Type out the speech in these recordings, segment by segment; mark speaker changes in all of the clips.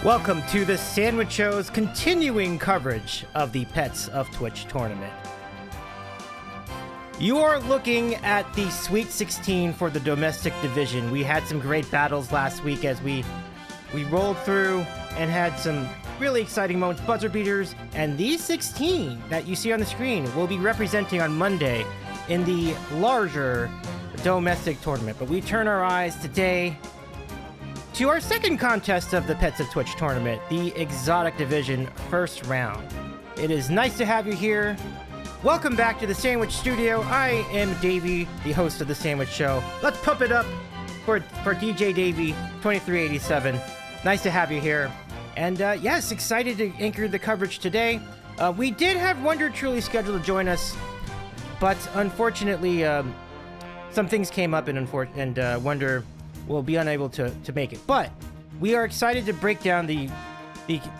Speaker 1: Welcome to the Sandwich Show's continuing coverage of the Pets of Twitch tournament. You are looking at the Sweet 16 for the domestic division. We had some great battles last week as we rolled through and had some really exciting moments, buzzer beaters, and these 16 that you see on the screen will be representing on Monday in the larger domestic tournament. But we turn our eyes today to our second contest of the Pets of Twitch tournament, the Exotic Division first round. It is nice to have you here. Welcome back to the Sandwich Studio. I am Davey, the host of the Sandwich Show. Let's pump it up for DJ Davey 2387. Nice to have you here. And yes, excited to anchor the coverage today. We did have Wonder Truly scheduled to join us, but unfortunately, some things came up and Wonder will be unable to make it. But we are excited to break down the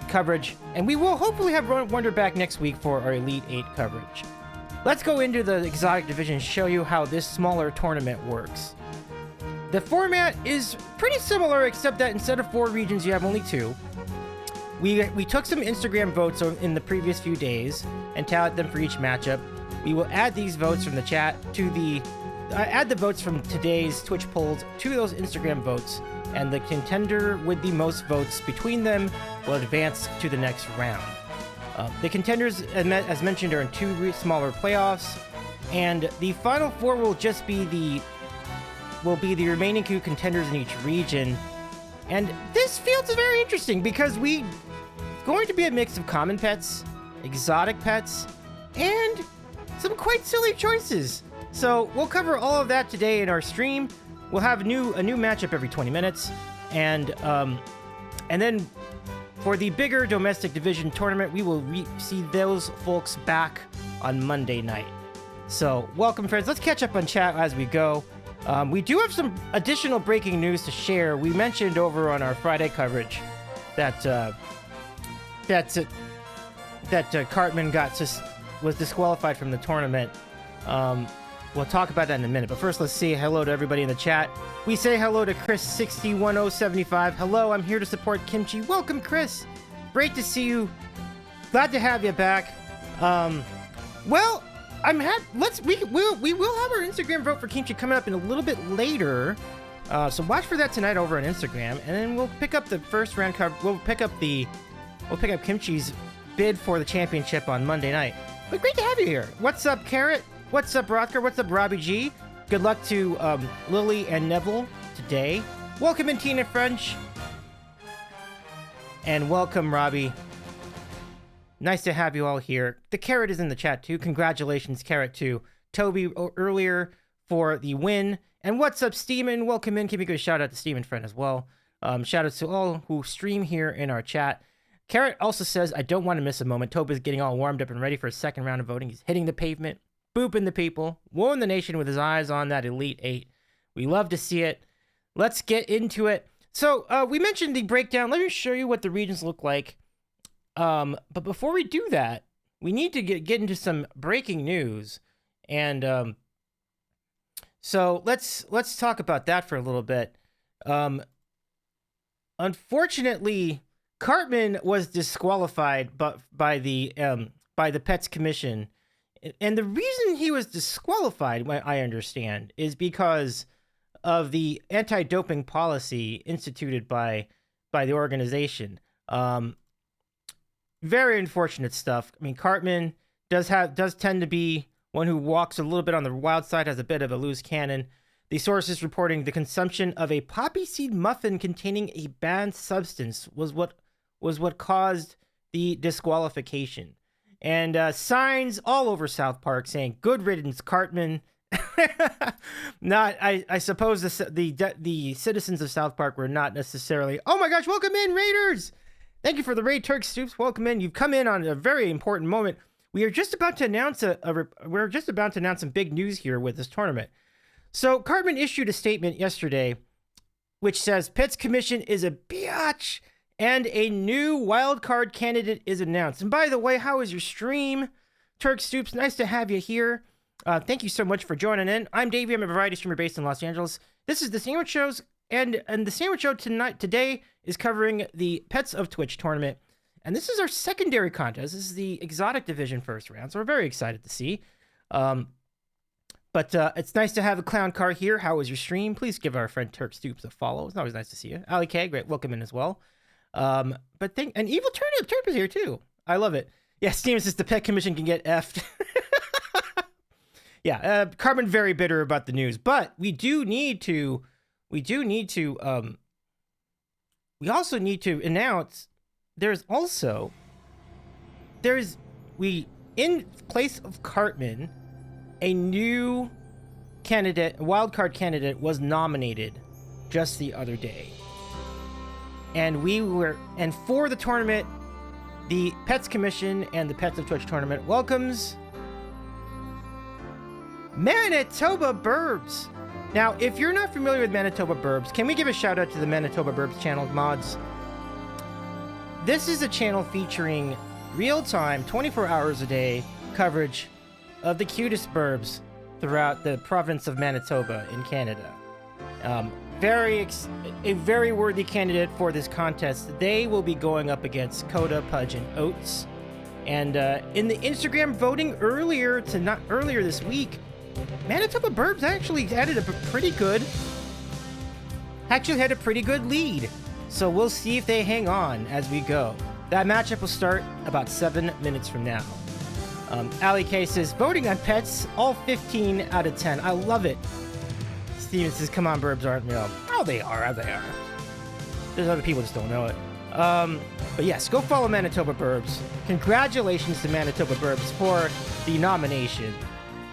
Speaker 1: coverage, and we will hopefully have Wonder back next week for our Elite 8 coverage. Let's go into the Exotic Division and show you how this smaller tournament works. The format is pretty similar, except that instead of 4 regions, you have only 2. We took some Instagram votes in the previous few days and tallied them for each matchup. We will add these votes from the chat to add the votes from today's Twitch polls to those Instagram votes, and the contender with the most votes between them will advance to the next round. The contenders, as mentioned, are in 2 smaller playoffs, and the final 4 will just be the remaining 2 contenders in each region. And this field's very interesting because it's going to be a mix of common pets, exotic pets, and some quite silly choices. So we'll cover all of that today in our stream. We'll have a new matchup every 20 minutes, and then for the bigger domestic division tournament, we will see those folks back on Monday night. So welcome, friends. Let's catch up on chat as we go. We do have some additional breaking news to share. We mentioned over on our Friday coverage that Cartman was disqualified from the tournament. We'll talk about that in a minute, but first let's say hello to everybody in the chat. We say hello to Chris61075. Hello, I'm here to support Kimchi. Welcome, Chris. Great to see you. Glad to have you back. Well, I'm happy. We will have our Instagram vote for Kimchi coming up in a little bit later. So watch for that tonight over on Instagram, and then we'll pick up the first round cover. We'll pick up Kimchi's bid for the championship on Monday night. But great to have you here. What's up, Carrot? What's up, Rothgar? What's up, Robbie G? Good luck to Lily and Neville today. Welcome in, Tina French. And welcome, Robbie. Nice to have you all here. The Carrot is in the chat, too. Congratulations, Carrot, to Toby earlier for the win. And what's up, Steeman? Welcome in. Give me a good shout out to Steeman Friend as well. Shout out to all who stream here in our chat. Carrot also says, I don't want to miss a moment. Toby's getting all warmed up and ready for a second round of voting. He's hitting the pavement, booping the people, wooing the nation with his eyes on that Elite 8. We love to see it. Let's get into it. So we mentioned the breakdown. Let me show you what the regions look like. But before we do that, we need to get into some breaking news. And so let's talk about that for a little bit. Unfortunately, Cartman was disqualified by the Pets Commission. And the reason he was disqualified, I understand, is because of the anti-doping policy instituted by the organization. Very unfortunate stuff. I mean, Cartman does tend to be one who walks a little bit on the wild side, has a bit of a loose cannon. The source is reporting the consumption of a poppy seed muffin containing a banned substance was what caused the disqualification. And signs all over South Park saying "Good riddance, Cartman." I suppose the citizens of South Park were not necessarily. Oh my gosh! Welcome in, Raiders. Thank you for the raid, Turk Stoops. Welcome in. You've come in on a very important moment. We are just about to announce some big news here with this tournament. So Cartman issued a statement yesterday, which says Pets Commission is a biatch. And a new wildcard candidate is announced. And by the way, how is your stream? Turk Stoops, nice to have you here. Thank you so much for joining in. I'm Davey. I'm a variety streamer based in Los Angeles. This is the Sandwich Show's And the Sandwich Show today is covering the Pets of Twitch tournament. And this is our secondary contest. This is the Exotic Division first round, so we're very excited to see. But it's nice to have a clown car here. How was your stream? Please give our friend Turk Stoops a follow. It's always nice to see you. Ali K, great, welcome in as well. And Evil Turnip is here too. I love it. Yeah, Steven says the Pet Commission can get effed. Yeah, Carbon very bitter about the news, but we also need to announce in place of Cartman, a new candidate, a wildcard candidate, was nominated just the other day. And for the tournament, the Pets Commission and the Pets of Twitch tournament welcomes Manitoba Burbs. Now, if you're not familiar with Manitoba Burbs, can we give a shout out to the Manitoba Burbs channel mods? This is a channel featuring real-time, 24 hours a day coverage of the cutest burbs throughout the province of Manitoba in Canada. A very worthy candidate for this contest. They will be going up against Coda, Pudge, and Oats. And in the Instagram voting earlier this week, Manitoba Burbs actually had a pretty good lead. So we'll see if they hang on as we go. That matchup will start about 7 minutes from now. Ali K says, voting on pets, all 15 out of 10. I love it. Steven says, come on, Burbs aren't real. Oh, they are. There's other people just don't know it. But yes, go follow Manitoba Burbs. Congratulations to Manitoba Burbs for the nomination.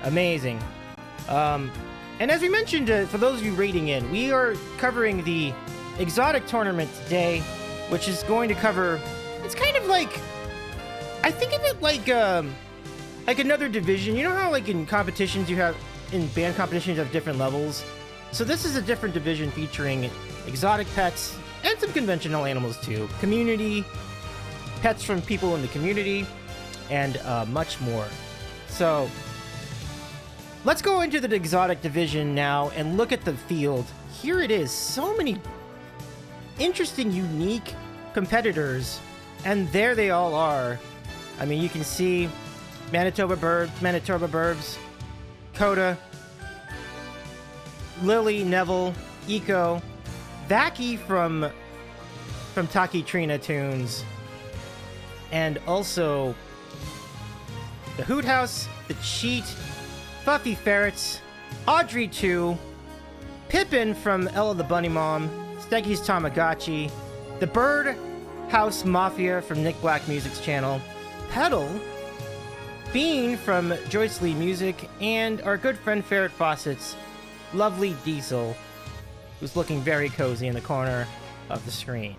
Speaker 1: Amazing. And as we mentioned, for those of you rating in, we are covering the Exotic Tournament today, which is going to cover, it's kind of like, I think of it like another division. You know how like in competitions in band competitions you have different levels? So this is a different division featuring exotic pets and some conventional animals too. Community, pets from people in the community, and much more. So let's go into the exotic division now and look at the field. Here it is. So many interesting, unique competitors, and there they all are. I mean, you can see Manitoba Burbs, Coda, Lily, Neville, Eco, Vacky from Taki Trina Tunes, and also the Hoot House, the Cheat, Fluffy Ferrets, Audrey 2, Pippin from Ella the Bunny Mom, Steggy's Tamagotchi, the Bird House Mafia from Nick Black Music's channel, Pedal, Bean from Joyce Lee Music, and our good friend Ferret Fawcett's lovely Diesel, who's looking very cozy in the corner of the screen.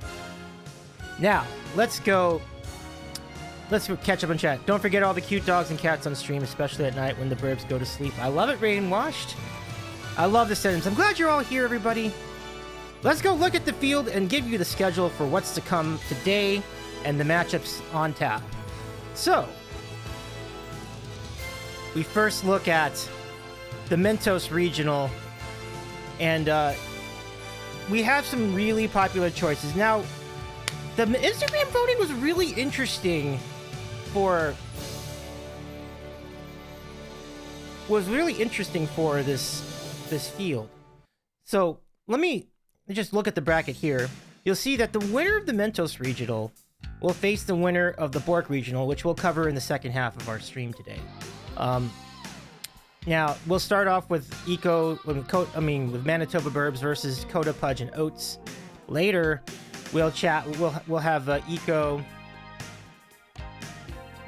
Speaker 1: Now, let's catch up on chat. Don't forget all the cute dogs and cats on stream, especially at night when the burbs go to sleep. I love it, Rain Washed. I love the sentence. I'm glad you're all here, everybody. Let's go look at the field and give you the schedule for what's to come today and the matchups on tap. So, we first look at the Mentos Regional, and we have some really popular choices. Now, the Instagram voting was really interesting for this field. So let me just look at the bracket here. You'll see that the winner of the Mentos Regional will face the winner of the Bork Regional, which we'll cover in the second half of our stream today. Now we'll start off with with Manitoba Burbs versus Coda, Pudge, and Oats. Later, we'll have Eco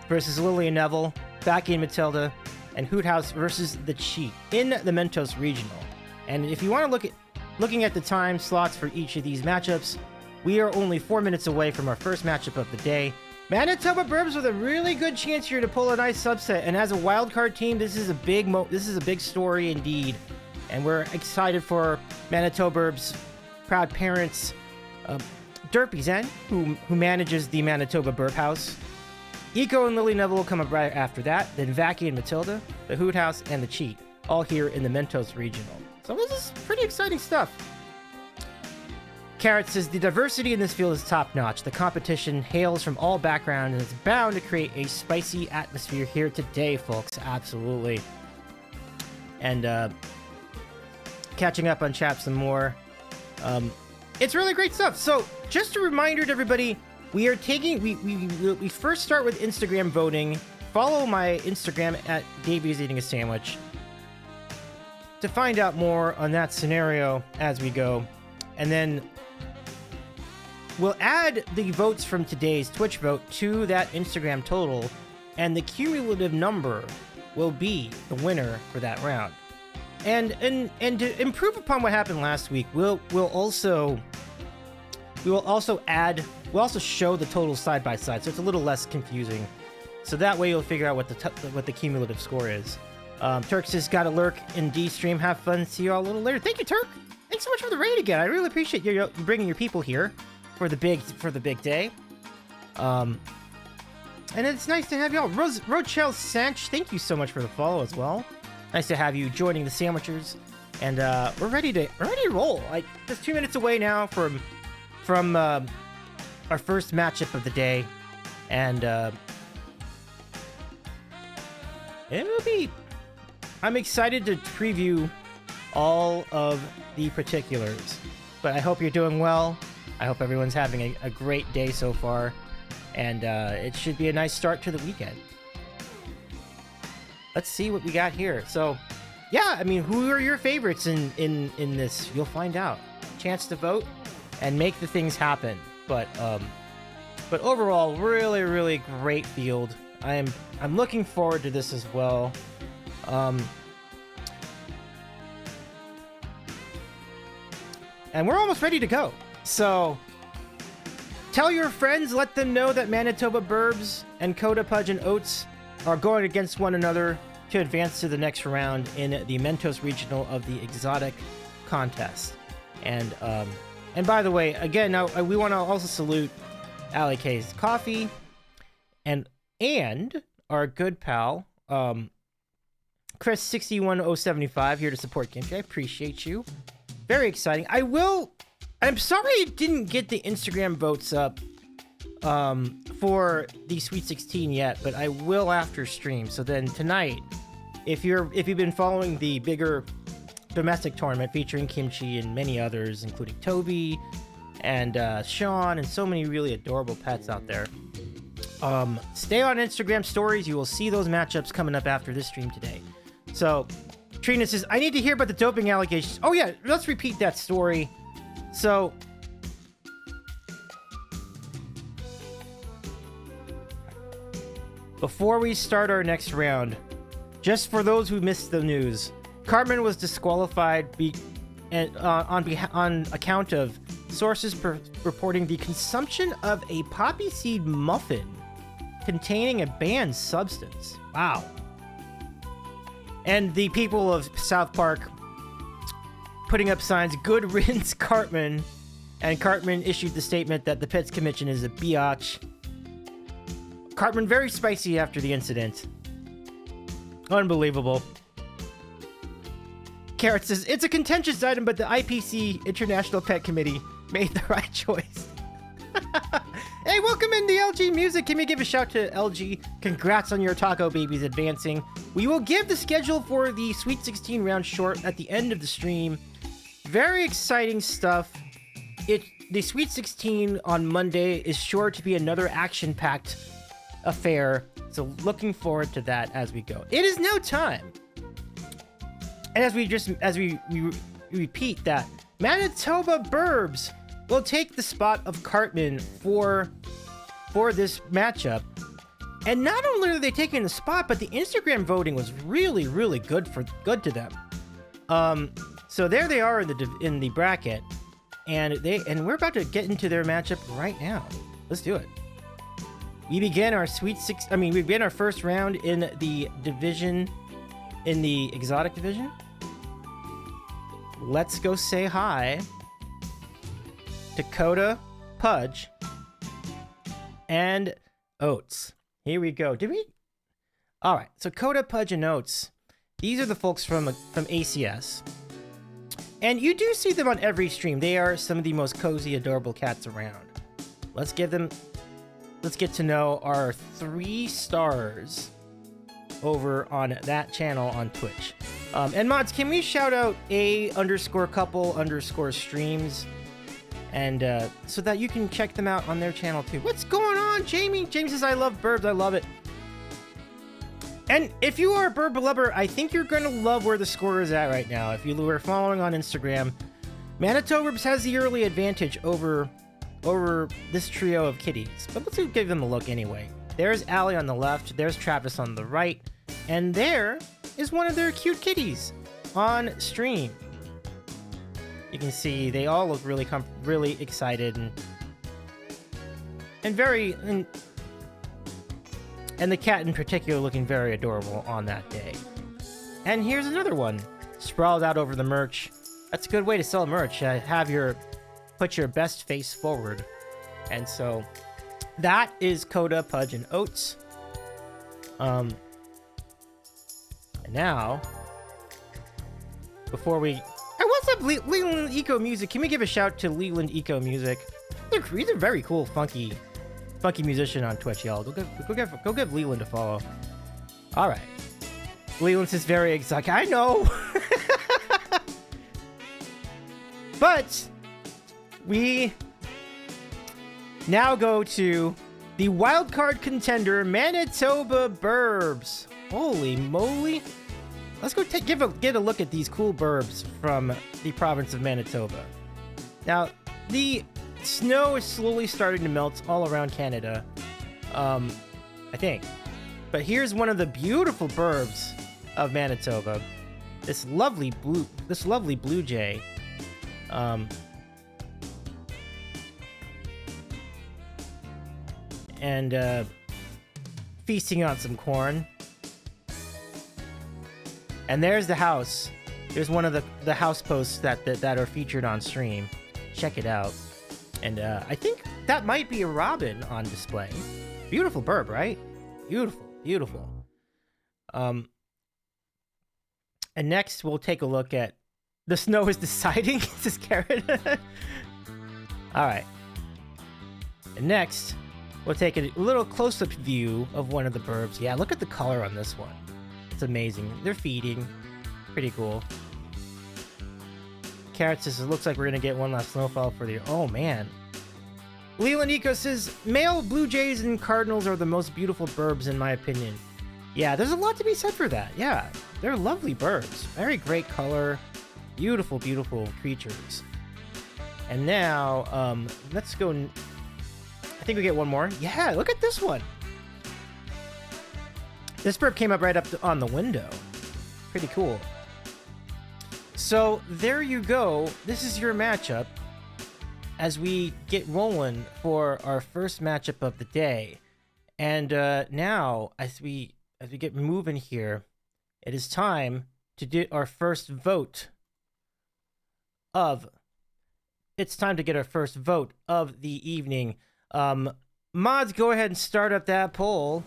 Speaker 1: versus Lily and Neville, Vacky and Matilda, and Hoot House versus the Cheat in the Mentos Regional. And if you want to looking at the time slots for each of these matchups, we are only 4 minutes away from our first matchup of the day. Manitoba Burbs with a really good chance here to pull a nice subset, and as a wildcard team, this is a big story indeed. And we're excited for Manitoba Burbs' proud parents, Derpy Zen, who manages the Manitoba Burp House. Eco and Lily Neville will come up right after that. Then Vacky and Matilda, the Hoot House, and the Cheat, all here in the Mentos Regional. So this is pretty exciting stuff. Carrot says, the diversity in this field is top-notch. The competition hails from all backgrounds and is bound to create a spicy atmosphere here today, folks. Absolutely. And catching up on chat some more. It's really great stuff. So, just a reminder to everybody, we are taking... We first start with Instagram voting. Follow my Instagram at Davey's Eating a Sandwich to find out more on that scenario as we go. And then we'll add the votes from today's Twitch vote to that Instagram total, and the cumulative number will be the winner for that round. And to improve upon what happened last week, we'll also show the totals side by side, so it's a little less confusing. So that way you'll figure out what the cumulative score is. Turk says, got a lurk in D stream. Have fun. See you all a little later. Thank you, Turk. Thanks so much for the raid again. I really appreciate you bringing your people here for the big day. And it's nice to have y'all. Rochelle Sanch, thank you so much for the follow as well. Nice to have you joining the sandwichers. And we're ready to roll. Like, just 2 minutes away now from our first matchup of the day, and it will be. I'm excited to preview all of the particulars, but I hope you're doing well. I hope everyone's having a great day so far, and it should be a nice start to the weekend. Let's see what we got here. So, yeah, I mean, who are your favorites in this? You'll find out. Chance to vote and make the things happen. But overall, really, really great field. I'm looking forward to this as well. And we're almost ready to go. So, tell your friends, let them know that Manitoba Burbs and Coda Pudge and Oats are going against one another to advance to the next round in the Mentos Regional of the Exotic Contest. And by the way, again, now we want to also salute Allie K's Coffee and our good pal, Chris 61075 here to support Kimchi. I appreciate you. Very exciting. I'm sorry I didn't get the Instagram votes up for the Sweet 16 yet, but I will after stream. So then tonight, if you've been following the bigger domestic tournament featuring Kimchi and many others, including Toby and Sean and so many really adorable pets out there, stay on Instagram stories. You will see those matchups coming up after this stream today. So Trina says, I need to hear about the doping allegations. Oh yeah, let's repeat that story. So before we start our next round, just for those who missed the news, Cartman was disqualified on account of sources reporting the consumption of a poppy seed muffin containing a banned substance. Wow. And the people of South Park putting up signs, good riddance, Cartman. And Cartman issued the statement that the Pets Commission is a biatch. Cartman very spicy after the incident. Unbelievable. Carrot says, it's a contentious item, but the IPC, International Pet Committee, made the right choice. Hey, welcome into LG Music. Can we give a shout to LG? Congrats on your taco babies advancing. We will give the schedule for the Sweet 16 round short at the end of the stream. Very exciting stuff. The Sweet 16 on Monday is sure to be another action-packed affair. So looking forward to that as we go. It is now time. And as we repeat that, Manitoba Burbs will take the spot of Cartman for this matchup. And not only are they taking the spot, but the Instagram voting was really, really good to them. So there they are in the bracket, and we're about to get into their matchup right now. Let's do it. We begin our first round in the division, in the exotic division. Let's go say hi to Coda, Pudge, and Oats. Here we go. All right. So Coda, Pudge, and Oats. These are the folks from ACS. And you do see them on every stream. They are some of the most cozy, adorable cats around. Let's get to know our 3 stars over on that channel on Twitch. And mods, can we shout out a_couple_streams? And so that you can check them out on their channel too. What's going on, Jamie? Jamie says, I love burbs. I love it. And if you are a burb lover, I think you're going to love where the score is at right now. If you were following on Instagram, Manitoba has the early advantage over this trio of kitties. But let's give them a look anyway. There's Allie on the left. There's Travis on the right. And there is one of their cute kitties on stream. You can see they all look really excited and very... And the cat in particular looking very adorable on that day. And here's another one, sprawled out over the merch. That's a good way to sell merch. Put your best face forward. And so that is Coda, Pudge, and Oats. And now, before we... Hey, what's up, Leland Eco Music? Can we give a shout to Leland Eco Music? He's a very cool, funky musician on Twitch, y'all. Go give Leland a follow. All right. Leland's is very exotic. I know. But we now go to the wildcard contender, Manitoba Burbs. Holy moly. Let's go get a look at these cool burbs from the province of Manitoba. Now, the snow is slowly starting to melt all around Canada, I think. But here's one of the beautiful burbs of Manitoba. This lovely blue jay. And feasting on some corn. And there's the house. There's one of the house posts that are featured on stream. Check it out. And I think that might be a robin on display. Beautiful burb, right? Beautiful, beautiful. And next we'll take a look at the snow is deciding. This carrot. All right. And next we'll take a little close-up view of one of the burbs. Yeah, look at the color on this one. It's amazing. They're feeding. Pretty cool. Carrot says, it looks like we're going to get one last snowfall for the... Oh, man. Leland Eco says, male blue jays and cardinals are the most beautiful burbs, in my opinion. Yeah, there's a lot to be said for that. Yeah, they're lovely birds. Very great color. Beautiful, beautiful creatures. And now, let's go... I think we get one more. Yeah, look at this one. This burb came up right up on the window. Pretty cool. So there you go. This is your matchup as we get rolling for our first matchup of the day. And now, as we get moving here, it is time to do our first vote of... It's time to get our first vote of the evening. Mods, go ahead and start up that poll.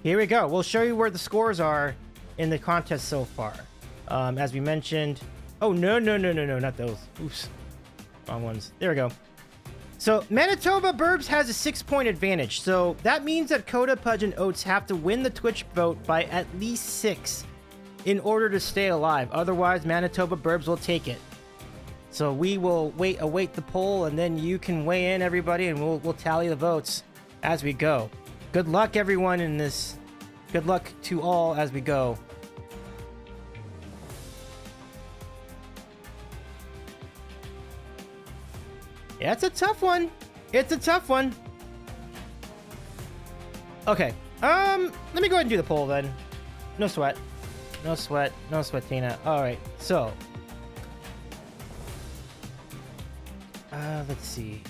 Speaker 1: Here we go. We'll show you where the scores are in the contest so far. As we mentioned... Oh, no, not those. Oops. Wrong ones. There we go. So, Manitoba Burbs has a 6-point advantage. So, that means that Coda, Pudge, and Oats have to win the Twitch vote by at least 6 in order to stay alive. Otherwise, Manitoba Burbs will take it. So, we will await the poll, and then you can weigh in, everybody, and we'll tally the votes as we go. Good luck, everyone, in this. Good luck to all as we go. Yeah, it's a tough one. It's a tough one. Okay. Let me go ahead and do the poll then. No sweat. No sweat. No sweat, Tina. Alright, so. Let's see.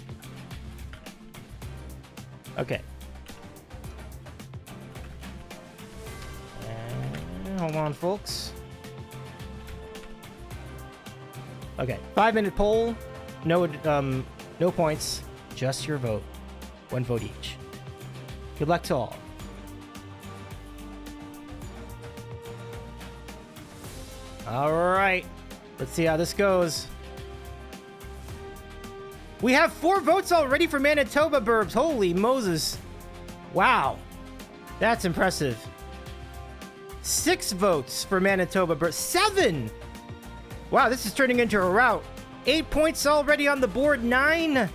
Speaker 1: Okay. Hold on, folks. Okay, 5-minute poll. No points, just your vote. 1 vote each. Good luck to all. All right, Let's see how this goes. We have 4 votes already for Manitoba Burbs. Holy Moses. Wow. That's impressive. 6 votes for Manitoba Burbs. 7! Wow, this is turning into a rout. 8 points already on the board. 9.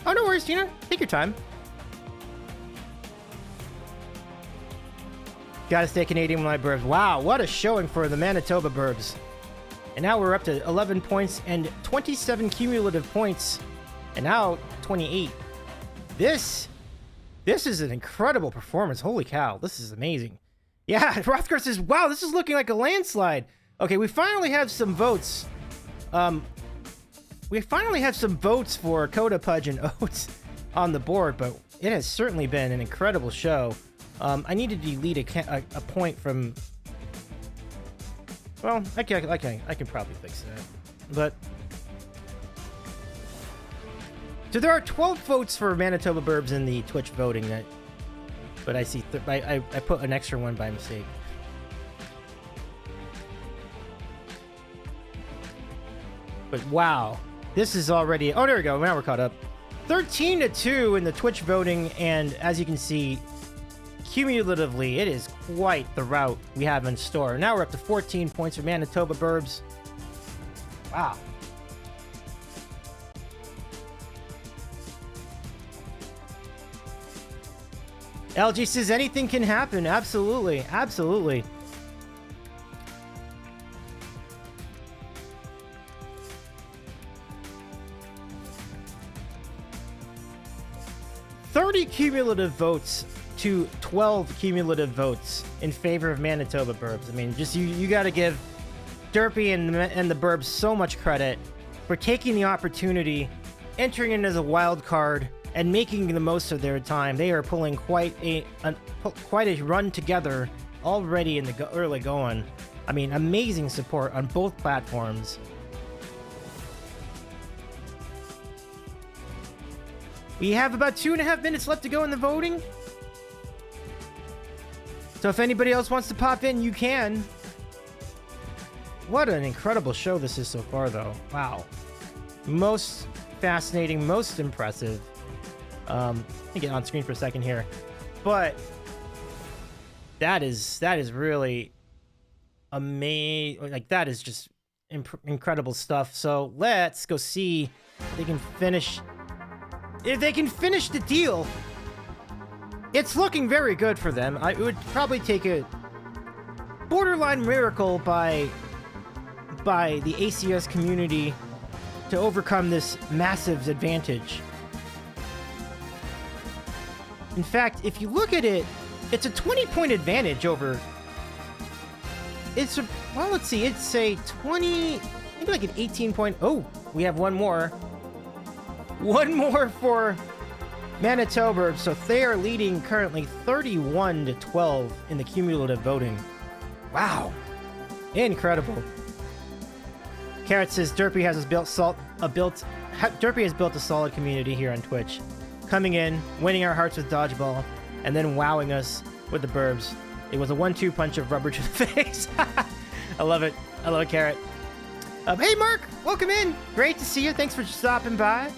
Speaker 1: Oh, no worries, Tina. Take your time. Gotta stay Canadian with my Burbs. Wow, what a showing for the Manitoba Burbs. And now we're up to 11 points and 27 cumulative points. And now 28. This is an incredible performance. Holy cow, this is amazing. Yeah, Rothgar says, wow, this is looking like a landslide. Okay, we finally have some votes. We finally have some votes for Coda, Pudge, and Oats on the board, but it has certainly been an incredible show. I need to delete a point from... Well, I can probably fix that. But... So there are 12 votes for Manitoba Burbs in the Twitch voting, but I see... I put an extra one by mistake. But wow, this is already... Oh, there we go. Now we're caught up. 13-2 in the Twitch voting, and as you can see, cumulatively, it is quite the route we have in store. Now we're up to 14 points for Manitoba Burbs. Wow. LG says anything can happen. Absolutely. Absolutely. Cumulative votes to 12 cumulative votes in favor of Manitoba Burbs. I mean, just you got to give Derpy and the Burbs so much credit for taking the opportunity, entering in as a wild card, and making the most of their time. They are pulling quite a run together already in the early going. I mean, amazing support on both platforms. We have about 2.5 minutes left to go in the voting. So if anybody else wants to pop in, you can. What an incredible show this is so far, though. Wow. Most fascinating, most impressive. Let me get on screen for a second here. But that is really amazing. Like, that is just incredible stuff. So let's go see if they can finish... If they can finish the deal, it's looking very good for them. It would probably take a borderline miracle by the ACS community to overcome this massive advantage. In fact, if you look at it, it's a 20-point advantage over... Well, let's see, it's a 20... Maybe like an 18-point... Oh, we have one more. One more for Manitoba, so they are leading currently 31-12 in the cumulative voting. Wow. Incredible. Carrot says Derpy has built a solid community here on Twitch. Coming in, winning our hearts with dodgeball, and then wowing us with the Burbs. It was a 1-2 punch of rubber to the face. I love it. I love it, Carrot. Hey, Mark, welcome in. Great to see you. Thanks for stopping by.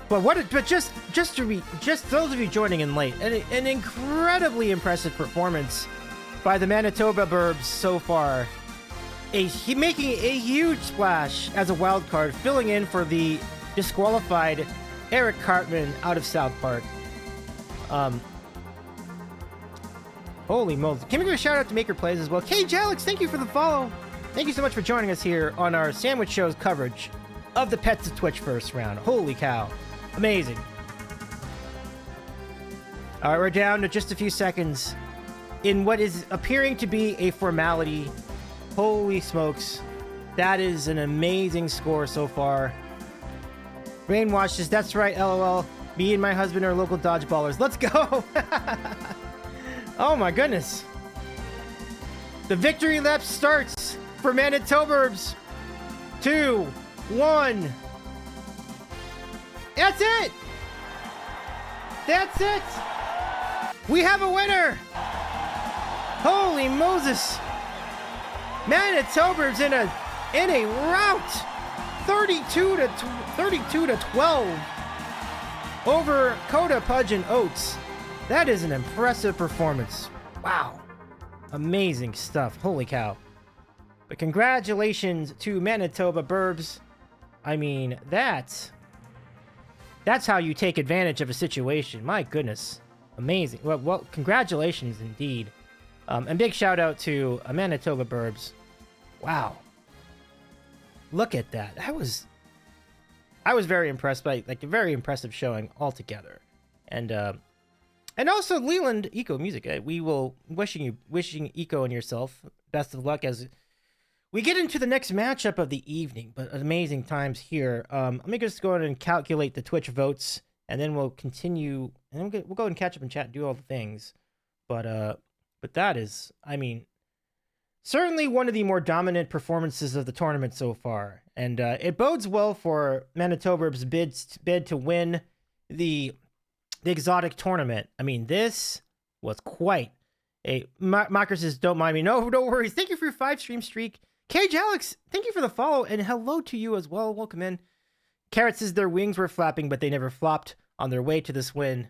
Speaker 1: But just those of you joining in late, an incredibly impressive performance by the Manitoba Burbs so far. Making a huge splash as a wild card, filling in for the disqualified Eric Cartman out of South Park. Holy moly. Can we give a shout out to Maker Plays as well? Kay Jalix, thank you for the follow. Thank you so much for joining us here on our Sandwich Show's coverage of the Pets of Twitch first round. Holy cow. Amazing. All right, we're down to just a few seconds in what is appearing to be a formality. Holy smokes. That is an amazing score so far. Rainwash says, that's right, LOL. Me and my husband are local dodgeballers. Let's go. Oh my goodness. The victory lap starts for Manitoba. 2, 1. That's it! That's it! We have a winner! Holy Moses! Manitoba's in a rout, 32 to 12 over Coda Pudge and Oats. That is an impressive performance. Wow, amazing stuff. Holy cow! But congratulations to Manitoba Burbs. I mean, that's how you take advantage of a situation. My goodness, amazing. Well, congratulations indeed. And big shout out to Manitoba Burbs. Wow. Look at that. I was very impressed by a very impressive showing altogether. And also Leland Eco Music. We will wishing Eco and yourself best of luck as we get into the next matchup of the evening. But amazing times here. Let me just go ahead and calculate the Twitch votes, and then we'll continue, and then we'll go and catch up and chat and do all the things. But that is, I mean, certainly one of the more dominant performances of the tournament so far. And it bodes well for Manitoba's bid to win the exotic tournament. I mean, this was quite a... Mocker says, don't mind me. No worries. Thank you for your 5-stream streak. Cage Alex, thank you for the follow, and hello to you as well. Welcome in. Carrot says their wings were flapping, but they never flopped on their way to this win.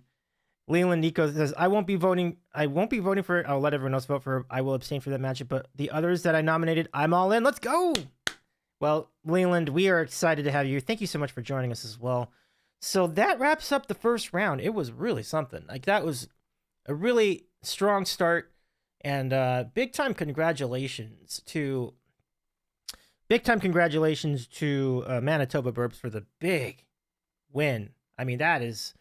Speaker 1: Leland Nico says, I won't be voting for it. I'll let everyone else vote for it. I will abstain for that matchup, but the others that I nominated, I'm all in. Let's go! Well, Leland, we are excited to have you. Thank you so much for joining us as well. So that wraps up the first round. It was really something. That was a really strong start, and big time congratulations to Manitoba Burbs for the big win. I mean, that is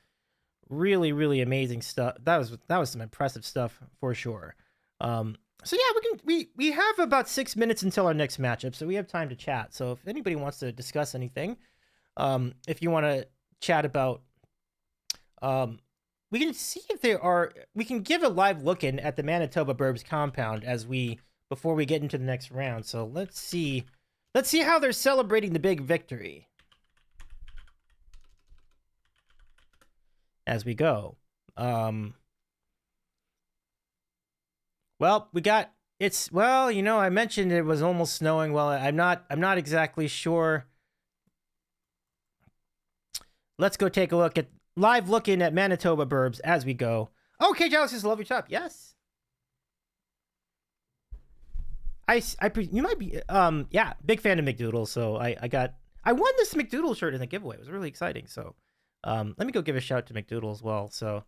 Speaker 1: really, really amazing stuff. That was some impressive stuff for sure. So yeah, we have about 6 minutes until our next matchup, so we have time to chat. So if anybody wants to discuss anything, if you want to chat about, we can see if we can give a live look in at the Manitoba Burbs compound before we get into the next round. So let's see how they're celebrating the big victory as we go. Well, I mentioned it was almost snowing. Well, I'm not exactly sure. Let's go take a look at live looking at Manitoba Burbs as we go. Okay, Alex says love your top. Yes. You might be yeah, big fan of McDoodle, so I won this McDoodle shirt in the giveaway. It was really exciting. So let me go give a shout to McDoodle as well. So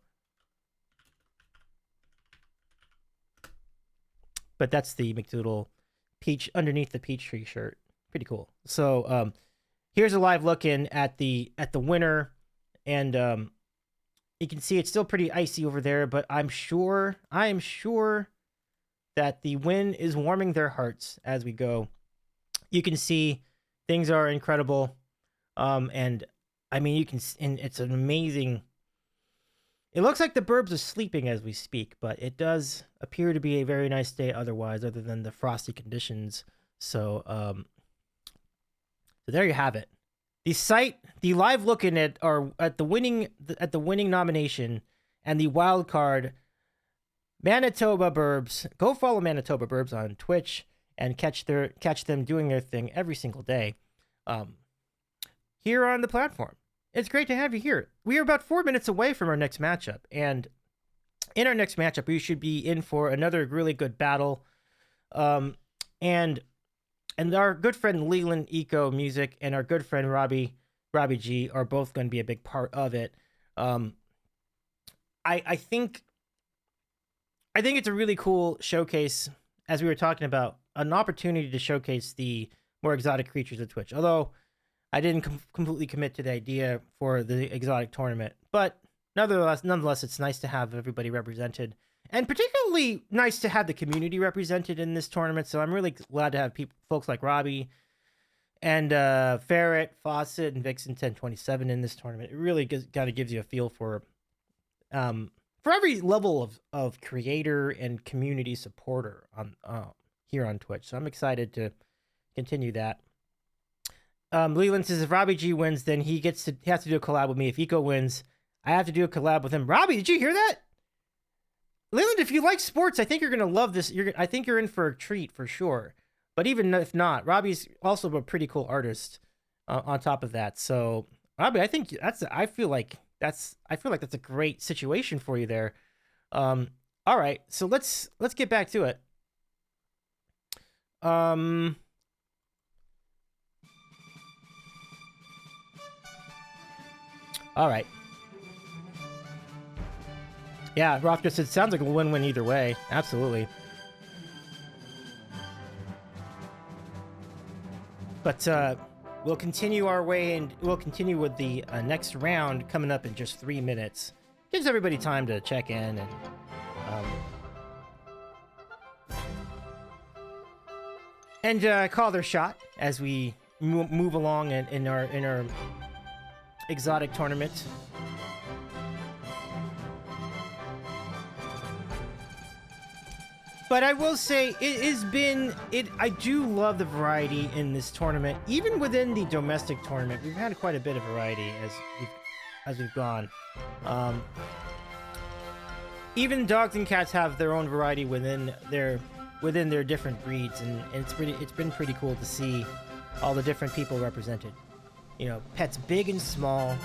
Speaker 1: but that's the McDoodle peach underneath the peach tree shirt. Pretty cool. So here's a live look in at the winner, and you can see it's still pretty icy over there, but I am sure that the wind is warming their hearts as we go. You can see things are incredible, and I mean and it's an amazing. It looks like the Burbs are sleeping as we speak, but it does appear to be a very nice day otherwise, other than the frosty conditions. So, so there you have it. The live looking at the winning nomination and the wild card, Manitoba Burbs. Go follow Manitoba Burbs on Twitch and catch them doing their thing every single day, here on the platform. It's great to have you here. We are about 4 minutes away from our next matchup, and in our next matchup, we should be in for another really good battle. And our good friend Leland Eco Music and our good friend Robbie G are both going to be a big part of it. I think it's a really cool showcase, as we were talking about, an opportunity to showcase the more exotic creatures of Twitch. Although I didn't completely commit to the idea for the exotic tournament, but nonetheless, it's nice to have everybody represented, and particularly nice to have the community represented in this tournament. So I'm really glad to have folks like Robbie and Ferret, Fawcett, and Vixen 1027 in this tournament. It really kind of gives you a feel for every level of creator and community supporter on here on Twitch. So I'm excited to continue that. Leland says if Robbie G wins, then he has to do a collab with me. If Eco wins, I have to do a collab with him. Robbie, did you hear that? Leland, if you like sports, I think you're gonna love this. I think you're in for a treat for sure. But even if not, Robbie's also a pretty cool artist. On top of that, so Robbie, I think that's. I feel like that's a great situation for you there. All right, so let's get back to it. All right. Yeah, Rothko said, sounds like a win-win either way. Absolutely. But we'll continue our way, and we'll continue with the next round coming up in just 3 minutes. Gives everybody time to check in and call their shot as we move along in our exotic tournament. But I will say, I do love the variety in this tournament. Even within the domestic tournament, we've had quite a bit of variety as we've gone. Even dogs and cats have their own variety within their different breeds, and it's been pretty cool to see all the different people represented. You know, pets big and small,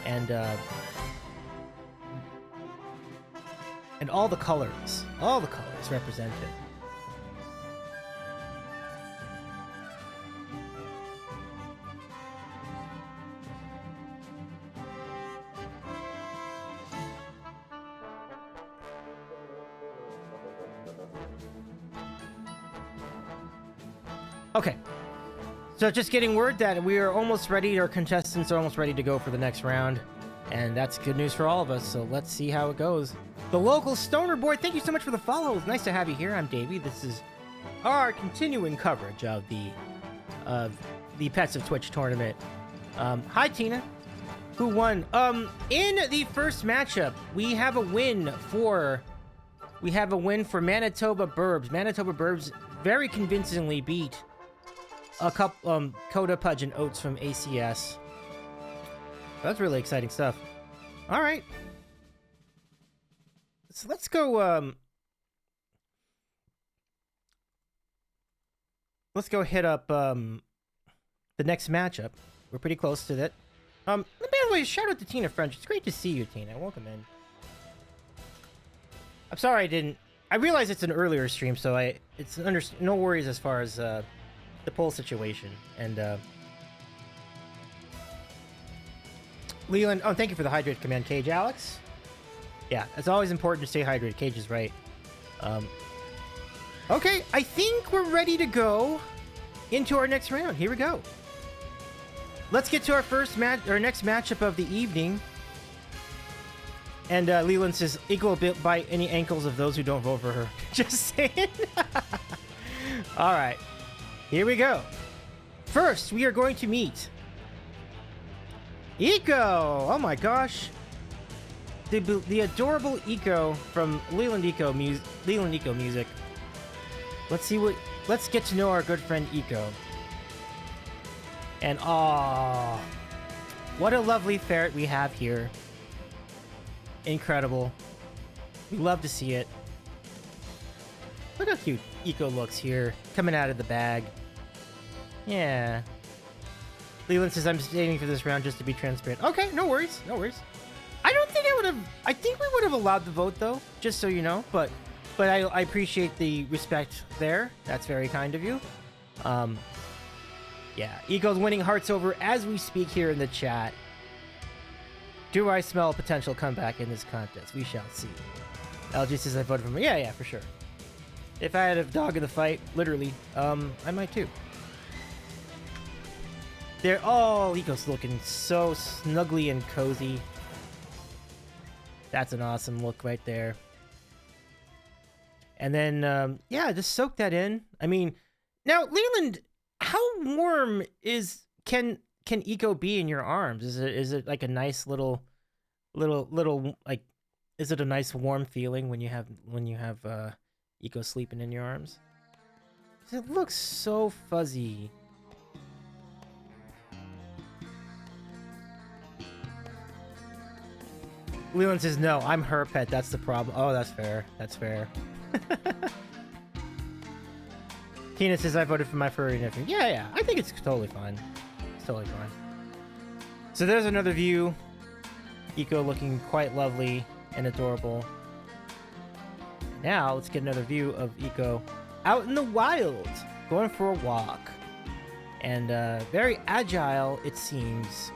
Speaker 1: and all the colors represented. Okay, so just getting word that we are almost ready, our contestants are almost ready to go for the next round, and that's good news for all of us, so let's see how it goes. The local stoner boy, thank you so much for the follow. It's nice to have you here. I'm Davey. This is our continuing coverage of the Pets of Twitch tournament. Hi, Tina, who won. In the first matchup, we have a win for Manitoba Burbs. Manitoba Burbs very convincingly beat a couple Coda, Pudge, and Oats from ACS. That's really exciting stuff. All right. So let's go, hit up, the next matchup. We're pretty close to that. By the way, shout out to Tina French. It's great to see you, Tina. Welcome in. I'm sorry I realize it's an earlier stream, so no worries as far as, the poll situation. And, Leland, thank you for the hydrate command, Cage Alex. Yeah, it's always important to stay hydrated. Cage is right. Okay, I think we're ready to go into our next round. Here we go. Let's get to our next matchup of the evening. And Leland says, equal a bit by any ankles of those who don't vote for her. Just saying. All right, here we go. First, we are going to meet Eco. Oh my gosh. The adorable Eco from Leland Eco Music. Let's get to know our good friend Eco. And what a lovely ferret we have here. Incredible. We love to see it. Look how cute Eco looks here, coming out of the bag. Yeah. Leland says, I'm staying for this round just to be transparent. Okay, no worries. I think we would have allowed the vote, though, just so you know, but I appreciate the respect there. That's very kind of you. Yeah, Eco's winning hearts over as we speak here in the chat. Do I smell a potential comeback in this contest? We shall see. LG says I voted for me. Yeah, for sure. If I had a dog in the fight, literally, I might too. Eco's looking so snuggly and cozy. That's an awesome look right there. And then, just soak that in. I mean, now, Leland, how warm can Eco be in your arms? Is it like a nice little like? Is it a nice warm feeling when you have Eco sleeping in your arms? It looks so fuzzy. Leland says, no, I'm her pet. That's the problem. Oh, that's fair. That's fair. Tina says, I voted for my furry nephew. Yeah. I think it's totally fine. It's totally fine. So there's another view. Eco looking quite lovely and adorable. Now, let's get another view of Eco out in the wild, going for a walk. And very agile, it seems.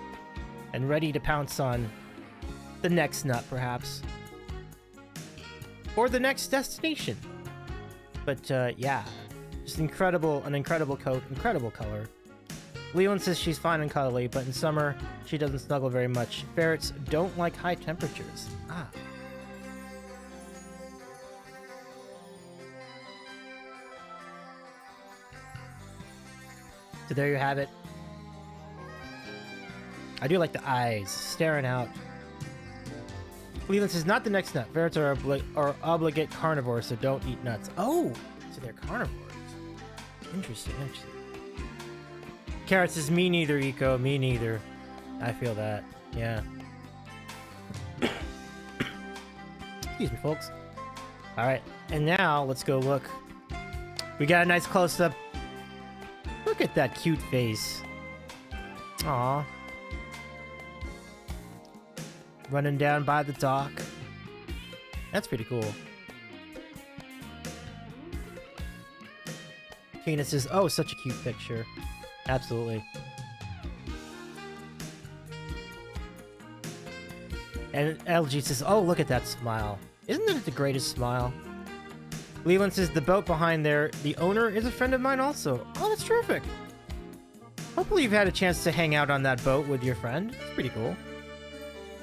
Speaker 1: And ready to pounce on the next nut, perhaps. Or the next destination. But, yeah. Just an incredible coat, incredible color. Leland says she's fine and cuddly, but in summer, she doesn't snuggle very much. Ferrets don't like high temperatures. Ah. So there you have it. I do like the eyes staring out. Leland says, not the next nut. Ferrets are obligate carnivores, so don't eat nuts. Oh, so they're carnivores. Interesting. Carrot says, me neither, Eco. Me neither. I feel that. Yeah. Excuse me, folks. Alright, and now let's go look. We got a nice close-up. Look at that cute face. Aww. Running down by the dock. That's pretty cool. Tina says, oh, such a cute picture. Absolutely. And LG says, oh, look at that smile. Isn't it the greatest smile? Leland says, the boat behind there, the owner is a friend of mine also. Oh, that's terrific. Hopefully you've had a chance to hang out on that boat with your friend. It's pretty cool.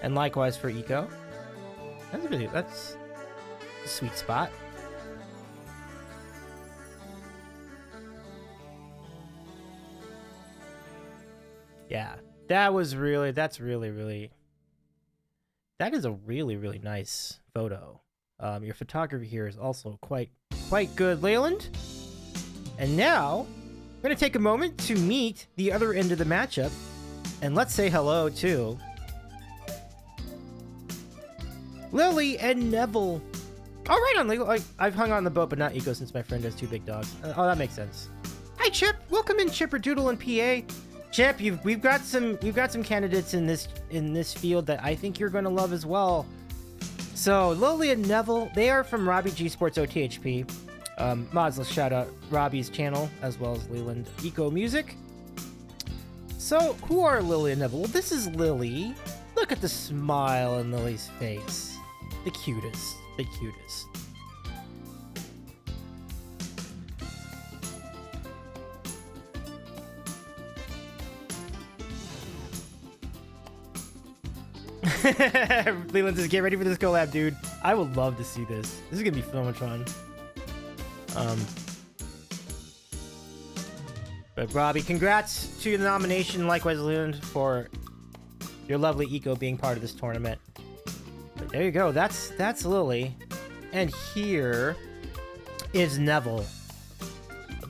Speaker 1: And likewise for Eco. That's a sweet spot. Yeah, that is a really nice photo. Your photography here is also quite good, Leyland. And now, we're gonna take a moment to meet the other end of the matchup, and let's say hello to Lily and Neville. All right, on Lily. I've hung on the boat, but not Eco since my friend has two big dogs. Oh, that makes sense. Hi, Chip. Welcome in, Chipperdoodle and PA. Chip, we've got some candidates in this field that I think you're going to love as well. So Lily and Neville, they are from Robbie G Sports OTHP. Mods, let's shout out Robbie's channel as well as Leland Eco Music. So who are Lily and Neville? Well, this is Lily. Look at the smile on Lily's face. The cutest. Leland says, get ready for this collab, dude. I would love to see this. This is gonna be so much fun. But Robbie, congrats to the nomination. Likewise, Leland, for your lovely Eco being part of this tournament. But there you go. That's Lily, and here is Neville.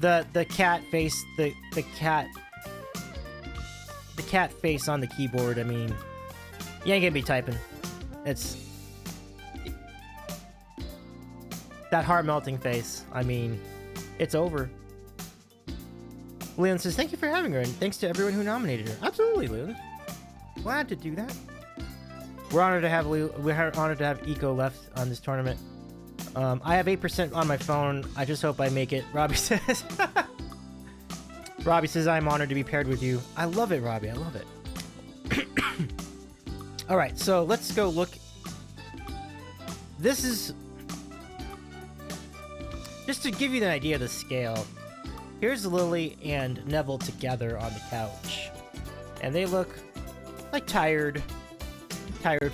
Speaker 1: The cat face. The cat face on the keyboard. I mean, you ain't gonna be typing. It's that heart-melting face. I mean, it's over. Leland says, thank you for having her, and thanks to everyone who nominated her. Absolutely, Leland. Glad to do that. We're honored to have Eco left on this tournament. I have 8% on my phone. I just hope I make it. Robbie says. Robbie says, I'm honored to be paired with you. I love it, Robbie. I love it. All right, so let's go look. This is just to give you an idea of the scale. Here's Lily and Neville together on the couch, and they look like tired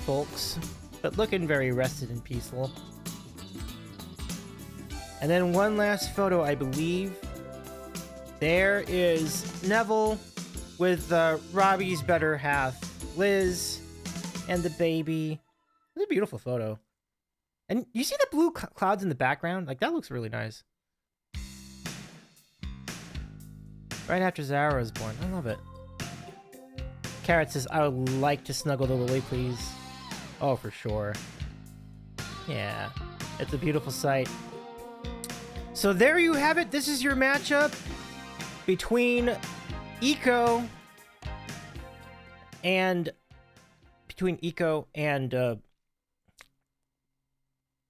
Speaker 1: folks, but looking very rested and peaceful. And then one last photo, I believe. There is Neville with Robbie's better half, Liz, and the baby. It's a beautiful photo. And you see the blue clouds in the background? Like, that looks really nice. Right after Zara is born. I love it. Carrot says, I would like to snuggle the Lily, please. Oh, for sure. Yeah, it's a beautiful sight. So there you have it. This is your matchup between Eco and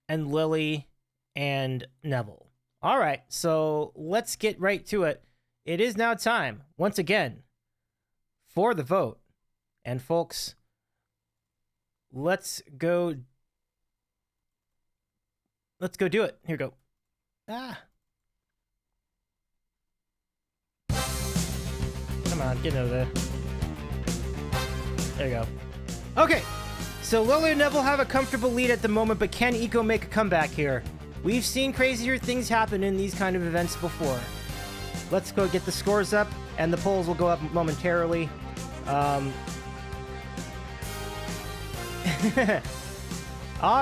Speaker 1: Lily and Neville. All right, so let's get right to it. It is now time, once again, for the vote. And folks, let's go do it. Here we go. Come on, get over there. There you go. Okay, so Lily and Neville have a comfortable lead at the moment, but can Eco make a comeback here? We've seen crazier things happen in these kind of events before. Let's go get the scores up, and the polls will go up momentarily. All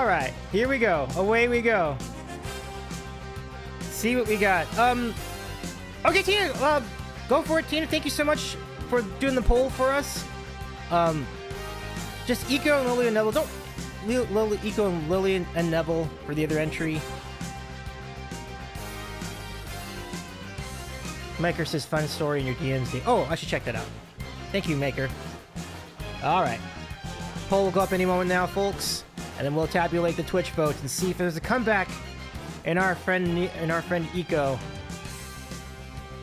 Speaker 1: right, here we go. Away we go. See what we got. Okay, Tina, go for it, Tina. Thank you so much for doing the poll for us. Just Eco and Lily and Neville. Don't Eco and Lily and Neville for the other entry. Maker says fun story in your DMs. Oh, I should check that out. Thank you, Maker. All right. Poll will go up any moment now, folks, and then we'll tabulate the Twitch votes and see if there's a comeback in our friend Eco.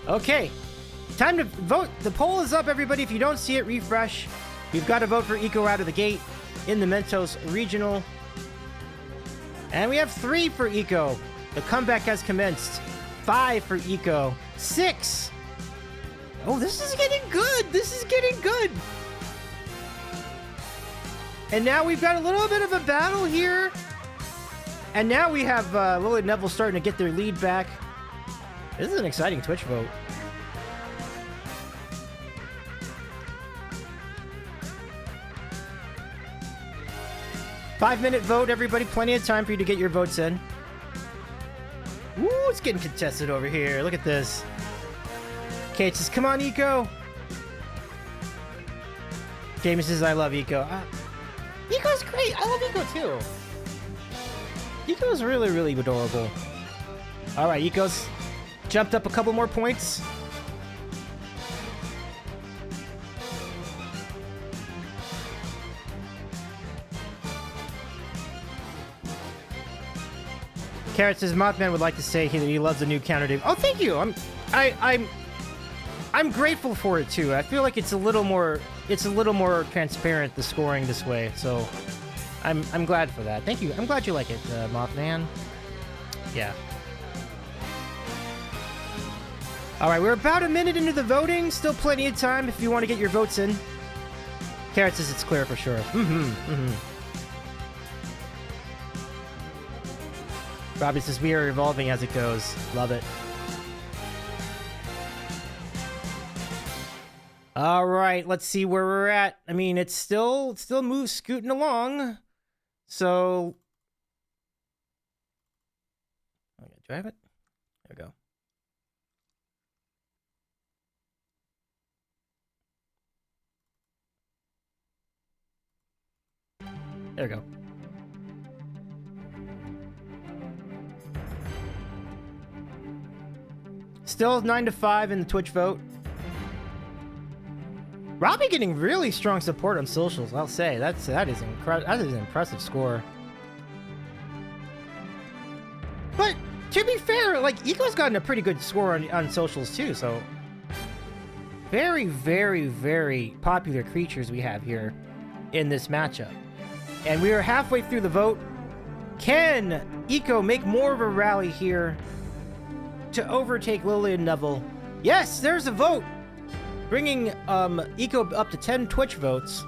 Speaker 1: Okay, time to vote. The poll is up, everybody. If you don't see it, refresh. We've got to vote for Eco out of the gate in the Mentos Regional, and we have 3 for Eco. The comeback has commenced. 5 for Eco. 6. Oh, this is getting good. This is getting good. And now we've got a little bit of a battle here. And now we have Lily and Neville starting to get their lead back. This is an exciting Twitch vote. Five-minute vote, everybody. Plenty of time for you to get your votes in. Woo, it's getting contested over here. Look at this. Okay, it says, come on, Eco. Jamie says, I love Eco. Eco's great. I love Eco, too. Eco's really, really adorable. All right, Eco's jumped up a couple more points. Carrot says Mothman would like to say he loves the new counter game. Oh, thank you. I'm grateful for it too. I feel like it's a little more transparent, the scoring this way. So I'm glad for that. Thank you. I'm glad you like it, Mothman. Yeah. All right, we're about a minute into the voting. Still plenty of time if you want to get your votes in. Carrot says it's clear for sure. Robbie says we are evolving as it goes. Love it. All right, let's see where we're at. I mean, it's still moves scooting along. So, I'm gonna drive it. There we go. There we go. Still 9-5 in the Twitch vote. Robbie getting really strong support on socials. I'll say that is an impressive score. But to be fair, like Eco's gotten a pretty good score on socials too. So very, very, very popular creatures we have here in this matchup. And we are halfway through the vote. Can Eco make more of a rally here to overtake Lily and Neville? Yes, there's a vote, bringing Eco up to 10 Twitch votes.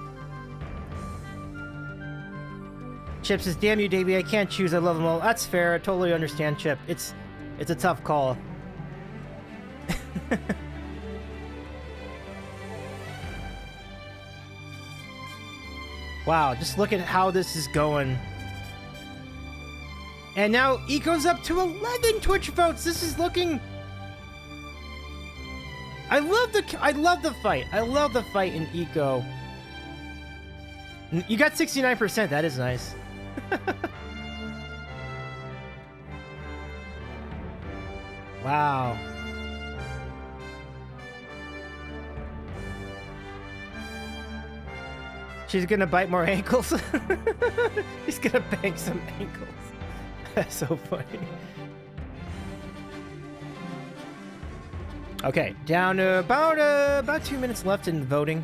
Speaker 1: Chip says, damn you, Davey, I can't choose, I love them all. That's fair, I totally understand, Chip. It's a tough call. Wow, just look at how this is going. And now Eco's up to 11 Twitch votes. This is looking... I love the fight. I love the fight in Eco. You got 69%. That is nice. Wow. She's gonna bite more ankles. She's gonna bang some ankles. That's so funny. Okay, down to about 2 minutes left in voting.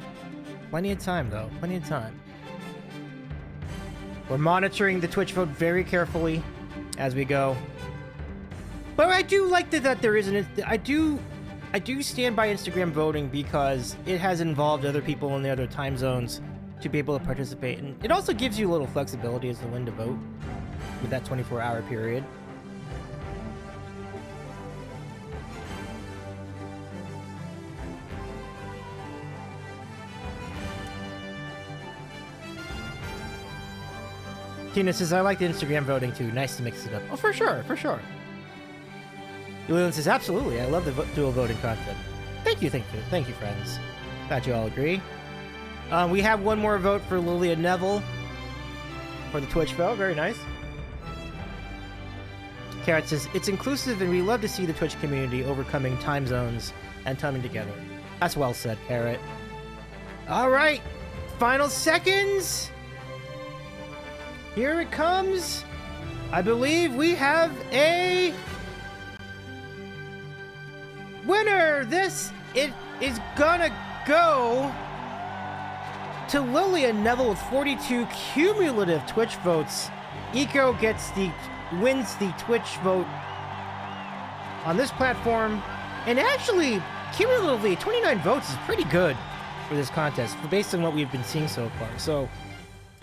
Speaker 1: Plenty of time, though. Plenty of time. We're monitoring the Twitch vote very carefully as we go. But I do like that there is I do stand by Instagram voting because it has involved other people in the other time zones to be able to participate. And it also gives you a little flexibility as to when to vote with that 24-hour period. Tina says, I like the Instagram voting too. Nice to mix it up. Oh, for sure, for sure. Leland says, absolutely. I love the dual voting content. Thank you, friends. Glad you all agree. We have one more vote for Lilia Neville for the Twitch vote. Very nice. Carrot says, it's inclusive and we love to see the Twitch community overcoming time zones and coming together. That's well said, Carrot. All right. Final seconds. Here it comes. I believe we have a winner. It is gonna go to Lilia Neville with 42 cumulative Twitch votes. Eco wins the Twitch vote on this platform, and actually cumulatively 29 votes is pretty good for this contest based on what we've been seeing so far. So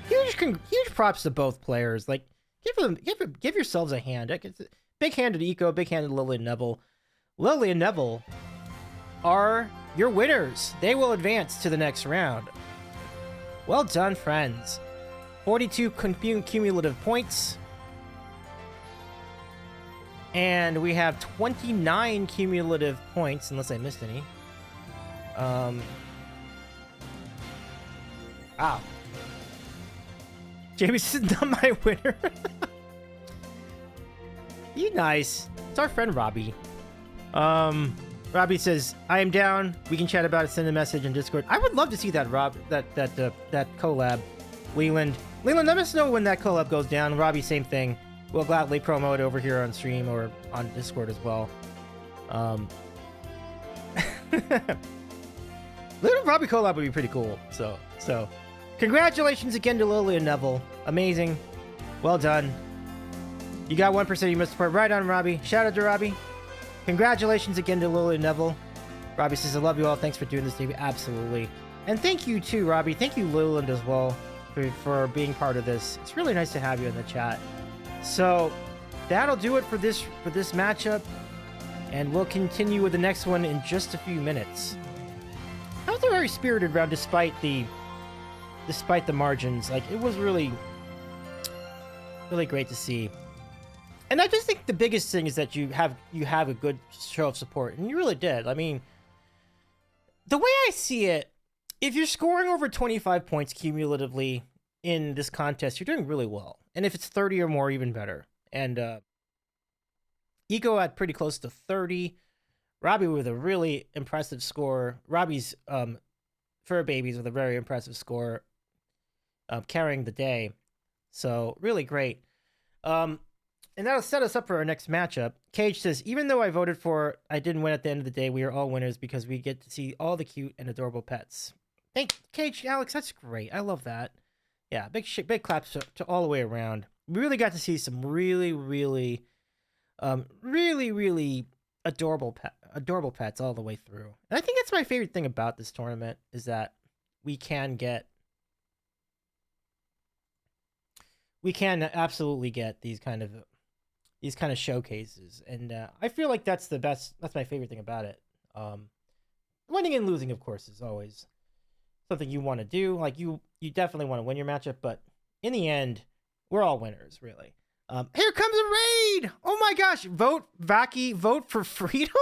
Speaker 1: huge props to both players. Like, give yourselves a hand. Big hand to Eco, big hand to Lilia Neville. Lilia Neville are your winners. They will advance to the next round. Well done, friends. 42 cumulative points. And we have 29 cumulative points, unless I missed any. Wow. Jamie's not my winner. You nice. It's our friend Robbie. Robbie says, I am down. We can chat about it. Send a message in Discord. I would love to see that, that collab. Leland, let us know when that collab goes down. Robbie, same thing. We'll gladly promote it over here on stream or on Discord as well. Little Robbie collab would be pretty cool. So congratulations again to Lilia Neville. Amazing. Well done. You got 1% you must support. Right on, Robbie. Shout out to Robbie. Congratulations again to Lilia Neville. Robbie says, I love you all. Thanks for doing this, David. Absolutely. And thank you too, Robbie. Thank you, Leland, as well, for being part of this. It's really nice to have you in the chat. So that'll do it for this matchup. And we'll continue with the next one in just a few minutes. That was a very spirited round despite the margins. Like, it was really great to see. And I just think the biggest thing is that you have a good show of support, and you really did. I mean, the way I see it, if you're scoring over 25 points cumulatively in this contest, you're doing really well. And if it's 30 or more, even better. And Eco at pretty close to 30. Robbie with a really impressive score. Robbie's fur babies with a very impressive score, carrying the day. So really great. And that'll set us up for our next matchup. Cage says, even though I voted for, I didn't win at the end of the day, we are all winners because we get to see all the cute and adorable pets. Thank Cage, Alex, that's great. I love that. Yeah, big claps to all the way around. We really got to see some really adorable pets all the way through. And I think that's my favorite thing about this tournament is that we can absolutely get these kind of showcases, and I feel like that's my favorite thing about it. Winning and losing, of course, is always something you want to do. Like, you definitely want to win your matchup, but in the end, we're all winners, really. Here comes a raid! Oh my gosh! Vote, Vaki, vote for freedom?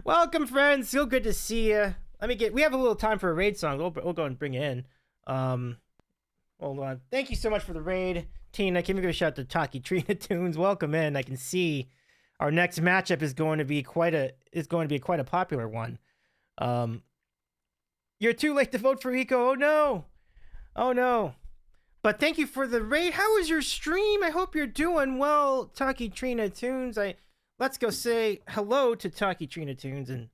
Speaker 1: Welcome, friends. So good to see you. We have a little time for a raid song. We'll go and bring it in. Hold on. Thank you so much for the raid, Tina. Can we give a shout out to Taki Trina Tunes? Welcome in. I can see our next matchup is going to be quite a popular one. You're too late to vote for Eco. Oh no. But thank you for the raid. How was your stream? I hope you're doing well, Taki Trina Tunes. Let's go say hello to Taki Trina Tunes and.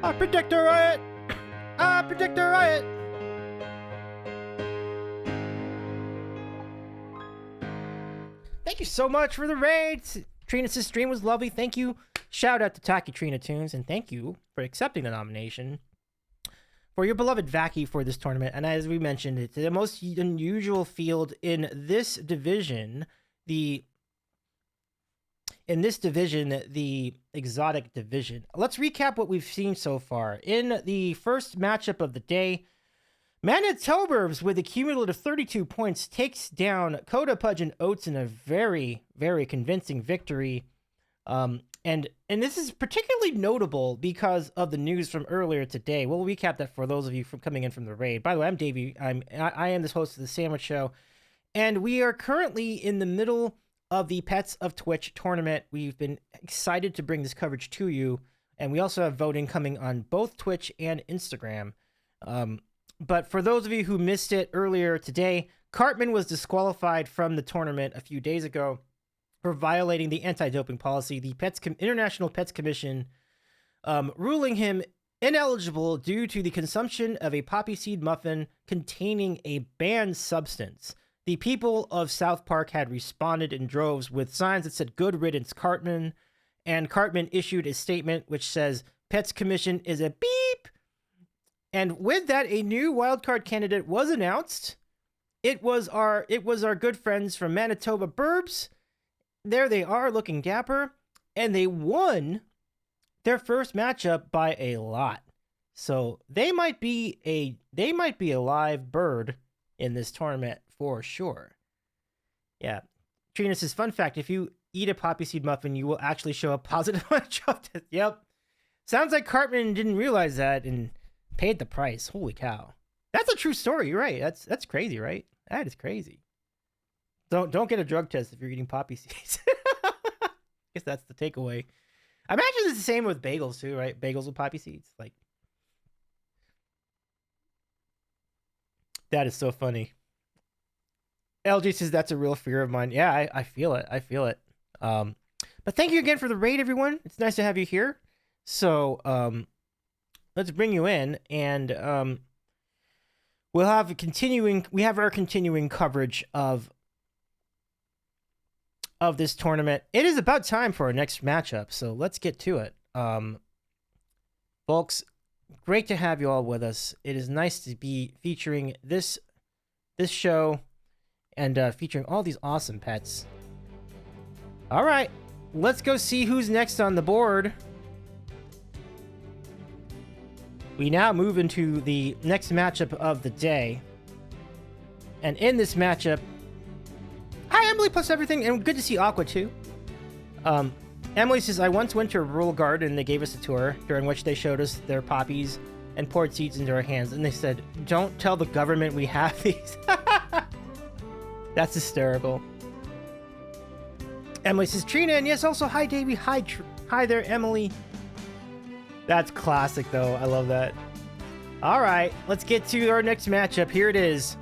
Speaker 1: I predict a riot! I predict a riot! Thank you so much for the raids! Trina's stream was lovely. Thank you. Shout out to Taki Trina Tunes, and thank you for accepting the nomination for your beloved Vaki for this tournament. And as we mentioned, it's the most unusual field in this division. The exotic division. Let's recap what we've seen so far. In the first matchup of the day, Manitobers with a cumulative 32 points takes down Coda Pudge and Oats in a very, very convincing victory. And this is particularly notable because of the news from earlier today. We'll recap that for those of you coming in from the raid. By the way, I'm Davey. I am the host of the Sandwich Show, and we are currently in the middle of the Pets of Twitch tournament. We've been excited to bring this coverage to you, and we also have voting coming on both Twitch and Instagram. But for those of you who missed it earlier today, Cartman was disqualified from the tournament a few days ago for violating the anti-doping policy. The International Pets Commission ruling him ineligible due to the consumption of a poppy seed muffin containing a banned substance. The people of South Park had responded in droves with signs that said "Good riddance, Cartman," and Cartman issued a statement which says, "Pets Commission is a beep." And with that, a new wildcard candidate was announced. It was our good friends from Manitoba Burbs. There they are, looking dapper, and they won their first matchup by a lot. So they might be a live bird in this tournament for sure. Yeah. Trina says, fun fact, if you eat a poppy seed muffin, you will actually show a positive on a drug test. Yep. Sounds like Cartman didn't realize that and paid the price. Holy cow. That's a true story. You're right. That's crazy, right? That is crazy. Don't get a drug test if you're eating poppy seeds. I guess that's the takeaway. I imagine it's the same with bagels too, right? Bagels with poppy seeds. Like, that is so funny. LG says that's a real fear of mine. Yeah, I feel it. I feel it. But thank you again for the raid, everyone. It's nice to have you here. So let's bring you in, and we have our continuing coverage of this tournament. It is about time for our next matchup, so let's get to it. Folks, great to have you all with us. It is nice to be featuring this show and featuring all these awesome pets. All right, let's go see who's next on the board. We now move into the next matchup of the day. And in this matchup, hi Emily plus everything, and good to see Aqua too. Emily says, I once went to a rural garden and they gave us a tour during which they showed us their poppies and poured seeds into our hands. And they said, don't tell the government we have these. That's hysterical. Emily says, Trina, and yes, also hi Davey. Hi there, Emily. That's classic though. I love that. All right, let's get to our next matchup. Here it is.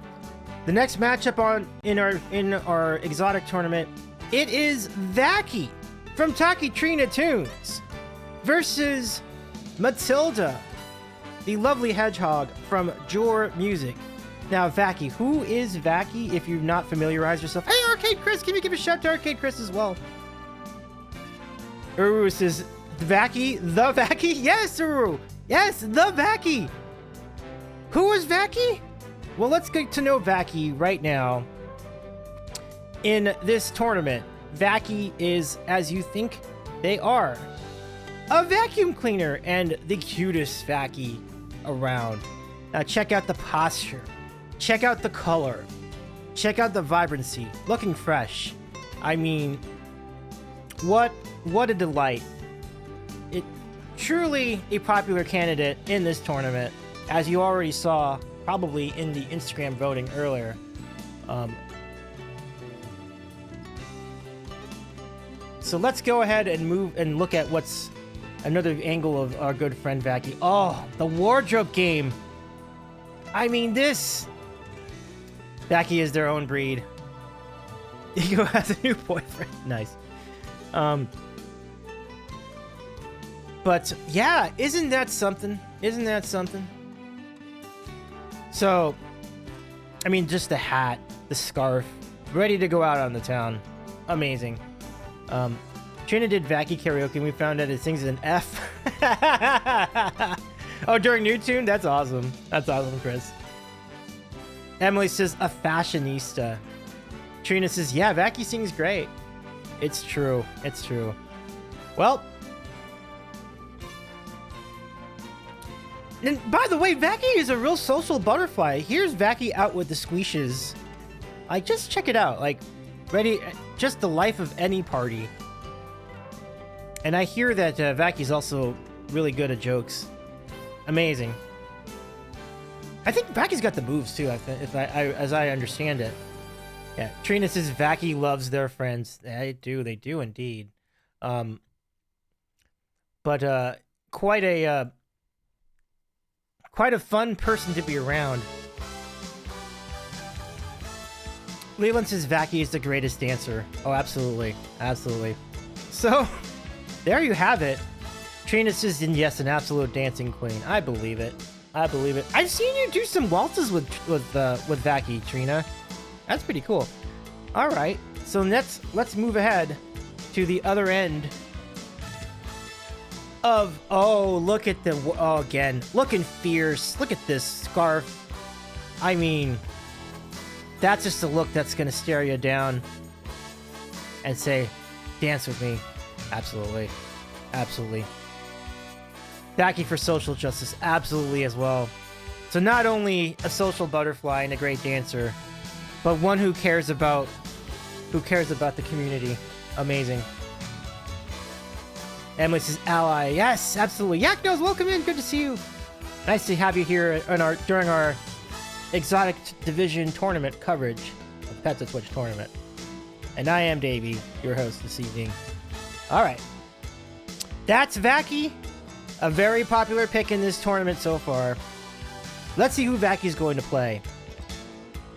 Speaker 1: The next matchup in our exotic tournament, it is Vaki from Taki Trina Tunes versus Matilda, the lovely hedgehog from Jor Music. Now, Vaki, who is Vaki if you've not familiarized yourself? Hey, Arcade Chris, can you give a shout to Arcade Chris as well? Uru says, Vaki, the Vaki? Yes, Uru. Yes, the Vaki. Who is Vaki? Well, let's get to know Vaki right now. In this tournament, Vaki is, as you think they are, a vacuum cleaner and the cutest Vaki around. Now check out the posture. Check out the color. Check out the vibrancy. Looking fresh. I mean, what a delight. It truly a popular candidate in this tournament, as you already saw probably in the Instagram voting earlier. So let's go ahead and move and look at what's another angle of our good friend Vacky. Oh, the wardrobe game. I mean, this... Vacky is their own breed. Ego has a new boyfriend. Nice. But yeah, isn't that something? Isn't that something? So, I mean, just the hat, the scarf, ready to go out on the town. Amazing. Trina did Vacky karaoke and we found out it sings an F. Oh, during New Tune? That's awesome. That's awesome, Chris. Emily says, a fashionista. Trina says, yeah, Vacky sings great. It's true. It's true. Well. And by the way, Vacky is a real social butterfly. Here's Vacky out with the squeeshes. Like, just check it out. Like, ready, just the life of any party. And I hear that Vacky's also really good at jokes. Amazing. I think Vacky's got the moves too. As I understand it. Yeah, Trina says Vacky loves their friends. They do indeed. But quite a fun person to be around. Leland says Vacky is the greatest dancer. Oh, absolutely, absolutely. So, there you have it. Trina says, and yes, an absolute dancing queen. I believe it. I believe it. I've seen you do some waltzes with Vacky, Trina. That's pretty cool. All right, so let's move ahead to the other end of, oh, look at the, oh, again, looking fierce. Look at this scarf. I mean, that's just a look that's gonna stare you down and say, dance with me. Absolutely. Absolutely. Vacky for social justice, absolutely as well. So not only a social butterfly and a great dancer, but one who cares about the community. Amazing. Emily says ally. Yes, absolutely. Yaknos, welcome in. Good to see you. Nice to have you here during our exotic division tournament coverage of Pets at Twitch tournament. And I am Davey, your host this evening. All right. That's Vacky. A very popular pick in this tournament so far. Let's see who Vacky's going to play.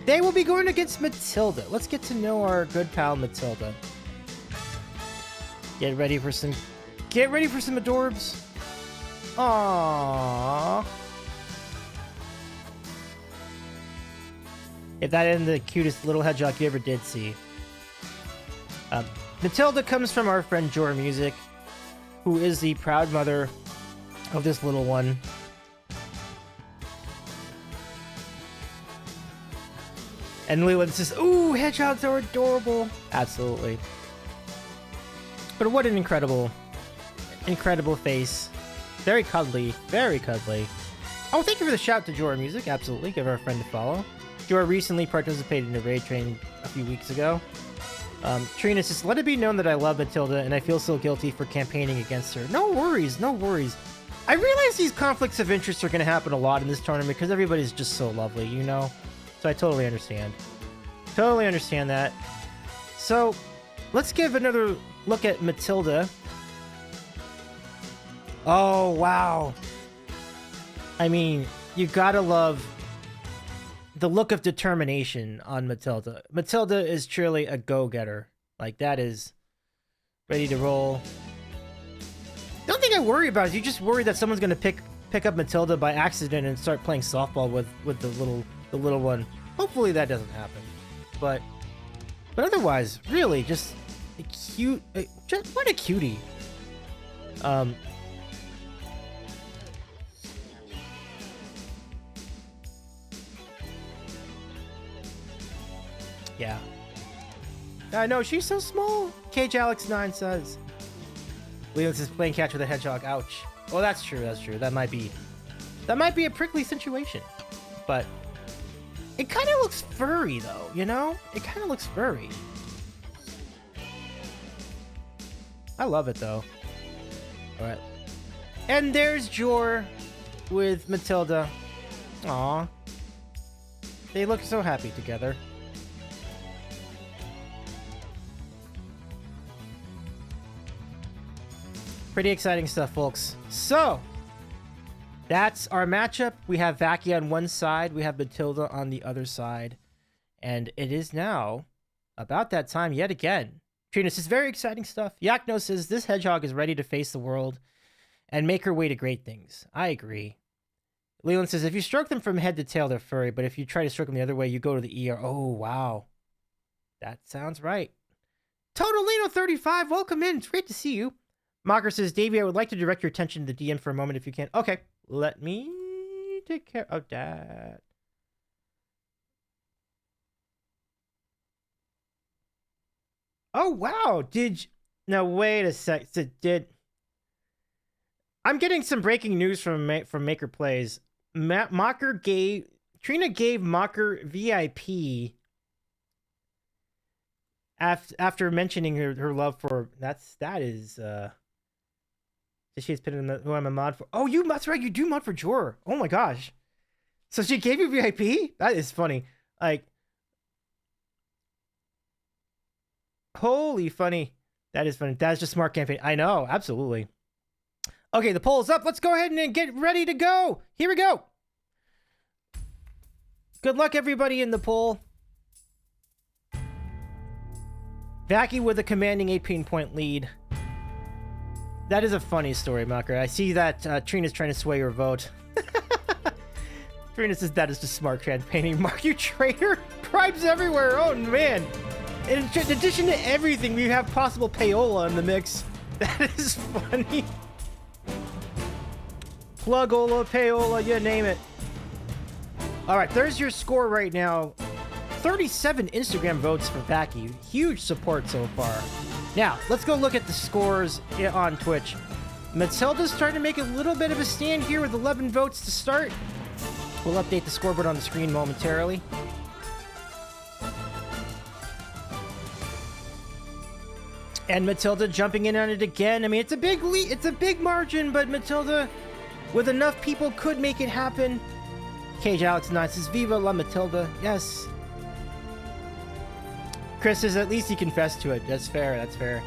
Speaker 1: They will be going against Matilda. Let's get to know our good pal Matilda. Get ready for some adorbs. Aww. If that isn't the cutest little hedgehog you ever did see. Matilda comes from our friend Jor Music, who is the proud mother of this little one. And Leland says, ooh, hedgehogs are adorable. Absolutely. But what an incredible face. Very cuddly. Very cuddly. Oh, thank you for the shout to Jor Music. Absolutely. Give our friend a follow. Jor recently participated in a raid train a few weeks ago. Trina says, let it be known that I love Matilda and I feel so guilty for campaigning against her. No worries. No worries. I realize these conflicts of interest are going to happen a lot in this tournament because everybody's just so lovely, you know? So I totally understand. Totally understand that. So, let's give another look at Matilda. Oh, wow. I mean, you gotta love the look of determination on Matilda. Matilda is truly a go-getter. Like, that is ready to roll. The only thing I worry about is you just worry that someone's gonna pick up Matilda by accident and start playing softball with the little one. Hopefully that doesn't happen. But otherwise, really, just a cute, what a cutie. Yeah. I know, she's so small. Cage Alex 9 says. Leland says playing catch with a hedgehog. Ouch. Well, that's true. That's true. That might be a prickly situation. But It kind of looks furry, though, you know? It kind of looks furry. I love it, though. All right. And there's Jor with Matilda. Aw. They look so happy together. Pretty exciting stuff, folks. So, that's our matchup. We have Vaki on one side. We have Matilda on the other side. And it is now about that time yet again. Trina, this is very exciting stuff. Yakno says, this hedgehog is ready to face the world and make her way to great things. I agree. Leland says, if you stroke them from head to tail, they're furry. But if you try to stroke them the other way, you go to the ER. Oh, wow. That sounds right. Totalino35, welcome in. It's great to see you. Mocker says, Davey, I would like to direct your attention to the DM for a moment if you can. Okay, let me take care of that. Oh, wow. Now, wait a sec. I'm getting some breaking news from Maker Plays. Trina gave Mocker VIP after mentioning her love for... That is... She's put in who I'm a mod for. Oh, that's right. You do mod for Jor. Oh my gosh. So she gave you VIP? That is funny. Like, holy funny. That is funny. That's just smart campaign. I know. Absolutely. Okay, the poll is up. Let's go ahead and get ready to go. Here we go. Good luck, everybody, in the poll. Vaki with a commanding 18-point lead. That is a funny story, Mocker. I see that Trina's trying to sway your vote. Trina says that is just smart campaigning. Mark, you traitor! Bribes everywhere! Oh, man! In addition to everything, we have possible payola in the mix. That is funny. Plugola, payola, you name it. Alright, there's your score right now. 37 Instagram votes for Vaki. Huge support so far. Now, let's go look at the scores on Twitch. Matilda's starting to make a little bit of a stand here with 11 votes to start. We'll update the scoreboard on the screen momentarily. And Matilda jumping in on it again. I mean, it's a big lead. It's a big margin, but Matilda, with enough people, could make it happen. Cage Alex 9 says, Viva la Matilda. Yes. Chris says, at least he confessed to it. That's fair. That's fair.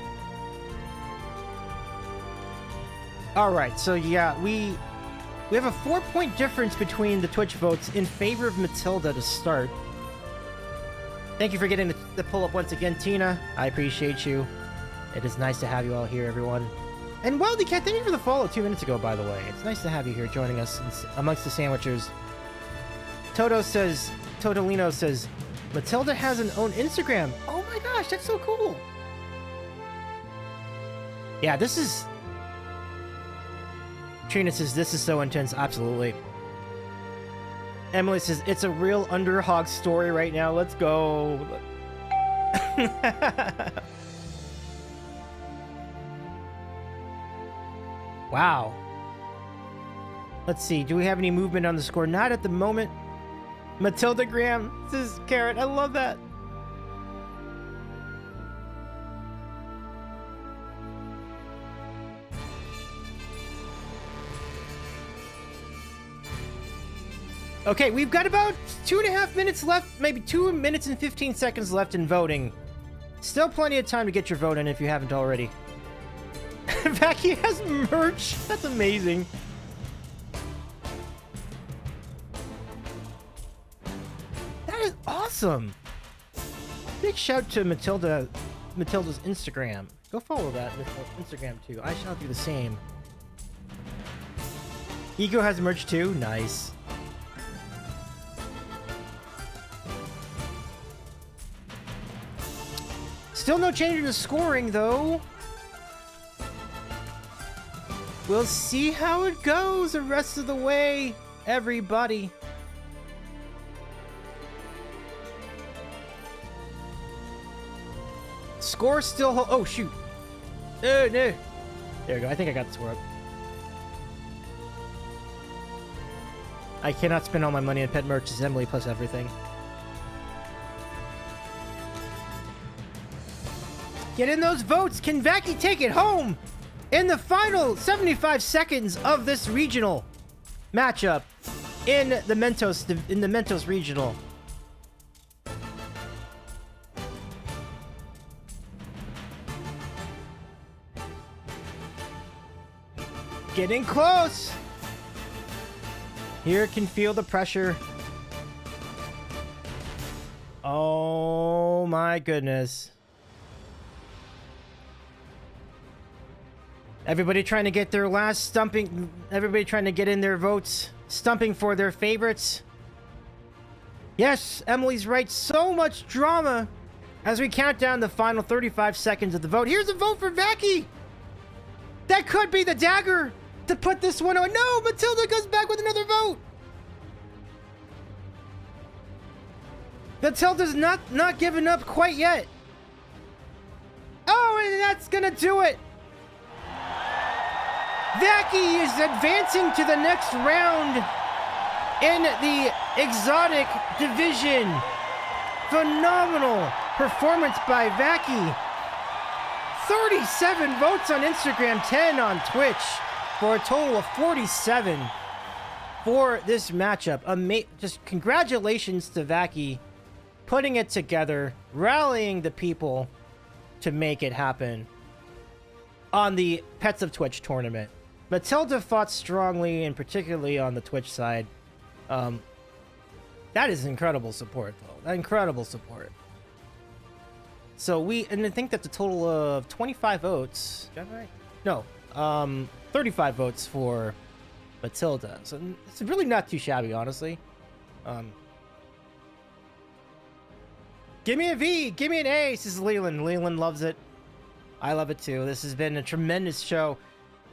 Speaker 1: All right. So, yeah, we have a 4-point difference between the Twitch votes in favor of Matilda to start. Thank you for getting the pull up once again, Tina. I appreciate you. It is nice to have you all here, everyone. And Weldy Cat, thank you for the follow 2 minutes ago, by the way. It's nice to have you here joining us amongst the sandwichers. Totolino says, Matilda has an own Instagram. Oh my gosh, that's so cool. Yeah, this is... Trina says, this is so intense. Absolutely. Emily says, it's a real underhog story right now. Let's go. Wow. Let's see. Do we have any movement on the score? Not at the moment. Matilda Graham says, Carrot. I love that. Okay, we've got about 2.5 minutes left, maybe 2 minutes and 15 seconds left in voting. Still plenty of time to get your vote in if you haven't already. Vaki has merch. That's amazing. That is awesome. Big shout to Matilda's Instagram. Go follow that Instagram too. I shall do the same. Ego has merch too. Nice. Still no change in the scoring, though. We'll see how it goes the rest of the way, everybody. Score still... Oh, shoot. No. There we go. I think I got the score up. I cannot spend all my money on pet merch. It's Emily plus everything. Get in those votes. Can Vacky take it home in the final 75 seconds of this regional matchup in the Mentos regional? Getting close. Here can feel the pressure. Oh my goodness. Everybody trying to get their last stumping. Everybody trying to get in their votes. Stumping for their favorites. Yes, Emily's right. So much drama as we count down the final 35 seconds of the vote. Here's a vote for Vacky. That could be the dagger to put this one on. No, Matilda goes back with another vote. Matilda's not giving up quite yet. Oh, and that's gonna do it. Vacky is advancing to the next round in the exotic division. Phenomenal performance by Vacky. 37 votes on Instagram, 10 on Twitch, for a total of 47 for this matchup. Just congratulations to Vacky, putting it together, rallying the people to make it happen on the Pets of Twitch tournament. Matilda fought strongly, and particularly on the Twitch side. That is incredible support, though. Incredible support. So and I think that's a total of 25 votes. Is that right? No, 35 votes for Matilda. So it's really not too shabby, honestly. Give me a V, give me an A, says Leland. Leland loves it. I love it too. This has been a tremendous show.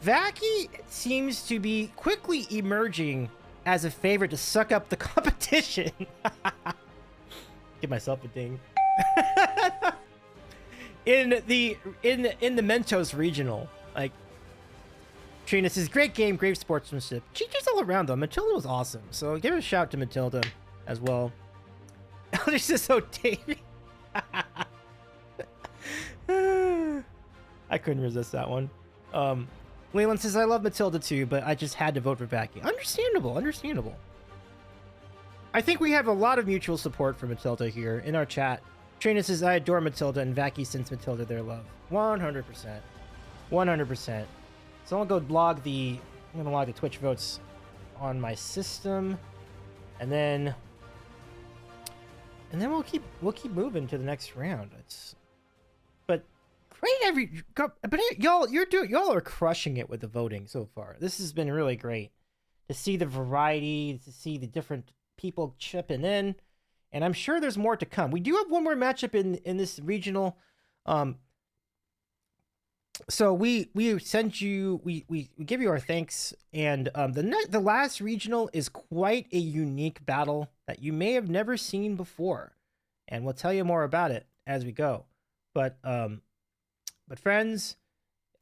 Speaker 1: Vacky seems to be quickly emerging as a favorite to suck up the competition. Give myself a ding. in the Mentos regional, like, Trina says, great game, great sportsmanship. GG's all around though. Matilda was awesome, so give a shout to Matilda as well. Elder says, so Davey. I couldn't resist that one. Leland says, I love Matilda too, but I just had to vote for Vacky. Understandable, understandable. I think we have a lot of mutual support for Matilda here in our chat. Trina says, I adore Matilda, and Vacky sends Matilda their love. 100%. 100%. So I'm gonna log the Twitch votes on my system, and then we'll keep moving to the next round. But y'all are crushing it with the voting so far. This has been really great to see the variety, to see the different people chipping in, and I'm sure there's more to come. We do have one more matchup in this regional. So we sent you, we give you our thanks, and the last regional is quite a unique battle that you may have never seen before, and we'll tell you more about it as we go. But friends,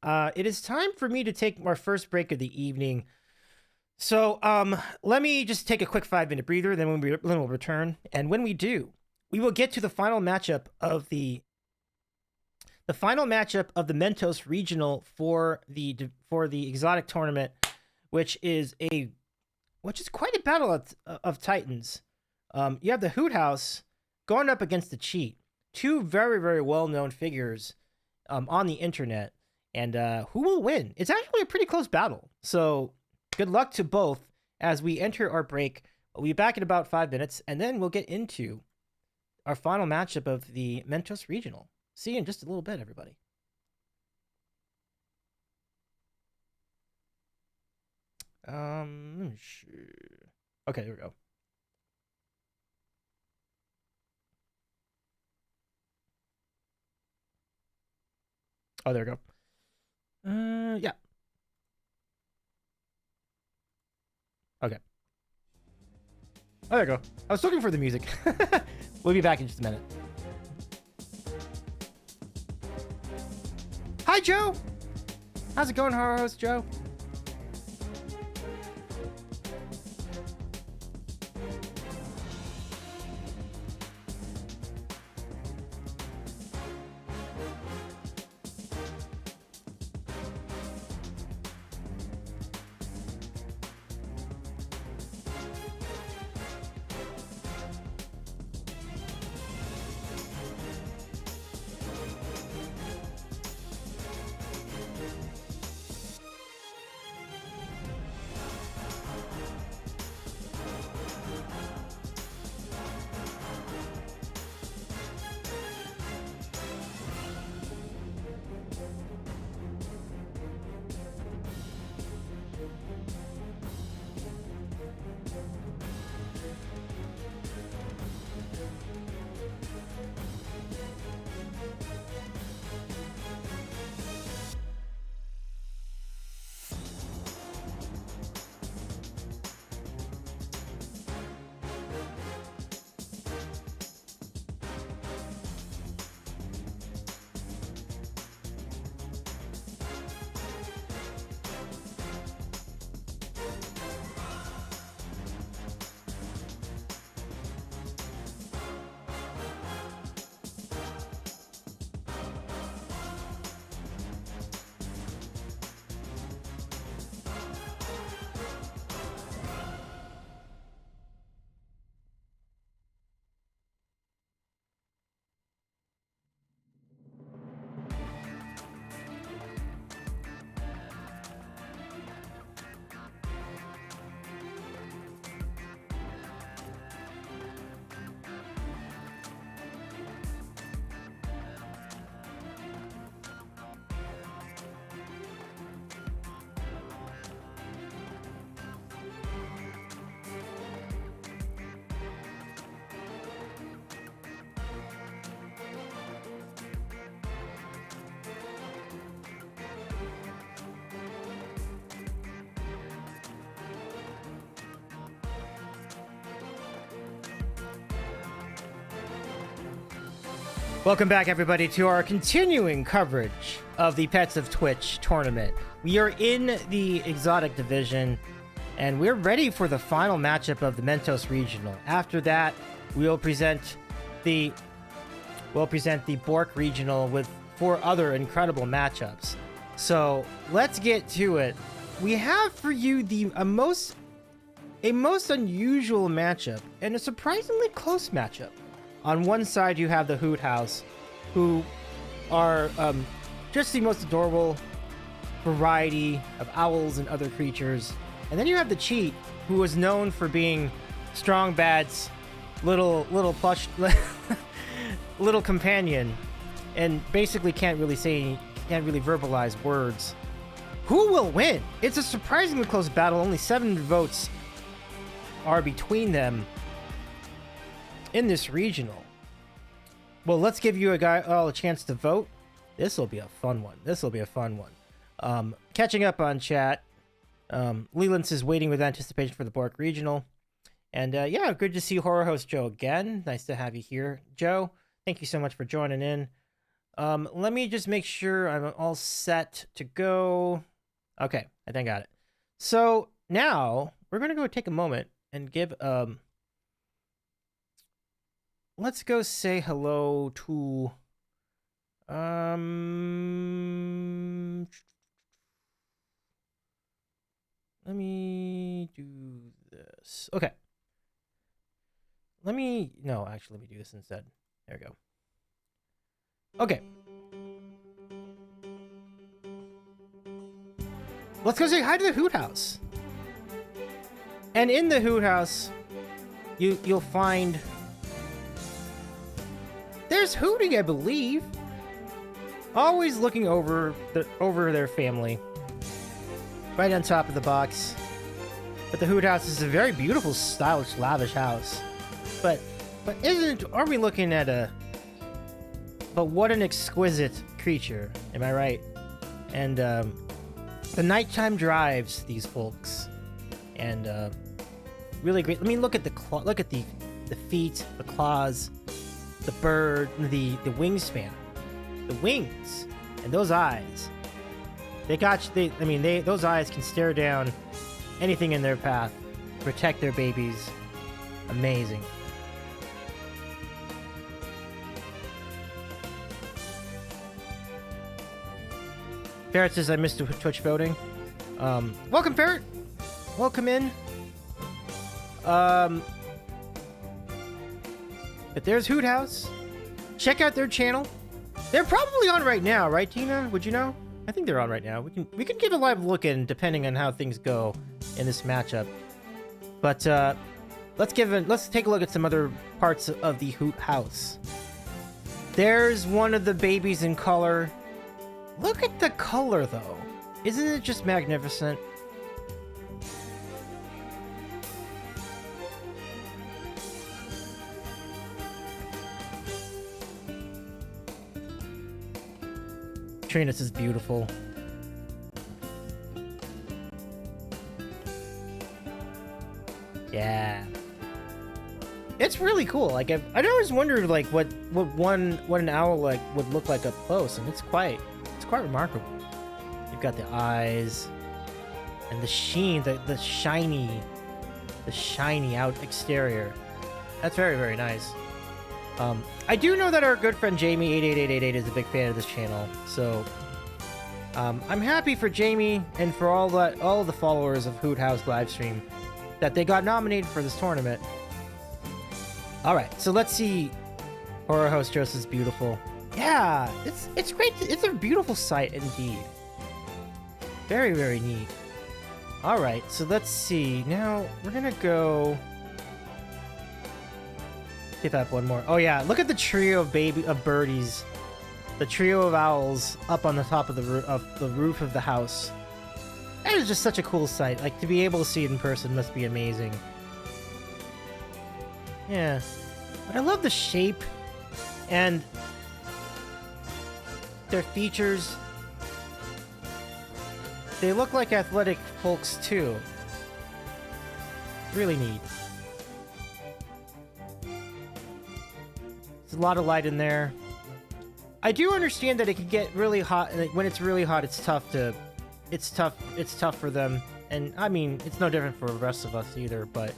Speaker 1: it is time for me to take our first break of the evening. So let me just take a quick 5-minute breather, then we'll return, and when we do, we will get to the final matchup of the Mentos regional for the exotic tournament, which is quite a battle of titans. You have the Hoot House going up against the Cheat, two very, very well-known figures on the internet, and who will win? It's actually a pretty close battle. So good luck to both as we enter our break. We'll be back in about 5 minutes, and then we'll get into our final matchup of the Mentos regional. See you in just a little bit, everybody. Okay, here we go. Oh, there we go. Yeah. Okay. Oh, there we go. I was looking for the music. We'll be back in just a minute. Hi, Joe. How's it going, horror host Joe? Welcome back, everybody, to our continuing coverage of the Pets of Twitch tournament. We are in the exotic division, and we're ready for the final matchup of the Mentos Regional. After that, we'll present the Bork Regional with 4 other incredible matchups. So let's get to it. We have for you a most unusual matchup and a surprisingly close matchup. On one side, you have the Hoot House, who are just the most adorable variety of owls and other creatures. And then you have the Cheat, who is known for being Strong Bad's little plush little companion, and basically can't really verbalize words. Who will win? It's a surprisingly close battle. Only 7 votes are between them in this regional. Well, let's give you all a chance to vote. This will be a fun one. Catching up on chat. Leland is waiting with anticipation for the Bork Regional. And yeah, good to see horror host Joe again. Nice to have you here, Joe. Thank you so much for joining in. Let me just make sure I'm all set to go. Okay, I think I got it. So now we're going to go take a moment and give let's go say hello to let me do this. Okay. Let me do this instead. There we go. Okay. Let's go say hi to the Hoot House. And in the Hoot House, you'll find there's Hootie, I believe. Always looking over their family. Right on top of the box. But the Hoot House is a very beautiful, stylish, lavish house. But aren't we looking at but what an exquisite creature, am I right? And the nighttime drives these folks, and really great. I mean, look at the feet, the claws, the bird, the wingspan, the wings, and those eyes. Those eyes can stare down anything in their path, protect their babies. Amazing. Ferret says I missed the Twitch voting. Welcome, Ferret. Welcome in. But there's Hoot House. Check out their channel. They're probably on right now, right, Tina? Would you know? I think they're on right now. We can give a live look in depending on how things go in this matchup. But let's take a look at some other parts of the Hoot House. There's one of the babies in color. Look at the color, though. Isn't it just magnificent? Trinus is beautiful. Yeah. It's really cool. Like I'd always wondered like what an owl like would look like up close, and it's quite remarkable. You've got the eyes and the sheen, the shiny out exterior. That's very, very nice. I do know that our good friend Jamie 88888 is a big fan of this channel, so I'm happy for Jamie and for all the followers of Hoot House livestream that they got nominated for this tournament. All right, so let's see. Horror host Joseph's beautiful. Yeah, it's great. It's a beautiful sight indeed. Very, very neat. All right, so let's see. Now we're gonna go. Get that one more. Oh yeah, look at the trio of birdies, the trio of owls up on the top of the roof of the house. That is just such a cool sight. Like to be able to see it in person must be amazing. Yeah, but I love the shape and their features. They look like athletic folks too. Really neat. There's a lot of light in there. I do understand that it can get really hot. Like, when it's really hot, it's tough for them. And I mean, it's no different for the rest of us either. But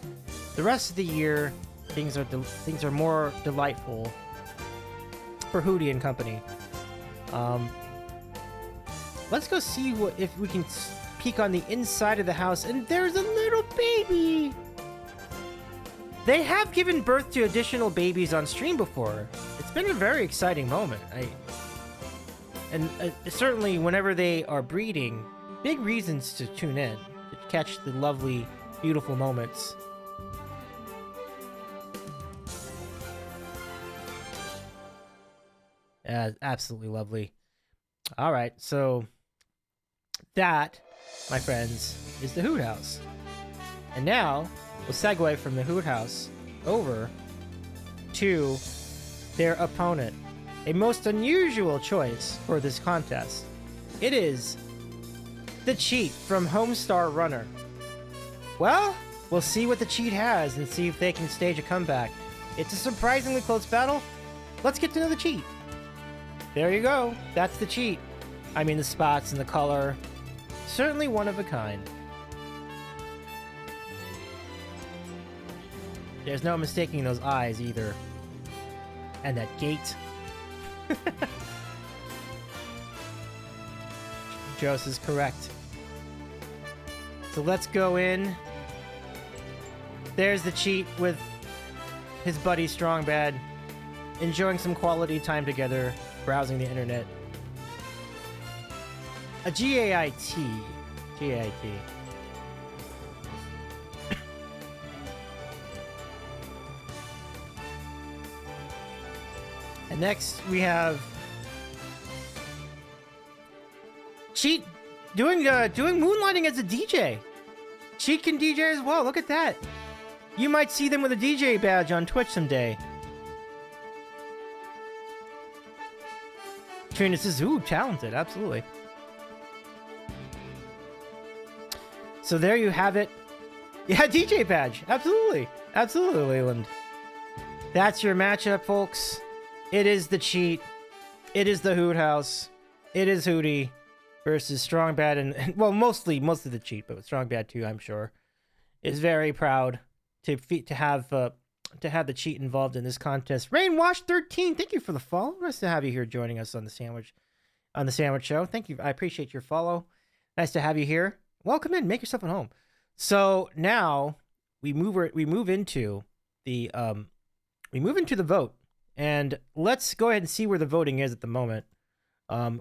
Speaker 1: the rest of the year, things are more delightful for Hootie and company. Let's go see if we can peek on the inside of the house. And there's a little baby. They have given birth to additional babies on stream before. It's been a very exciting moment. Certainly whenever they are breeding, big reasons to tune in to catch the lovely, beautiful moments. Absolutely lovely. All right, so that, my friends, is the Hoot House. And now we'll segue from the Hoot House over to their opponent. A most unusual choice for this contest. It is the Cheat from Homestar Runner. Well, we'll see what the Cheat has and see if they can stage a comeback. It's a surprisingly close battle. Let's get to know the Cheat. There you go. That's the Cheat. I mean, the spots and the color. Certainly one of a kind. There's no mistaking those eyes either. And that gait. Joss is correct. So let's go in. There's the Cheat with his buddy Strong Bad, enjoying some quality time together, browsing the internet. A GAIT. GAIT. And next we have Cheat doing moonlighting as a DJ. Cheat can DJ as well. Look at that. You might see them with a DJ badge on Twitch someday. Trina says, ooh, talented, absolutely. So there you have it. Yeah, DJ badge, absolutely. Absolutely, Leyland. That's your matchup, folks. It is the Cheat. It is the Hoot House. It is Hootie versus Strong Bad and well, mostly the Cheat, but Strong Bad too, I'm sure, is very proud to have the Cheat involved in this contest. Rainwash13, thank you for the follow. Nice to have you here joining us on the Sandwich Show. Thank you. I appreciate your follow. Nice to have you here. Welcome in. Make yourself at home. So now we move into the vote. And let's go ahead and see where the voting is at the moment.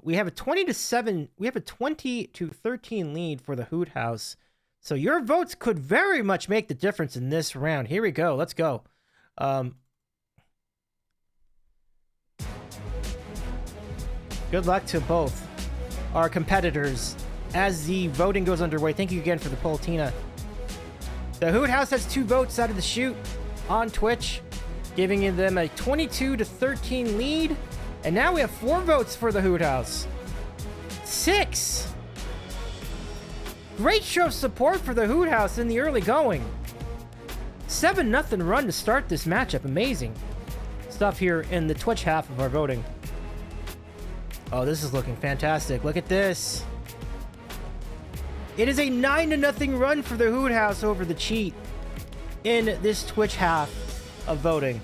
Speaker 1: We have a 20-7. We have a 20-13 lead for the Hoot House. So your votes could very much make the difference in this round. Here we go. Let's go. Good luck to both our competitors as the voting goes underway. Thank you again for the poll, Tina. The Hoot House has 2 votes out of the chute on Twitch, giving them a 22-13 lead. And now we have 4 votes for the Hoot House. 6. Great show of support for the Hoot House in the early going. 7-0 run to start this matchup. Amazing stuff here in the Twitch half of our voting. Oh, this is looking fantastic. Look at this. It is a 9-0 run for the Hoot House over the Cheat in this Twitch half of voting.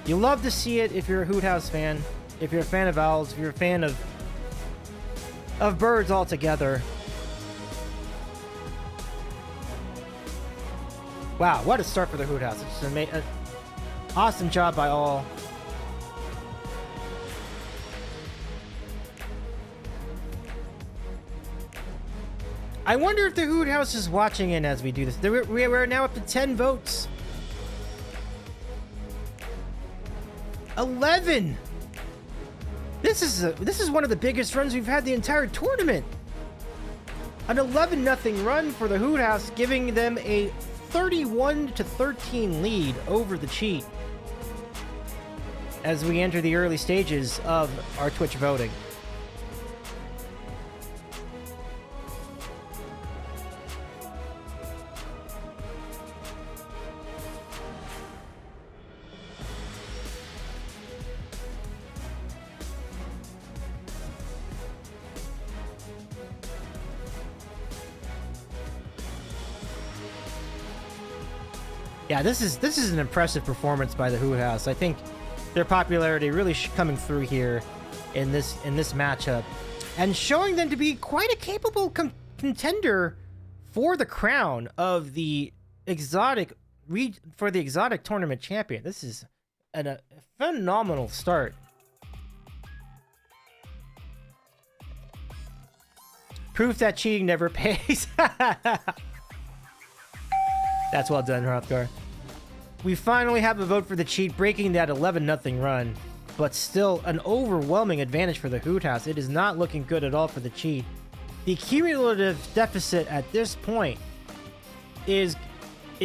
Speaker 1: You love to see it if you're a Hoot House fan, if you're a fan of owls, if you're a fan of birds altogether. Wow, what a start for the Hoot House. It's an awesome job by all. I wonder if the Hoot House is watching in as we do this. We're now up to 10 votes. 11. This is one of the biggest runs we've had the entire tournament. An 11-0 run for the Hoot House, giving them a 31-13 lead over the Cheat as we enter the early stages of our Twitch voting. Yeah, this is an impressive performance by the Hoot House. I think their popularity really coming through here in this matchup, and showing them to be quite a capable contender for the crown of the exotic tournament champion. This is a phenomenal start. Proof that cheating never pays. That's well done, Hrothgar. We finally have a vote for the cheat, breaking that 11-0 run, but still an overwhelming advantage for the Hoot House. It is not looking good at all for the cheat. The cumulative deficit at this point is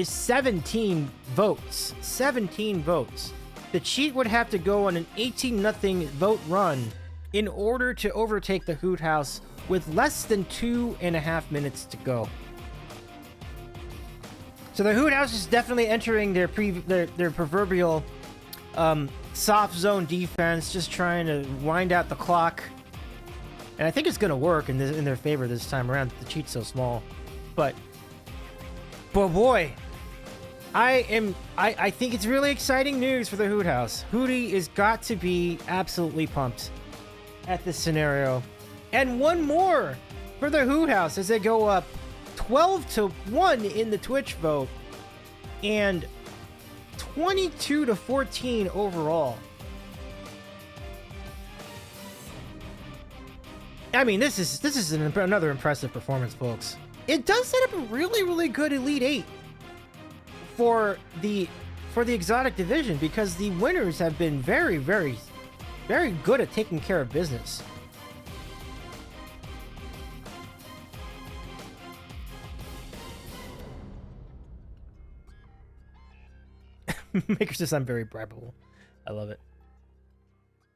Speaker 1: 17 votes. 17 votes. The cheat would have to go on an 18-0 vote run in order to overtake the Hoot House with less than 2.5 minutes to go. So the Hoot House is definitely entering their proverbial soft zone defense, just trying to wind out the clock. And I think it's going to work in their favor this time around. The cheat's so small, but boy, I think it's really exciting news for the Hoot House. Hootie has got to be absolutely pumped at this scenario, and one more for the Hoot House as they go up 12-1 in the Twitch vote and 22-14 overall. I mean, this is another impressive performance, folks. It does set up a really, really good Elite Eight for the exotic division, because the winners have been very, very, very good at taking care of business. Maker says I'm very bribable. I love it.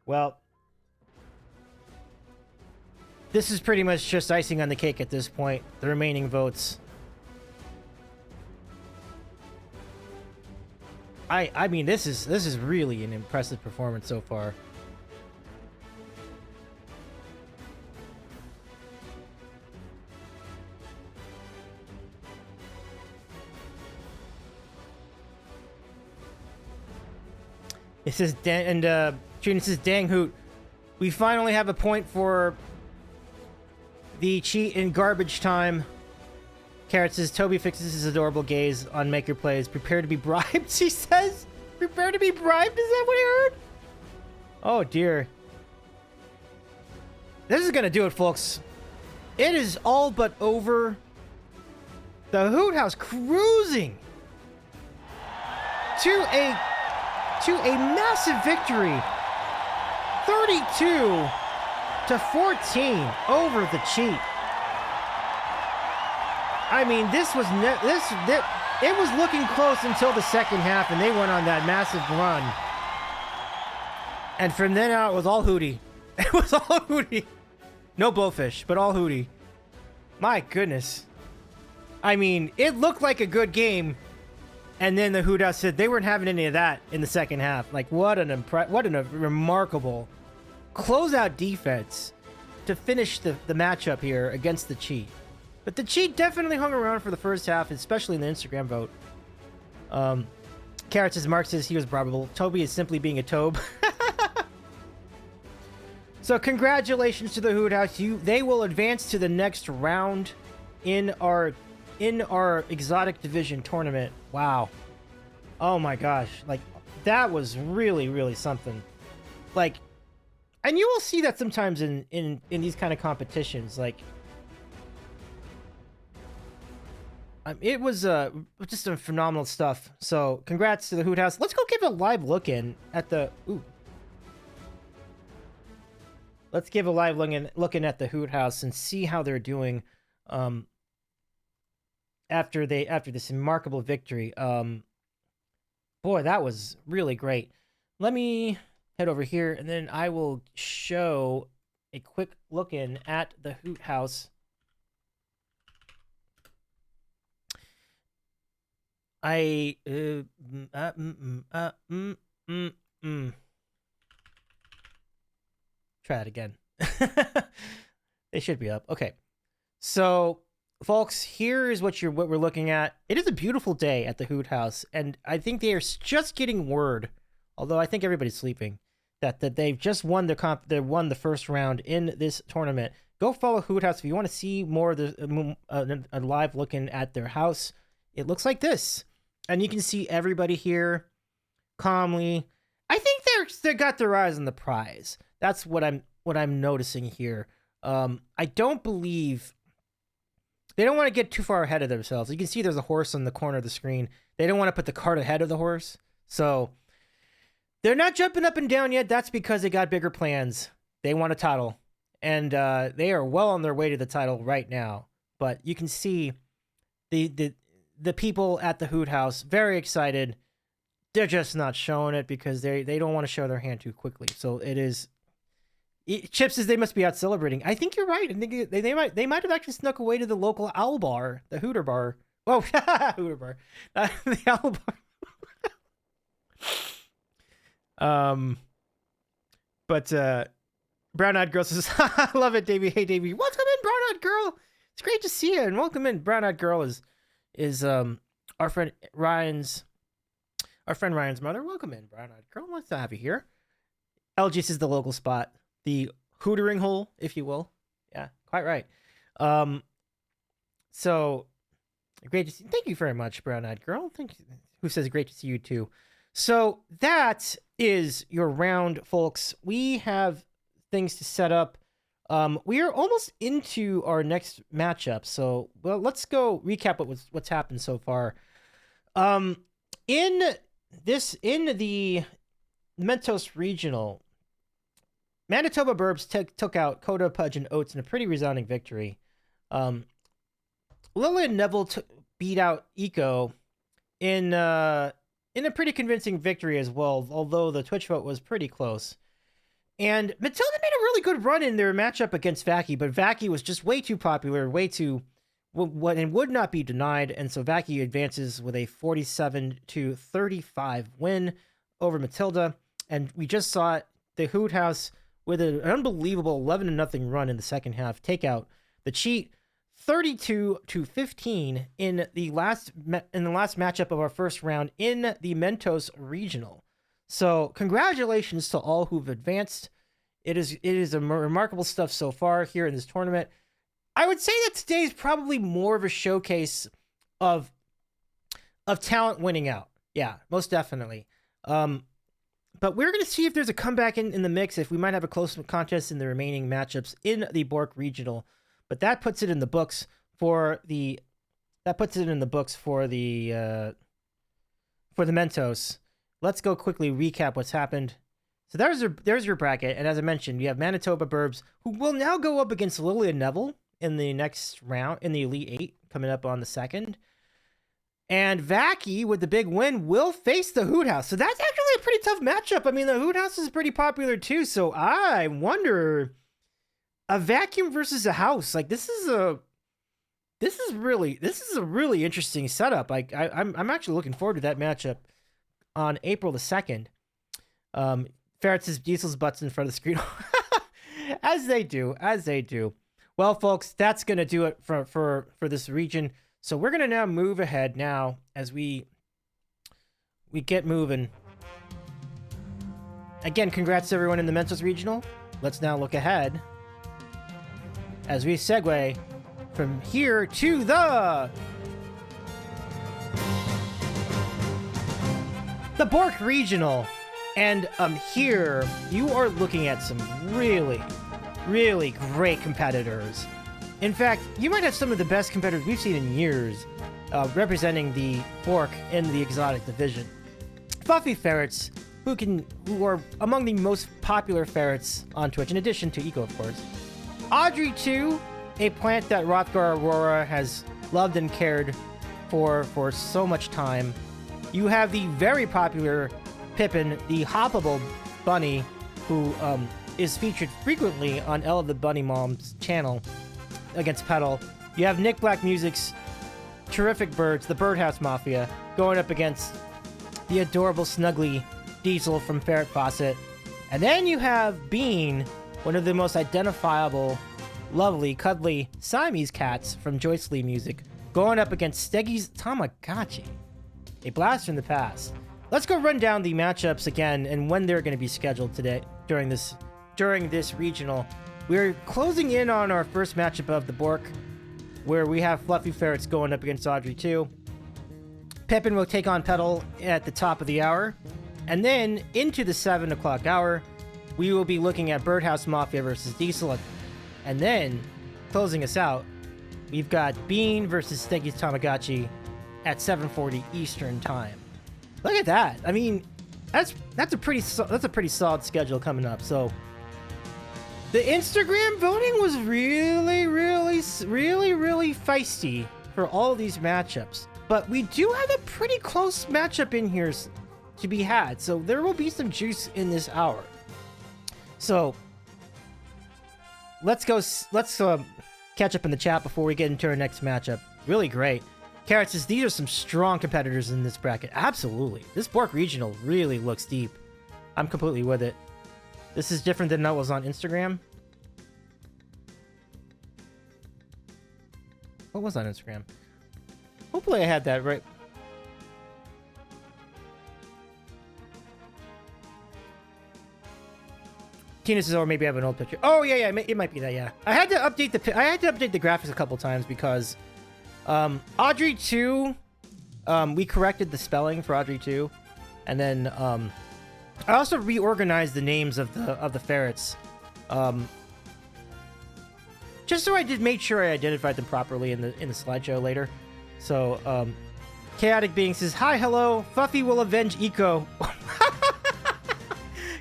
Speaker 1: Well, this is pretty much just icing on the cake at this point. The remaining votes. I mean, this is really an impressive performance so far. It says, Trina says, dang Hoot, we finally have a point for the cheat in garbage time. Carrot says, Toby fixes his adorable gaze on Maker Plays. Prepare to be bribed, she says. Prepare to be bribed? Is that what I heard? Oh, dear. This is going to do it, folks. It is all but over. The Hoot House cruising to a massive victory. 32-14 over the cheat. I mean, it was looking close until the second half, and they went on that massive run. And from then out, it was all Hootie. It was all Hootie. No Blowfish, but all Hootie. My goodness. I mean, it looked like a good game, and then the Hoot House said they weren't having any of that in the second half. Like, what a remarkable closeout defense to finish the matchup here against the cheat. But the cheat definitely hung around for the first half, especially in the Instagram vote. Carrot says, Mark says he was probable. Toby is simply being a Tobe. So congratulations to the Hoot House. They will advance to the next round in our exotic division tournament. Wow. Oh my gosh. Like, that was really, really something. Like, and you will see that sometimes in these kind of competitions. Like, it was just some phenomenal stuff. So congrats to the Hoot House. Let's go give a live look in at the Let's give a live look in at the Hoot House and see how they're doing after this remarkable victory. Boy, that was really great. Let me head over here and then I will show a quick look in at the Hoot House. Try it again. They should be up. Okay. So folks, here is what we're looking at. It is a beautiful day at the Hoot House, and I think they are just getting word, although I think everybody's sleeping, that they've just won they won the first round in this tournament. Go follow Hoot House if you want to see more of a live looking at their house. It looks like this, and you can see everybody here calmly. I think they got their eyes on the prize. That's what I'm noticing here. I don't believe they don't want to get too far ahead of themselves. You can see there's a horse on the corner of the screen. They don't want to put the cart ahead of the horse, so they're not jumping up and down yet. That's because they got bigger plans. They want a title, and they are well on their way to the title right now. But you can see the people at the Hoot House very excited. They're just not showing it because they don't want to show their hand too quickly. So Chip says they must be out celebrating. I think you're right. I think they might have actually snuck away to the local owl bar, the Hooter Bar. Oh, Hooter Bar, the owl bar. But Brown Eyed Girl says, "I love it, Davey. Hey, Davey, welcome in, Brown Eyed Girl. It's great to see you, and welcome in. Brown Eyed Girl is our friend Ryan's mother. Welcome in, Brown Eyed Girl. Let's have you here. LG says the local spot, the hootering hole, if you will. Yeah, quite right. So great to see. Thank you very much, Brown Eyed Girl. Thank you. Who says great to see you too. So that is your round, folks. We have things to set up. We are almost into our next matchup. So, well, let's go recap what's happened so far. In the Mentos Regional, Manitoba Burbs took out Coda, Pudge, and Oats in a pretty resounding victory. Lillian Neville beat out Eco in a pretty convincing victory as well, although the Twitch vote was pretty close. And Matilda made a really good run in their matchup against Vaki, but Vaki was just way too popular, and would not be denied, and so Vaki advances with a 47-35 win over Matilda. And we just saw the Hoot House with an unbelievable 11-0 run in the second half take out the Cheat 32-15 in the last matchup of our first round in the Mentos Regional. So congratulations to all who've advanced. It is a remarkable stuff so far here in this tournament. I would say that today is probably more of a showcase of talent winning out. Yeah, most definitely. But we're going to see if there's a comeback in the mix, if we might have a close contest in the remaining matchups in the Bork Regional. But that puts it in the books for the Mentos. Let's go quickly recap what's happened. So there's your bracket, and as I mentioned, you have Manitoba Burbs, who will now go up against Lillian Neville in the next round, in the Elite 8, coming up on the 2nd. And Vaki, with the big win, will face the Hoot House. So that's actually a pretty tough matchup. I mean, the Hoot House is pretty popular too, so I wonder, a vacuum versus a house. Like, this is a really interesting setup. I'm actually looking forward to that matchup on April the 2nd. Ferret says Diesel's butts in front of the screen. as they do. Well, folks, that's going to do it for this region. So we're going to now move ahead now as we get moving. Again, congrats to everyone in the Mentos Regional. Let's now look ahead as we segue from here to the Bork Regional. And here you are looking at some really, really great competitors. In fact, you might have some of the best competitors we've seen in years representing the Bork in the exotic division. Fluffy ferrets, who are among the most popular ferrets on Twitch, in addition to Eco, of course. Audrey 2, a plant that Rothgar Aurora has loved and cared for so much time. You have the very popular Pippin, the hoppable bunny, who is featured frequently on Ella the Bunny Mom's channel against Petal. You have Nick Black Music's terrific birds, the Birdhouse Mafia, going up against the adorable Snuggly Diesel from Ferret Fawcett. And then you have Bean, one of the most identifiable lovely, cuddly Siamese cats from Joyce Lee Music going up against Steggy's Tamagotchi. A blast from the past. Let's go run down the matchups again and when they're going to be scheduled today during this regional. We're closing in on our first matchup of the Bork, where we have Fluffy Ferrets going up against Audrey 2. Pippin will take on Petal at the top of the hour. And then into the 7 o'clock hour, we will be looking at Birdhouse Mafia versus Diesel. And then, closing us out, we've got Bean versus Steggy's Tamagotchi at 7:40 Eastern Time. Look at that. I mean, that's a pretty solid schedule coming up. So the Instagram voting was really feisty for all these matchups. But we do have a pretty close matchup in here to be had. So there will be some juice in this hour. So let's catch up in the chat before we get into our next matchup. Really great. Carrot says, these are some strong competitors in this bracket. Absolutely. This Bork Regional really looks deep. I'm completely with it. This is different than what was on Instagram. What was on Instagram? Hopefully I had that right. Tina says, or maybe I have an old picture. Oh yeah, it might be that. Yeah, I had to update the graphics a couple times because Audrey 2, we corrected the spelling for Audrey 2, and then I also reorganized the names of the ferrets, just so I did make sure I identified them properly in the slideshow later. So Chaotic Being says, hi, hello, Fuffy will avenge Eco.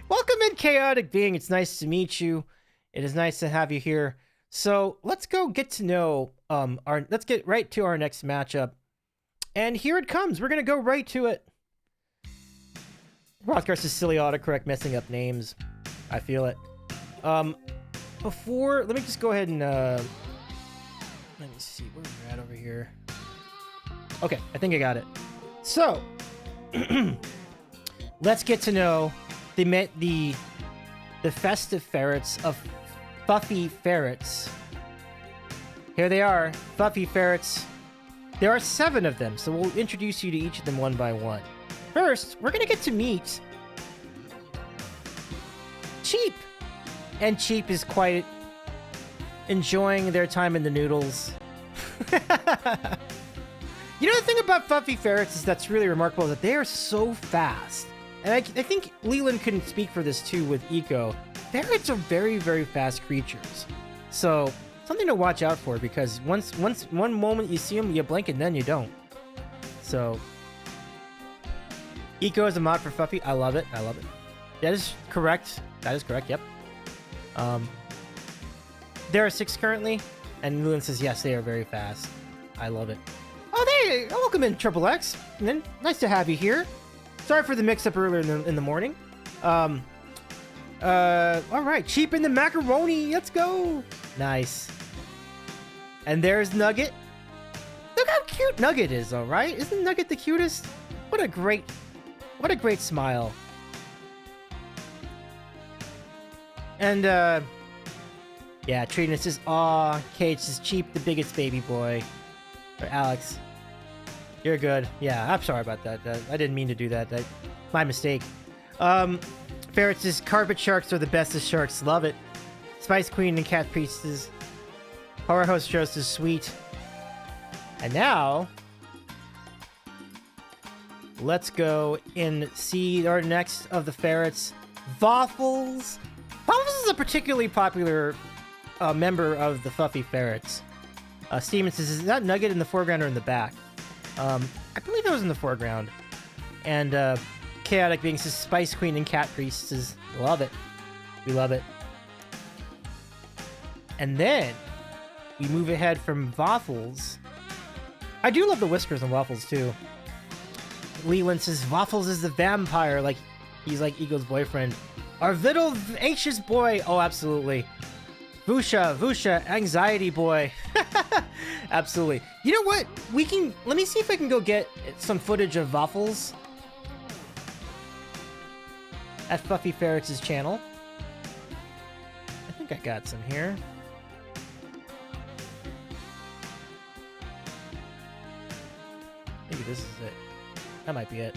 Speaker 1: Welcome in, Chaotic Being. It's nice to meet you. It is nice to have you here. So let's go get to know let's get right to our next matchup. And here it comes. We're gonna go right to it. Rothgar says silly autocorrect messing up names. I feel it. Let me just go ahead and let me see where we're at over here. Okay, I think I got it. So let's get to know the festive ferrets of Fuffy Ferrets. Here they are, Fuffy Ferrets. There are 7 of them, so we'll introduce you to each of them one by one. First, we're gonna get to meet Cheap. And Cheap is quite enjoying their time in the noodles. You know, the thing about Fuffy Ferrets is that's really remarkable is that they are so fast. And I think Leland couldn't speak for this too with Eco. Ferrets are very, very fast creatures. So, something to watch out for because once one moment you see them, you blink and then you don't. So, Eco is a mod for Fuffy. I love it. That is correct. Yep. There are 6 currently, and Leland says, yes, they are very fast. I love it. Oh, there! Welcome in, Triple X. And then, nice to have you here. Sorry for the mix-up earlier in the morning. All right, Cheap in the macaroni. Let's go. Nice. And there's Nugget. Look how cute Nugget is, all right? Isn't Nugget the cutest? What a great smile. And, yeah, Trina says, aw, Kate says, Cheap, the biggest baby boy. Or Alex, you're good. Yeah, I'm sorry about that. I didn't mean to do that. My mistake. Ferret says, carpet sharks are the bestest sharks. Love it. Spice Queen and Cat Priestess. Horror Host Jost is sweet. And now, let's go and see our next of the ferrets, Waffles. Waffles is a particularly popular member of the Fuffy Ferrets. Steven says, is that Nugget in the foreground or in the back? I believe it was in the foreground. And Chaotic Being says, Spice Queen and Cat Priestess. Love it. We love it. And then we move ahead from Waffles. I do love the whiskers on Waffles too. Leland says, Waffles is the vampire. Like, he's like Ego's boyfriend. Our little anxious boy. Oh, absolutely. Vusha, anxiety boy. Absolutely. You know what? Let me see if I can go get some footage of Waffles at Fuffy Ferrets' channel. I think I got some here. maybe this is it. That might be it.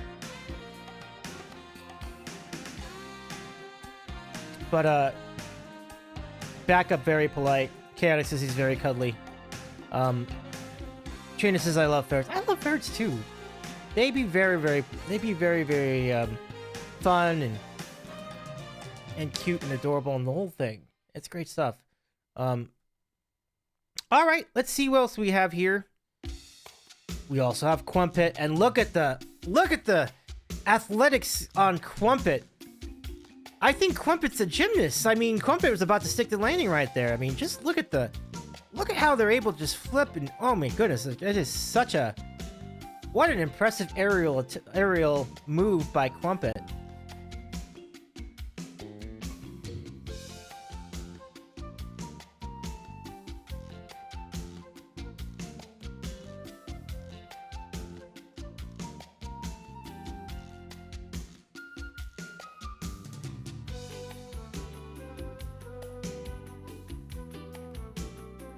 Speaker 1: But, Backup very polite. Chaotic says he's very cuddly. Trina says I love ferrets. I love ferrets too. They be very fun and cute and adorable and the whole thing. It's great stuff. All right, let's see what else we have here. We also have Crumpet, and look at the athletics on Crumpet. I think Crumpet's a gymnast. I mean, Crumpet was about to stick the landing right there. I mean, just look at how they're able to just flip and oh my goodness, it is such a what an impressive aerial move by Crumpet.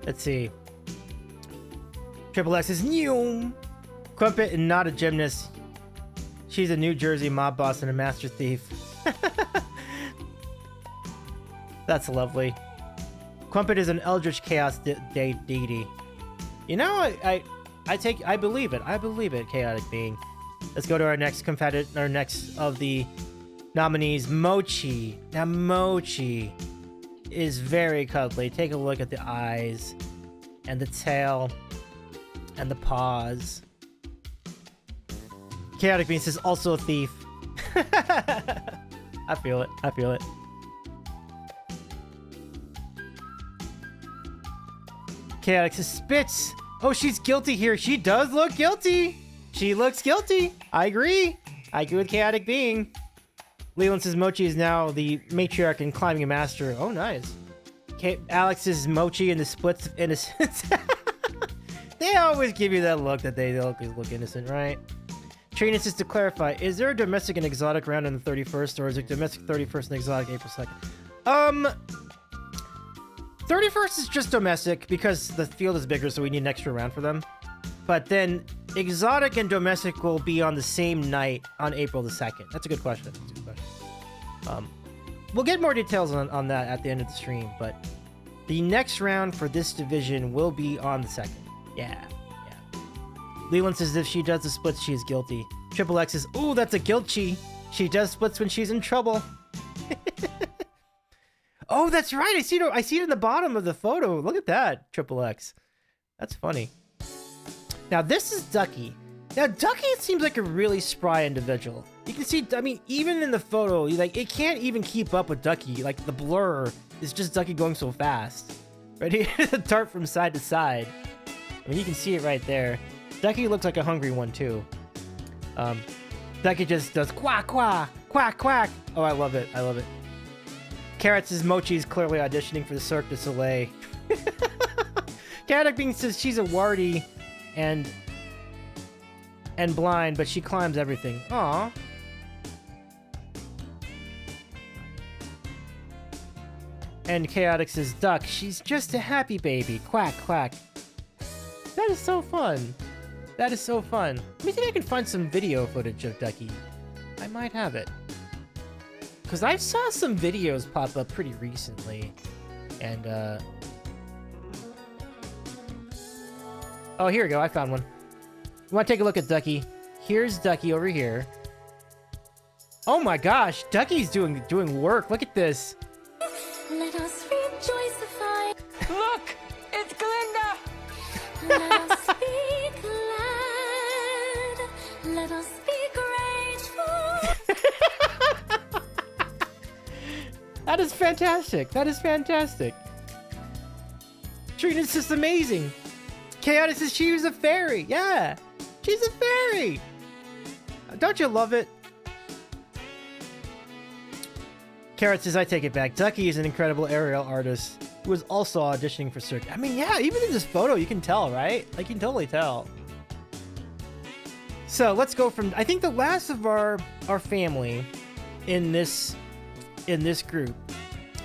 Speaker 1: Let's see. Triple X is new. Crumpet and not a gymnast. She's a New Jersey mob boss and a master thief. That's lovely. Crumpet is an eldritch chaos deity. You know, I believe it. I believe it, chaotic being. Let's go to our next competitor, our next of the nominees, Mochi. Now, Mochi is very cuddly. Take a look at the eyes and the tail and the paws. Chaotic Beast is also a thief. I feel it. I feel it. Chaotic says spits. Oh, she's guilty here. She does look guilty. She looks guilty. I agree. I agree with Chaotic Being. Leland says Mochi is now the matriarch and climbing a master. Oh, nice. Alex is Mochi in the splits of innocence. They always give you that look that they look innocent, right? Trina says to clarify, is there a domestic and exotic round on the 31st, or is it domestic 31st and exotic April 2nd? 31st is just domestic because the field is bigger, so we need an extra round for them. But then exotic and domestic will be on the same night on April the 2nd. That's a good question. That's a good question. We'll get more details on that at the end of the stream, but the next round for this division will be on the 2nd. Yeah. Leland says if she does the splits, she is guilty. Triple X says, ooh, that's a guilty. She does splits when she's in trouble. Oh, that's right. I see it in the bottom of the photo. Look at that, Triple X. That's funny. Now, this is Ducky. Now, Ducky seems like a really spry individual. You can see, I mean, even in the photo, like, it can't even keep up with Ducky. Like, the blur is just Ducky going so fast. Right? The dart from side to side. I mean, you can see it right there. Ducky looks like a hungry one, too. Ducky just does quack, quack, quack, quack. Oh, I love it. I love it. Carrot says Mochi is clearly auditioning for the Cirque du Soleil. Chaotic Being says she's a warty and blind, but she climbs everything. Aww. And Chaotic says Duck, she's just a happy baby. Quack, quack. That is so fun. That is so fun. Let me see if I can find some video footage of Ducky. I might have it. Because I saw some videos pop up pretty recently. And, oh, here we go. I found one. You want to take a look at Ducky? Here's Ducky over here. Oh my gosh, Ducky's doing work. Look at this.
Speaker 2: Let us rejoicify.
Speaker 3: Look, it's Glinda.
Speaker 2: Let us be glad. Let us be grateful.
Speaker 1: That is fantastic. That is fantastic. Trina's just amazing. Chaotic says she was a fairy. Yeah, she's a fairy. Don't you love it? Carrot says, I take it back. Ducky is an incredible aerial artist who is also auditioning for Cirque. I mean, yeah, even in this photo, you can tell, right? Like, you can totally tell. So let's go from, I think the last of our family in this group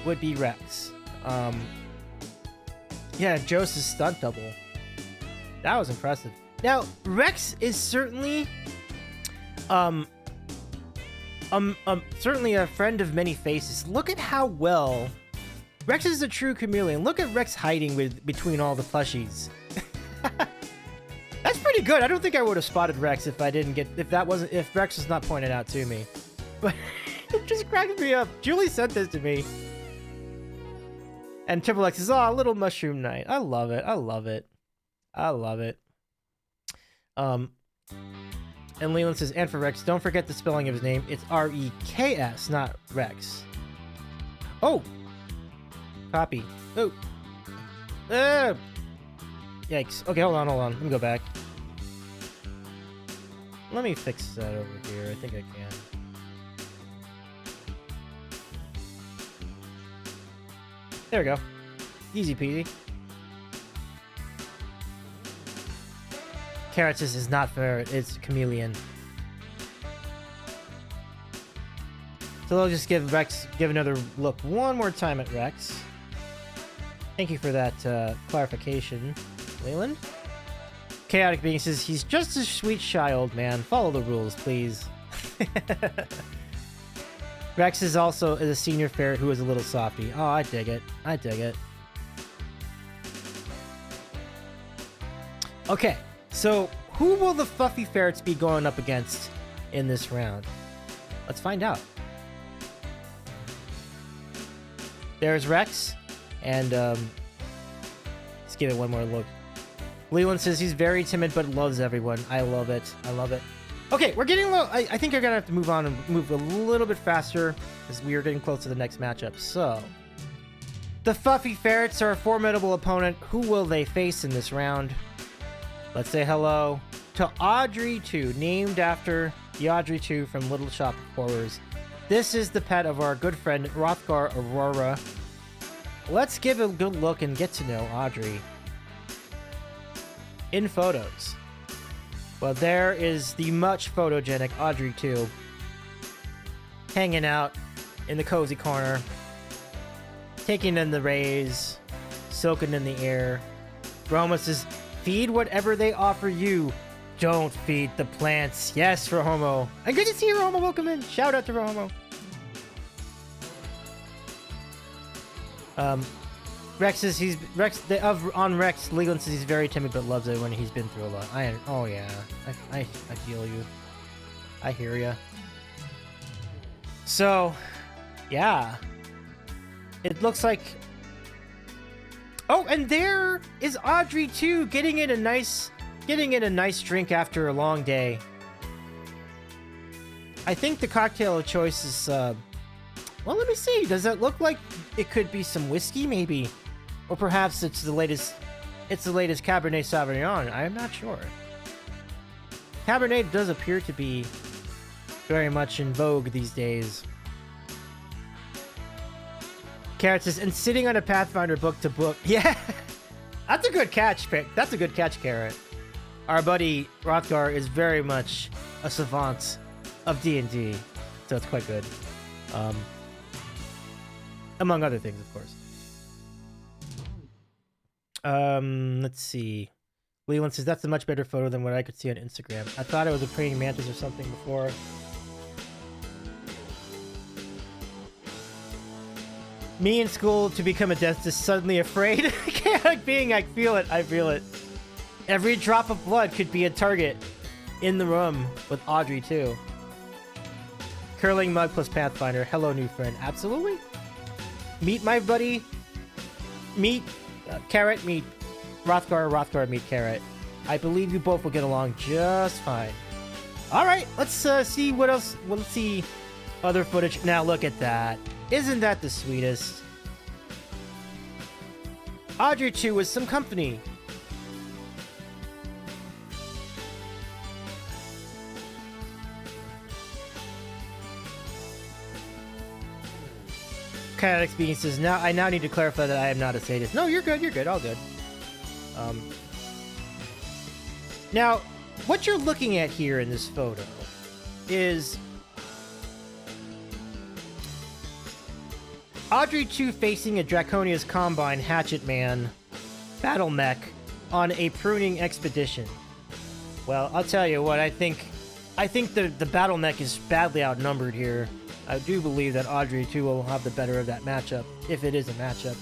Speaker 1: would be Rex. Yeah, Joseph's stunt double. That was impressive. Now, Rex is certainly, certainly a friend of many faces. Look at how well Rex is a true chameleon. Look at Rex hiding between all the plushies. That's pretty good. I don't think I would have spotted Rex if if Rex was not pointed out to me. But it just cracks me up. Julie sent this to me. And Triple X is, oh, little mushroom knight. I love it. I love it. I love it. And Leland says, and for Rex, don't forget the spelling of his name. It's R-E-K-S, not Rex. Oh! Copy. Oh! Yikes. Okay, hold on. Let me go back. Let me fix that over here. I think I can. There we go. Easy peasy. Carrot says is not ferret, it's chameleon. So they'll just give another look one more time at Rex. Thank you for that clarification, Leland. Chaotic Being says he's just a sweet shy old man. Follow the rules, please. Rex is also a senior ferret who is a little softy. Oh, I dig it. I dig it. Okay, so who will the fluffy ferrets be going up against in this round? Let's find out. There's Rex, and let's give it one more look. Leland says he's very timid but loves everyone. I love it. I love it. Okay, we're getting a little... I think I'm going to have to move on and move a little bit faster because we are getting close to the next matchup. So, the Fluffy Ferrets are a formidable opponent. Who will they face in this round? Let's say hello to Audrey 2, named after the Audrey 2 from Little Shop of Horrors. This is the pet of our good friend Rothgar Aurora. Let's give a good look and get to know Audrey. In photos. Well, there is the much photogenic Audrey 2, hanging out in the cozy corner, taking in the rays, soaking in the air. Roma says, feed whatever they offer you. Don't feed the plants. Yes, Rohomo. And good to see you, Rohomo. Welcome in. Shout out to Rohomo. Rex says on Rex, Leland says he's very timid but loves it when he's been through a lot. Oh yeah, I feel you. I hear ya. So, yeah, it looks like. Oh, and there is Audrey too, getting in a nice drink after a long day. I think the cocktail of choice is. Well, let me see. Does that look like it could be some whiskey, maybe? Or perhaps it's the latest Cabernet Sauvignon. I am not sure. Cabernet does appear to be very much in vogue these days. Carrot says, and sitting on a Pathfinder book to book. Yeah, that's a good catch, that's a good catch, Carrot. Our buddy Rothgar is very much a savant of D&D, so it's quite good. Among other things, of course. Let's see. Leland says that's a much better photo than what I could see on Instagram. I thought it was a praying mantis or something before. Me in school to become a dentist, suddenly afraid. Chaotic Being, I feel it. Every drop of blood could be a target in the room with Audrey too. Curling mug plus Pathfinder. Hello, new friend. Absolutely. Meet my buddy. Meet Carrot. Meet Rothgar. Rothgar. Meet Carrot. I believe you both will get along just fine. All right, let's see what else. Let's see other footage. Now look at that. Isn't that the sweetest? Audrey 2 with some company. Chaotic Being says, I now need to clarify that I am not a sadist. No, you're good, all good. Now, what you're looking at here in this photo is Audrey 2 facing a Draconia's Combine Hatchet Man battle mech on a pruning expedition. Well, I'll tell you what, I think the battle neck is badly outnumbered here. I do believe that Audrey 2 will have the better of that matchup, if it is a matchup.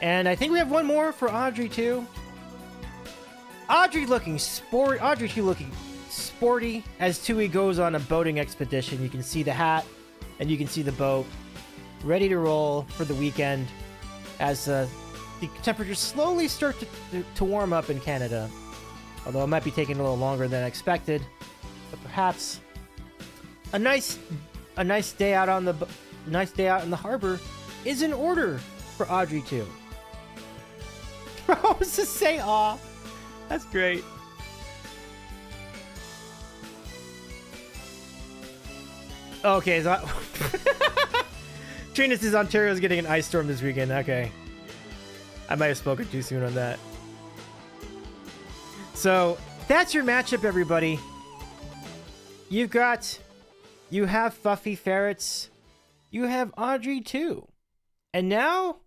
Speaker 1: And I think we have one more for Audrey 2. Audrey 2 looking sporty as Tui goes on a boating expedition. You can see the hat and you can see the boat ready to roll for the weekend as the temperatures slowly start to warm up in Canada. Although it might be taking a little longer than expected, but perhaps a nice day out in the harbor is in order for Audrey 2. I was to say, aw, that's great. Okay, so Trina says Ontario's getting an ice storm this weekend. Okay, I might have spoken too soon on that. So that's your matchup, everybody. You have Fuffy Ferrets. You have Audrey 2. And now,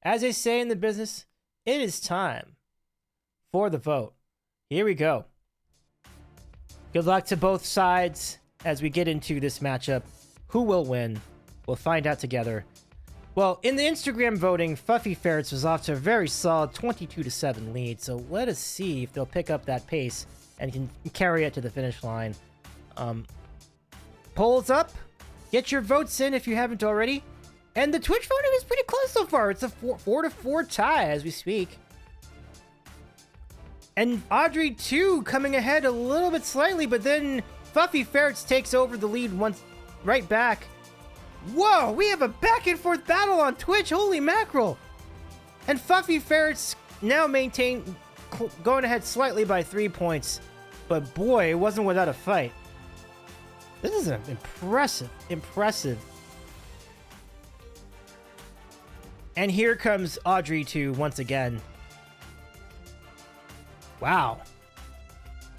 Speaker 1: as they say in the business, it is time for the vote. Here we go. Good luck to both sides as we get into this matchup. Who will win? We'll find out together. Well, in the Instagram voting, Fuffy Ferrets was off to a very solid 22-7 lead, so let us see if they'll pick up that pace and can carry it to the finish line. Polls up. Get your votes in if you haven't already. And the Twitch voting is pretty close so far. It's a 4-4 tie as we speak. And Audrey 2 coming ahead a little bit slightly, but then Fuffy Ferrets takes over the lead once right back. Whoa, we have a back and forth battle on Twitch. Holy mackerel. And Fuffy Ferrets now going ahead slightly by 3 points. But boy, it wasn't without a fight. This is an impressive. And here comes Audrey 2 once again. Wow.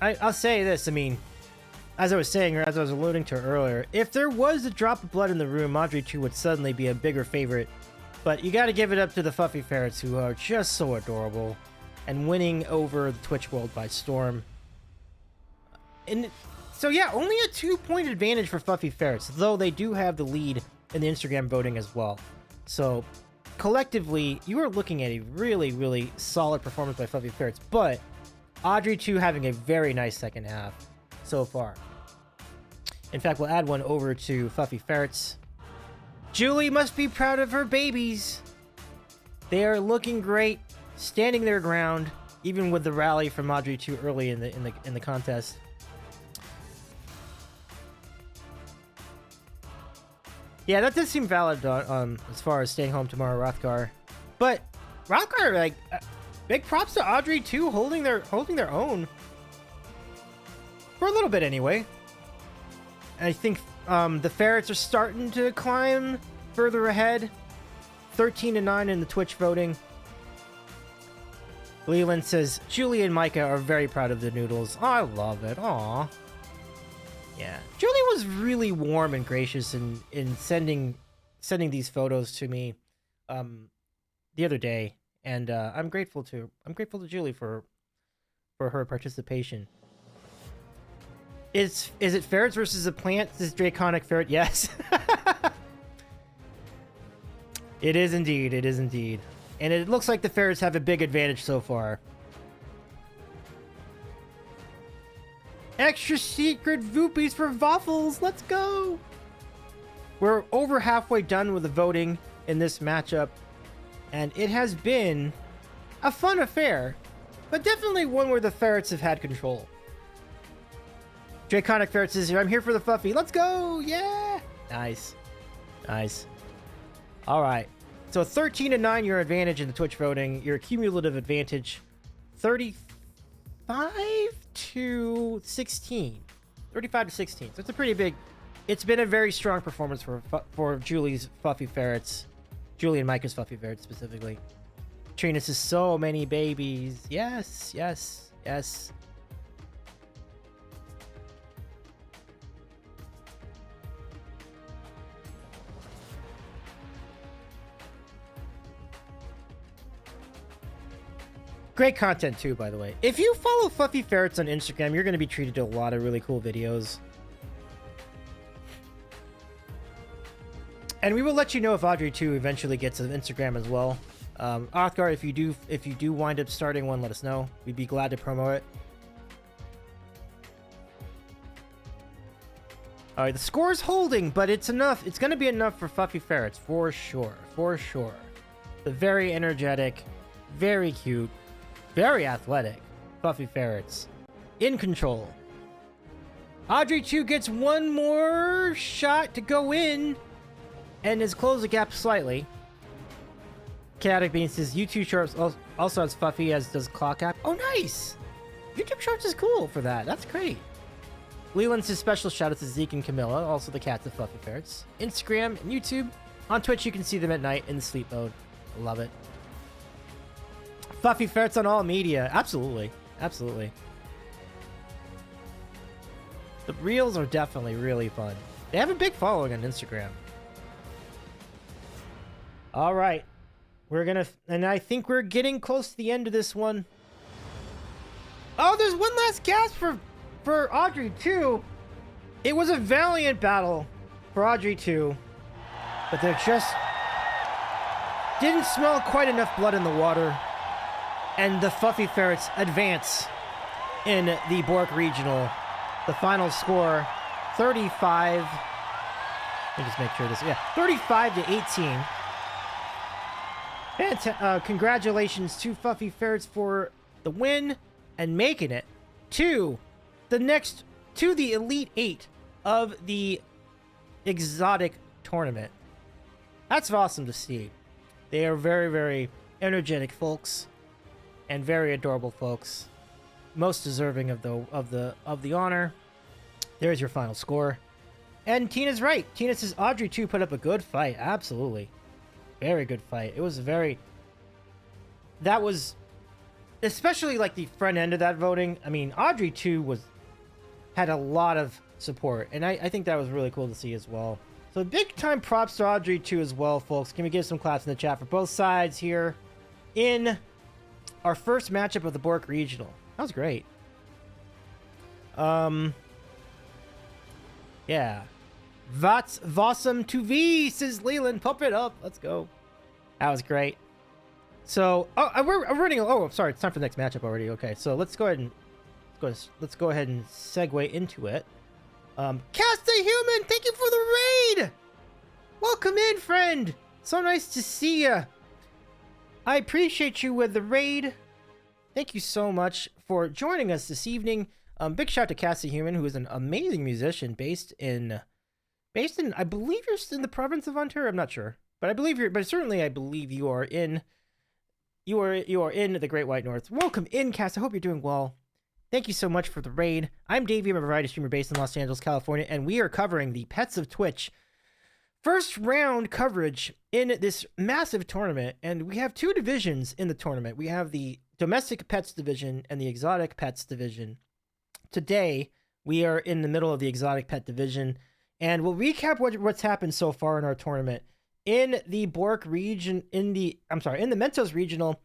Speaker 1: I'll say this, I mean, as I was saying, or as I was alluding to earlier, if there was a drop of blood in the room, Audrey 2 would suddenly be a bigger favorite. But you gotta give it up to the Fuffy Ferrets, who are just so adorable, and winning over the Twitch world by storm. And so yeah, only a 2-point advantage for Fuffy Ferrets, though they do have the lead in the Instagram voting as well. So collectively, you are looking at a really, really solid performance by Fuffy Ferrets, but Audrey 2 having a very nice second half so far. In fact, we'll add one over to Fuffy Ferrets. Julie must be proud of her babies. They are looking great, standing their ground, even with the rally from Audrey 2 early in the contest. Yeah, that does seem valid as far as staying home tomorrow, Rothgar. But Rothgar, like, big props to Audrey 2 holding their own for a little bit anyway. I think the Ferrets are starting to climb further ahead. 13-9 in the Twitch voting. Leland says Julie and Micah are very proud of the noodles. Oh, I love it. Aw. Yeah, Julie was really warm and gracious in sending these photos to me the other day, and I'm grateful to Julie for her participation. Is it ferrets versus a plant? This draconic ferret? Yes. It is indeed. It is indeed. And it looks like the ferrets have a big advantage so far. Extra secret Voopies for Waffles. Let's go. We're over halfway done with the voting in this matchup, and it has been a fun affair, but definitely one where the ferrets have had control. Draconic Ferret says, I'm here for the Fuffy. Let's go. Yeah. Nice. Nice. All right. So 13-9, your advantage in the Twitch voting. Your cumulative advantage, 35-16. 35-16. So it's a pretty big. It's been a very strong performance for Julie's Fuffy Ferrets. Julie and Micah's Fuffy Ferrets specifically. Trina says, so many babies. Yes, yes, yes. Great content too, by the way. If you follow Fluffy Ferrets on Instagram, you're going to be treated to a lot of really cool videos. And we will let you know if Audrey 2 eventually gets an Instagram as well. Othgar, if you do wind up starting one, let us know. We'd be glad to promote it. All right, the score's holding, but it's enough. It's going to be enough for Fluffy Ferrets, for sure. For sure. The very energetic, very cute, very athletic Fluffy Ferrets. In control. Audrey 2 gets one more shot to go in and has closed the gap slightly. Chaotic Bean says, YouTube Shorts also has Fluffy, as does Clock App. Oh, nice! YouTube Shorts is cool for that. That's great. Leland says, special shout out to Zeke and Camilla, also the cats of Fluffy Ferrets. Instagram and YouTube. On Twitch, you can see them at night in the sleep mode. Love it. Fluffy Ferrets on all media. Absolutely. Absolutely. The reels are definitely really fun. They have a big following on Instagram. All right. We're gonna, and I think we're getting close to the end of this one. Oh, there's one last gasp for Audrey 2. It was a valiant battle for Audrey 2, but there just didn't smell quite enough blood in the water, and the Fluffy Ferrets advance in the Bork Regional. The final score, 35. Let me just make sure this. Yeah, 35-18. Congratulations to Fluffy Ferrets for the win and making it to the Elite 8 of the Exotic Tournament. That's awesome to see. They are very, very energetic folks and very adorable folks. Most deserving of the honor. There's your final score. And Tina's right. Tina says Audrey 2 put up a good fight. Absolutely. Very good fight. It was that was especially like the front end of that voting. I mean, Audrey 2 had a lot of support, and I think that was really cool to see as well. So big time props to Audrey 2 as well, folks. Can we give some claps in the chat for both sides here in our first matchup of the Bork Regional? That was great. Yeah. Vats Vossum to V, says Leland. Pump it up. Let's go. That was great. So, we're running. Oh, sorry. It's time for the next matchup already. Okay, so let's go ahead and segue into it. Cast a Human, thank you for the raid. Welcome in, friend. So nice to see you. I appreciate you with the raid. Thank you so much for joining us this evening. Big shout out to Cast a Human, who is an amazing musician based in, I believe you're in the province of Ontario. I'm not sure, but I believe I believe you are in the Great White North. Welcome in, Cass. I hope you're doing well. Thank you so much for the raid. I'm Davey. I'm a variety streamer based in Los Angeles, California, and we are covering the Pets of Twitch first round coverage in this massive tournament. And we have two divisions in the tournament. We have the Domestic Pets division and the Exotic Pets division. Today, we are in the middle of the Exotic Pet division, and we'll recap what's happened so far in our tournament. In the Bork region, in the Mentos Regional,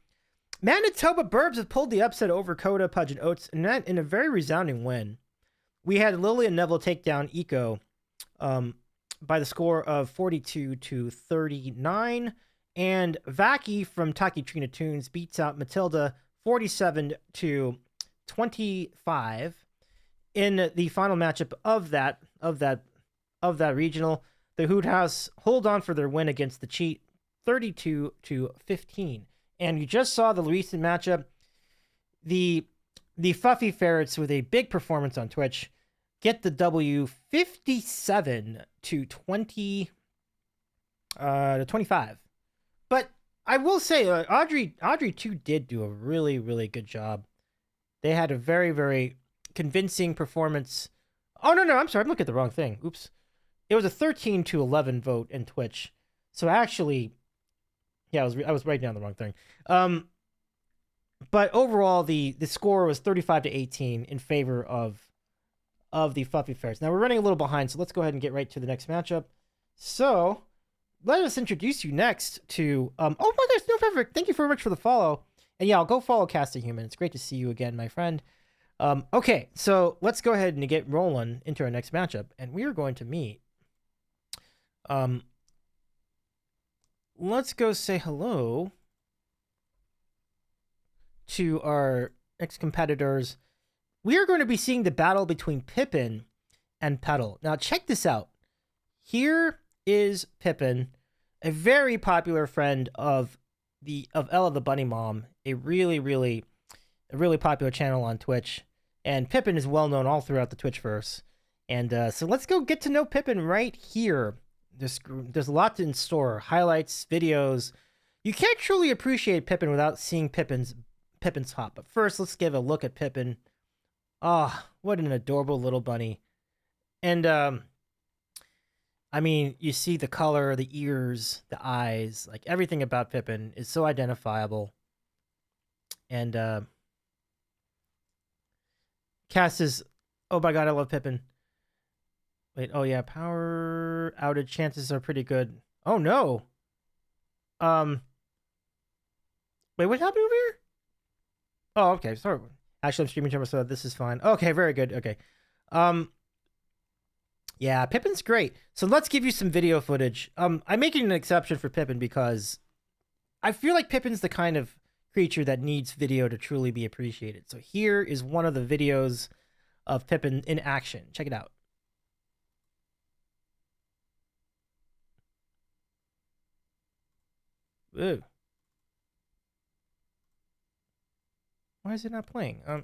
Speaker 1: Manitoba Burbs have pulled the upset over Coda, Pudge, and Oats, and that in a very resounding win. We had Lily and Neville take down Eco by the score of 42-39, and Vaki from Taki Trina Tunes beats out Matilda 47-25 in the final matchup of that regional. The Hoot House hold on for their win against the Cheat 32-15. And you just saw the recent matchup. The Fluffy Ferrets, with a big performance on Twitch, get the W 57-25. But I will say, Audrey 2 did do a really, really good job. They had a very, very convincing performance. Oh, no, I'm sorry. I'm looking at the wrong thing. Oops. It was a 13-11 vote in Twitch. So actually, yeah, I was writing down the wrong thing. But overall, the score was 35-18 in favor of the Fluffy Ferrets. Now, we're running a little behind, so let's go ahead and get right to the next matchup. So, let us introduce you next to... oh my gosh, no, perfect. Thank you very much for the follow. And yeah, I'll go follow Cast a Human. It's great to see you again, my friend. Okay, so let's go ahead and get rolling into our next matchup, and we are going to meet. Let's go say hello to our next competitors. We are going to be seeing the battle between Pippin and Petal. Now, check this out. Here is Pippin, a very popular friend of Ella the Bunny Mom, a really popular channel on Twitch. And Pippin is well known all throughout the Twitchverse. And so let's go get to know Pippin right here. There's a lot in store. Highlights, videos. You can't truly appreciate Pippin without seeing Pippin's hop. But first, let's give a look at Pippin. Ah, what an adorable little bunny. And, I mean, you see the color, the ears, the eyes, like everything about Pippin is so identifiable. And, Cass is, oh my god, I love Pippin. Wait, oh yeah, power outage chances are pretty good. Oh no. Wait, what happened over here? Oh, okay, sorry. Actually, I'm streaming to myself, so this is fine. Okay, very good, okay. Yeah, Pippin's great. So let's give you some video footage. I'm making an exception for Pippin because I feel like Pippin's the kind of creature that needs video to truly be appreciated. So here is one of the videos of Pippin in action. Check it out. Ooh. Why is it not playing? Do I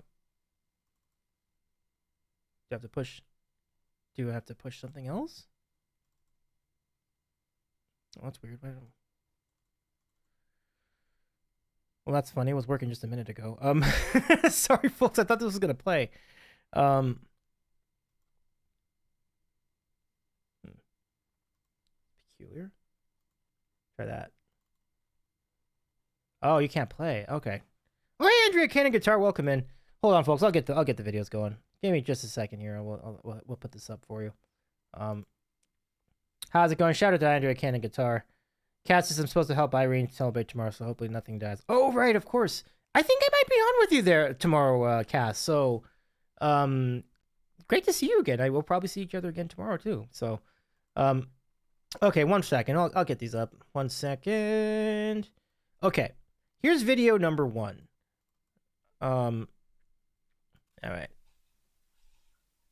Speaker 1: have to push? Do I have to push something else? Oh, that's weird. Well, that's funny. It was working just a minute ago. Sorry, folks. I thought this was gonna play. Peculiar. Try that. Oh, you can't play. Okay. Oh, hey, Andrea Cannon Guitar, welcome in. Hold on, folks. I'll get the videos going. Give me just a second here. We'll put this up for you. How's it going? Shout out to Andrea Cannon Guitar. Cat says I'm supposed to help Irene celebrate tomorrow, so hopefully nothing dies. Oh, right, of course. I think I might be on with you there tomorrow, Cass. So, great to see you again. I will probably see each other again tomorrow too. So, okay, 1 second. I'll get these up. 1 second. Okay, here's video number 1. All right.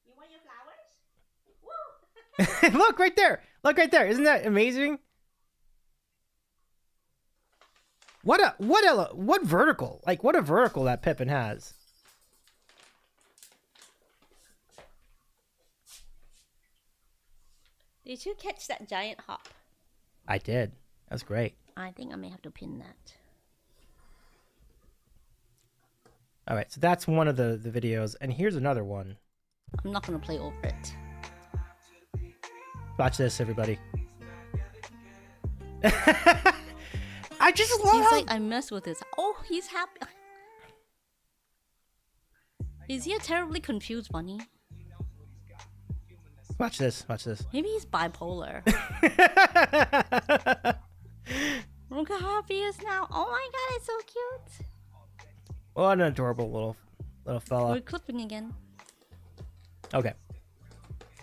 Speaker 4: You want your flowers? Woo!
Speaker 1: Look right there. Look right there. Isn't that amazing? What vertical? Like, what a vertical that Pippin has.
Speaker 4: Did you catch that giant hop?
Speaker 1: I did. That's great.
Speaker 4: I think I may have to pin that.
Speaker 1: All right, so that's one of the videos, and here's another one.
Speaker 4: I'm not gonna play over it.
Speaker 1: Watch this, everybody. I just love
Speaker 4: He's
Speaker 1: how...
Speaker 4: like, I mess with this. Oh, he's happy. Is he a terribly confused bunny?
Speaker 1: Watch this. Watch this.
Speaker 4: Maybe he's bipolar. Look how happy he is now. Oh my god, it's so cute.
Speaker 1: What an adorable little fella.
Speaker 4: We're clipping again.
Speaker 1: Okay.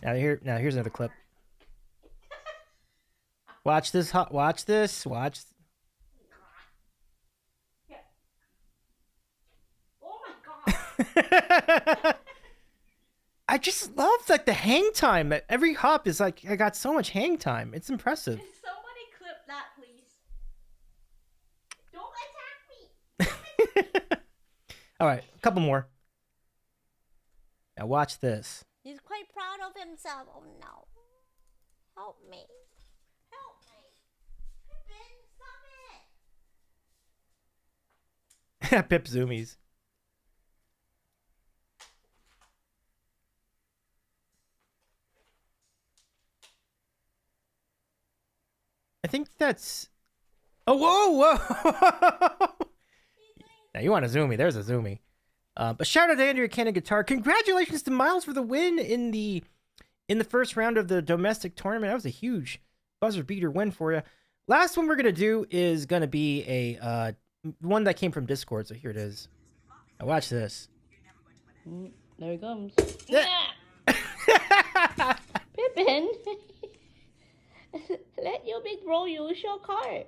Speaker 1: Now here's another clip. Watch this. Watch this. Watch.
Speaker 4: Oh my god.
Speaker 1: I just love like the hang time. Every hop is like I got so much hang time. It's impressive.
Speaker 4: Can somebody clip that, please? Don't attack me.
Speaker 1: All right, a couple more. Now watch this.
Speaker 4: He's quite proud of himself. Oh no. Help me. Help me. Pippin, stop it.
Speaker 1: Pip zoomies. I think that's... Oh, whoa, whoa! Now you want a zoomie? There's a zoomie. But shout out to Andrea Cannon Guitar. Congratulations to Miles for the win in the first round of the domestic tournament. That was a huge buzzer beater win for you. Last one we're gonna do is gonna be a one that came from Discord, so here it is. Now watch this.
Speaker 5: There he comes.
Speaker 1: Yeah.
Speaker 5: Pippin, let your big bro use your card.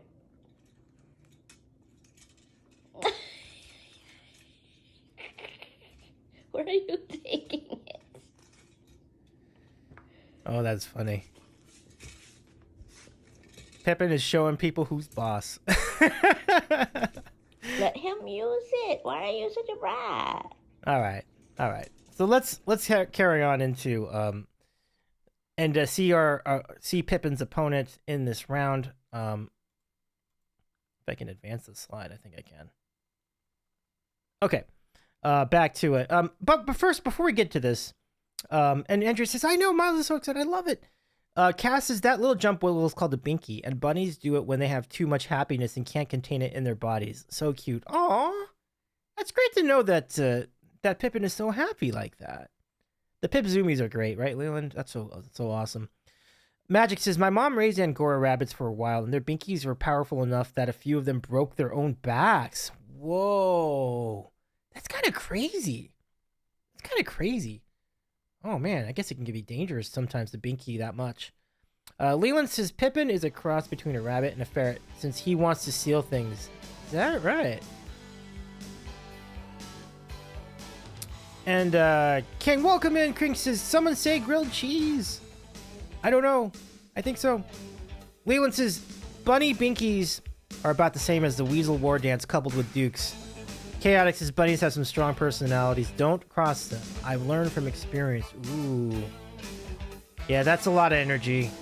Speaker 5: Where are you taking it?
Speaker 1: Oh, that's funny. Pippin is showing people who's boss.
Speaker 5: Let him use it. Why are you such a brat?
Speaker 1: All right. So let's carry on into and see Pippin's opponent in this round. If I can advance the slide, I think I can. Okay. Back to it. But first, before we get to this, and Andrew says, I know, Miles is so excited. I love it. Cass says that little jump wiggle is called a binky, and bunnies do it when they have too much happiness and can't contain it in their bodies. So cute. Aw. That's great to know that that Pippin is so happy like that. The Pip Zoomies are great, right, Leland? That's so awesome. Magic says, my mom raised Angora rabbits for a while, and their binkies were powerful enough that a few of them broke their own backs. Whoa. That's kind of crazy. Oh, man, I guess it can be dangerous sometimes to binky that much. Leland says, Pippin is a cross between a rabbit and a ferret, since he wants to steal things. Is that right? And King, welcome in. King says, someone say grilled cheese. I don't know. I think so. Leland says, bunny binkies are about the same as the weasel war dance coupled with dukes. Chaotic says, bunnies have some strong personalities. Don't cross them. I've learned from experience. Ooh. Yeah, that's a lot of energy.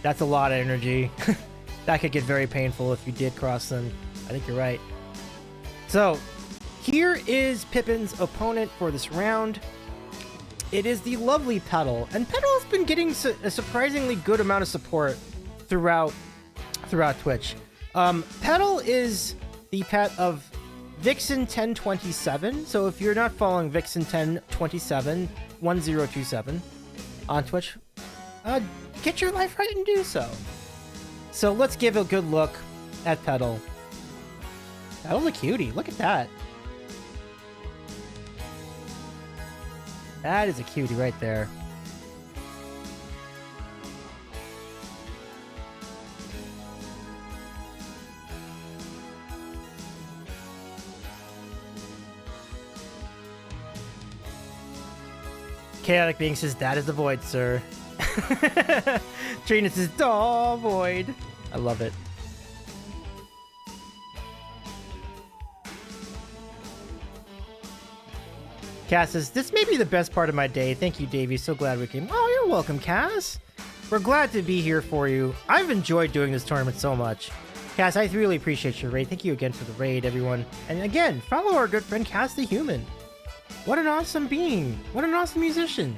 Speaker 1: That could get very painful if you did cross them. I think you're right. So, here is Pippin's opponent for this round. It is the lovely Petal. And Petal has been getting a surprisingly good amount of support throughout Twitch. Petal is the pet of Vixen 1027. So if you're not following Vixen 1027 1027 on Twitch, get your life right and do so. So let's give a good look at Petal. Petal's a cutie. Look at that. That is a cutie right there. Chaotic Being says, that is the void, sir. Trina says, oh, void. I love it. Cass says, this may be the best part of my day. Thank you, Davey. So glad we came. Oh, you're welcome, Cass. We're glad to be here for you. I've enjoyed doing this tournament so much. Cass, I really appreciate your raid. Thank you again for the raid, everyone. And again, follow our good friend Cass the Human. What an awesome being. What an awesome musician.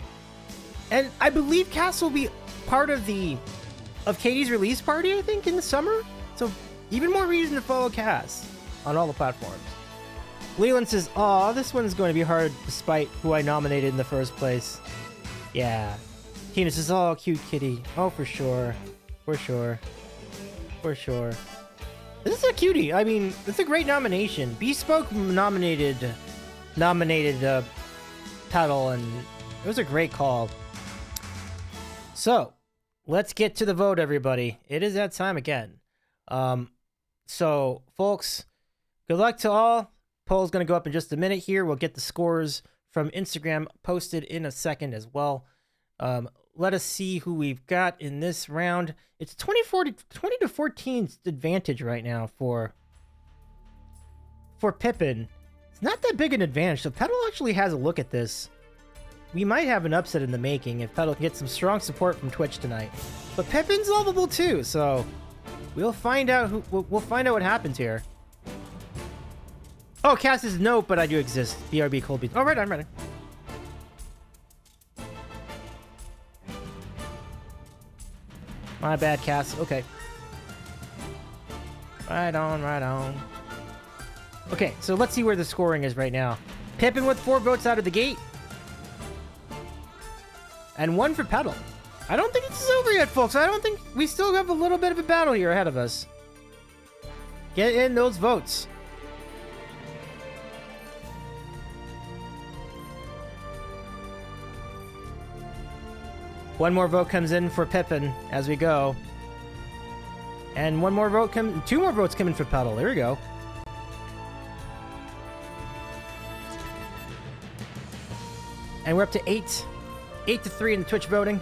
Speaker 1: And I believe Cass will be part of Katie's release party, I think, in the summer. So even more reason to follow Cass on all the platforms. Leland says, aw, this one's going to be hard despite who I nominated in the first place. Yeah. Tina says, oh, cute kitty. Oh, for sure. For sure. This is a cutie. I mean, it's a great nomination. Bespoke nominated Petal, and it was a great call. So, let's get to the vote, everybody. It is that time again. So, folks, good luck to all. Poll's going to go up in just a minute here. We'll get the scores from Instagram posted in a second as well. Let us see who we've got in this round. It's 20 to 14 advantage right now for Pippin. It's not that big an advantage, so Petal actually has a look at this. We might have an upset in the making if Petal can get some strong support from Twitch tonight. But Pippin's lovable too, so we'll find out what happens here. Oh, Cass says no, but I do exist. BRB Cold Beats. All right, I'm ready. My bad, Cass. Okay. Right on. Okay, so let's see where the scoring is right now. Pippin with 4 votes out of the gate. And 1 for Petal. I don't think this is over yet, folks. I don't think we still have a little bit of a battle here ahead of us. Get in those votes. One more vote comes in for Pippin as we go. And one more vote two more votes come in for Petal. There we go. And we're up to 8-3 in the Twitch voting,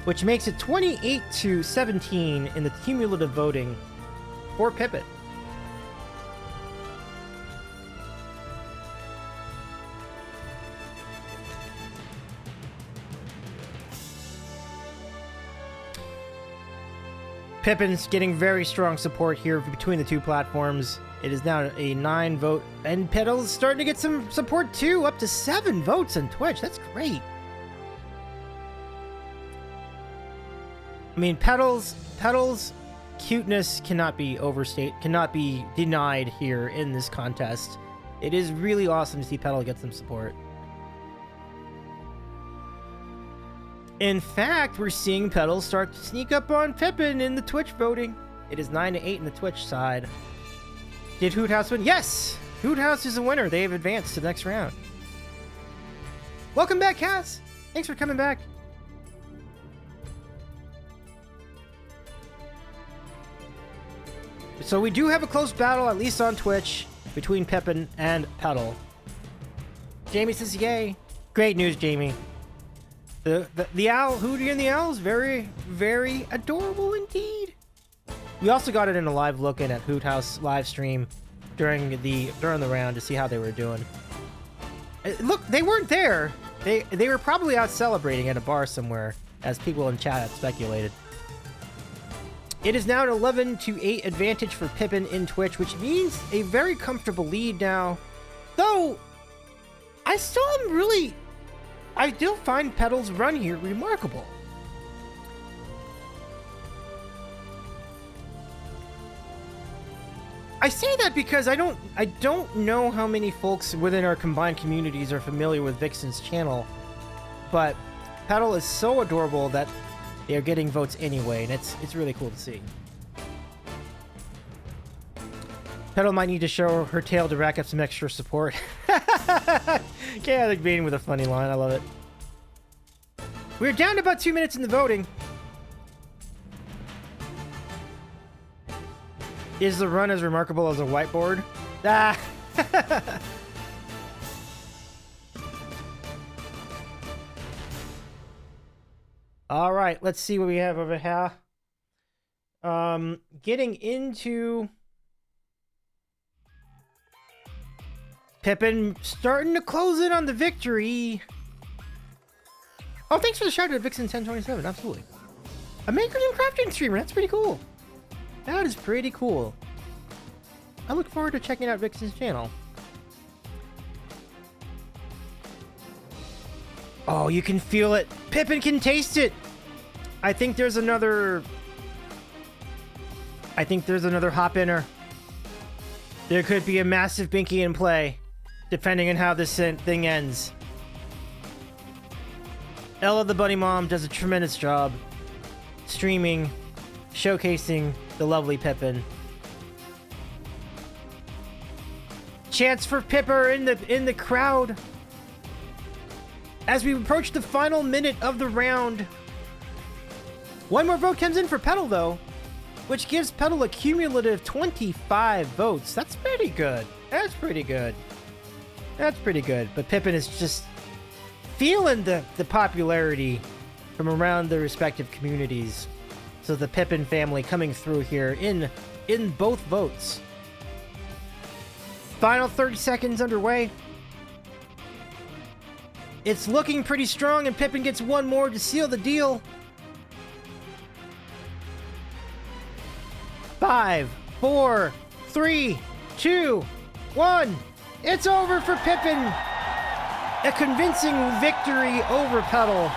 Speaker 1: which makes it 28-17 in the cumulative voting for Pippin. Pippin's getting very strong support here between the two platforms. It is now a 9 vote, and Petal's starting to get some support too, up to 7 votes on Twitch. That's great. I mean, Petal's cuteness cannot be cannot be denied here in this contest. It is really awesome to see Petal get some support. In fact, we're seeing Petal start to sneak up on Pippin in the Twitch voting. It is 9-8 in the Twitch side. Did Hoot House win? Yes! Hoot House is a winner. They have advanced to the next round. Welcome back, Cass. Thanks for coming back. So we do have a close battle, at least on Twitch, between Pippin and Petal. Jamie says, yay. Great news, Jamie. The owl, Hootie and the Owl is very, very adorable indeed. We also got it in a live look in at Hoot House live stream during the round to see how they were doing. Look, they weren't there. They were probably out celebrating at a bar somewhere, as people in chat had speculated. It is now an 11-8 advantage for Pippin in Twitch, which means a very comfortable lead now. Though, I still find Petal's run here remarkable. I say that because I don't know how many folks within our combined communities are familiar with Vixen's channel, but Petal is so adorable that they are getting votes anyway, and it's really cool to see. Petal might need to show her tail to rack up some extra support. Chaotic Bean with a funny line. I love it. We're down to about 2 minutes in the voting. Is the run as remarkable as a whiteboard? Ah. All right, let's see what we have over here. Getting into Pippin starting to close in on the victory. Oh, thanks for the shout out to Vixen1027. Absolutely. A makers and crafting streamer. That's pretty cool. That is pretty cool. I look forward to checking out Vixen's channel. Oh, you can feel it. Pippin can taste it. I think there's another hop-inner. There could be a massive binky in play, depending on how this thing ends. Ella the Bunny Mom does a tremendous job streaming, showcasing the lovely Pippin. Chance for Pipper in the crowd. As we approach the final minute of the round. One more vote comes in for Petal though, which gives Petal a cumulative 25 votes. That's pretty good. That's pretty good. That's pretty good. But Pippin is just feeling the popularity from around the respective communities. So the Pippin family coming through here in both votes. Final 30 seconds underway. It's looking pretty strong, and Pippin gets one more to seal the deal. 5, 4, 3, 2, 1. It's over for Pippin. A convincing victory over Petal,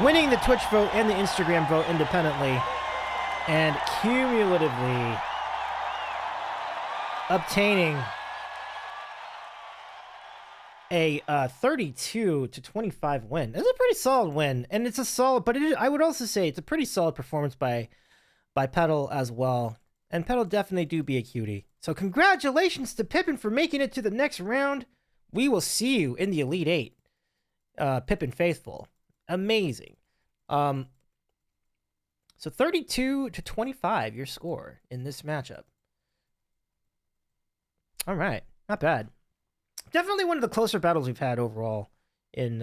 Speaker 1: winning the Twitch vote and the Instagram vote independently, and cumulatively obtaining a 32-25 win. It's a pretty solid win, and it's a solid, but I would also say it's a pretty solid performance by Petal as well. And Petal definitely do be a cutie. So congratulations to Pippin for making it to the next round. We will see you in the Elite Eight. Pippin Faithful. Amazing. So 32-25, your score in this matchup. All right, not bad. Definitely one of the closer battles we've had overall in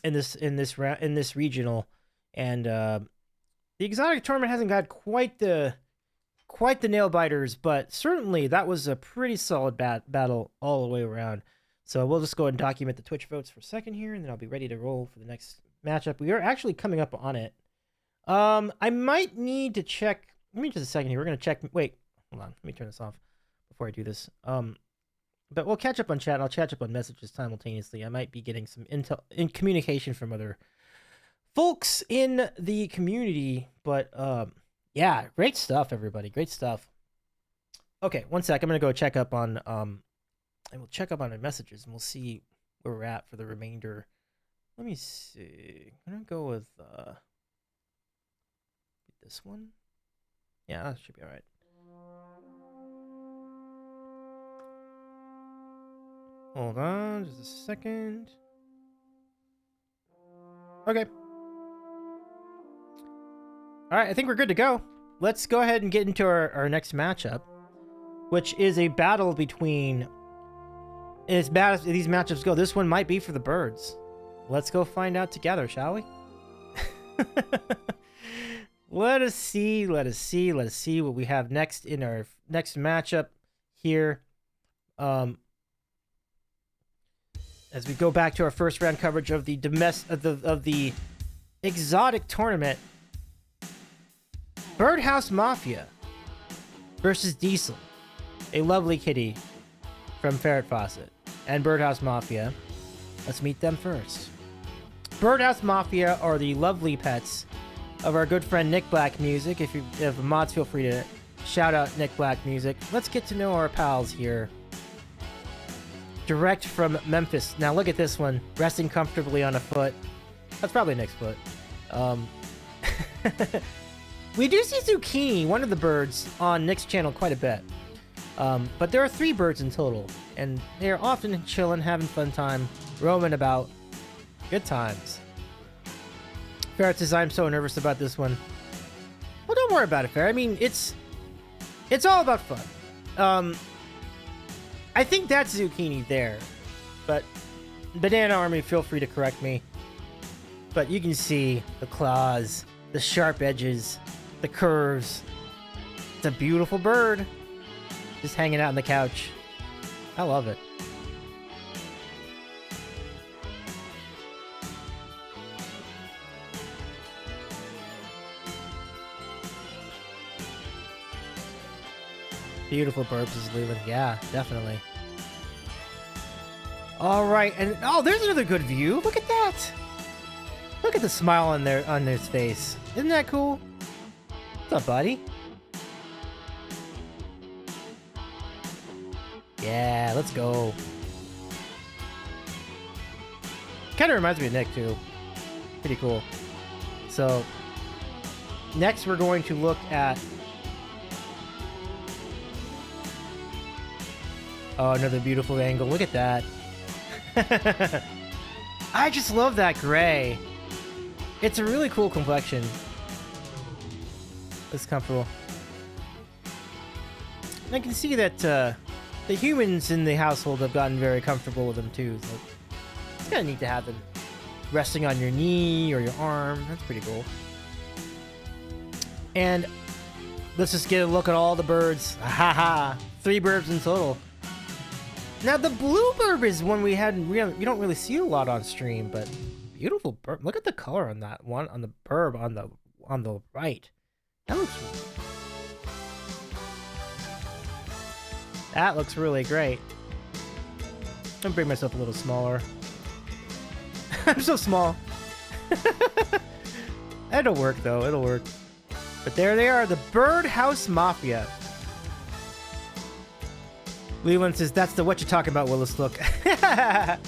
Speaker 1: this regional, and the exotic tournament hasn't got quite the nail biters, but certainly that was a pretty solid battle all the way around. So we'll just go ahead and document the Twitch votes for a second here, and then I'll be ready to roll for the next matchup. We are actually coming up on it. I might need to check. Let me just a second here. We're gonna check. Wait, hold on. Let me turn this off before I do this. But we'll catch up on chat. I'll catch up on messages simultaneously. I might be getting some intel in communication from other folks in the community. But yeah, great stuff, everybody. Great stuff. Okay, one sec. I'm gonna go check up on and we'll check up on the messages, and we'll see where we're at for the remainder. Let me see. I'm gonna go with this one. Yeah, that should be all right. Hold on, just a second. Okay. All right, I think we're good to go. Let's go ahead and get into our next matchup, which is a battle between... As bad as these matchups go, this one might be for the birds. Let's go find out together, shall we? Let us see what we have next in our next matchup here. As we go back to our first round coverage of the the exotic tournament, Birdhouse Mafia versus Diesel, a lovely kitty from Ferret Fawcett, and Birdhouse Mafia. Let's meet them first. Birdhouse Mafia are the lovely pets of our good friend Nick Black Music. If mods, feel free to shout out Nick Black Music. Let's get to know our pals here. Direct from Memphis. Now look at this one, resting comfortably on a foot. That's probably Nick's foot. We do see Zucchini, one of the birds, on Nick's channel quite a bit. But there are 3 birds in total, and they are often chilling, having fun time, roaming about. Good times. Ferret says, I'm so nervous about this one. Well, don't worry about it, Ferret. I mean, it's all about fun. I think that's Zucchini there, but Banana Army, feel free to correct me. But you can see the claws, the sharp edges, the curves. It's a beautiful bird. Just hanging out on the couch. I love it. Beautiful birds, is Leland. Yeah, definitely. All right, and oh, there's another good view. Look at that. Look at the smile on his face. Isn't that cool? What's up, buddy? Yeah, let's go. Kind of reminds me of Nick too. Pretty cool. So next, we're going to look at. Oh, another beautiful angle. Look at that. I just love that gray. It's a really cool complexion. It's comfortable. And I can see that the humans in the household have gotten very comfortable with them too. So it's kind of neat to have them resting on your knee or your arm. That's pretty cool. And let's just get a look at all the birds. Haha, 3 birds in total. Now the blue burb is one we don't really see a lot on stream, but beautiful burb. Look at the color on that one, on the burb on the right. That looks really great. I'm gonna bring myself a little smaller. I'm so small. It'll work though, it'll work. But there they are, the Birdhouse Mafia. Leland says, that's the what you talking about, Willis look. That's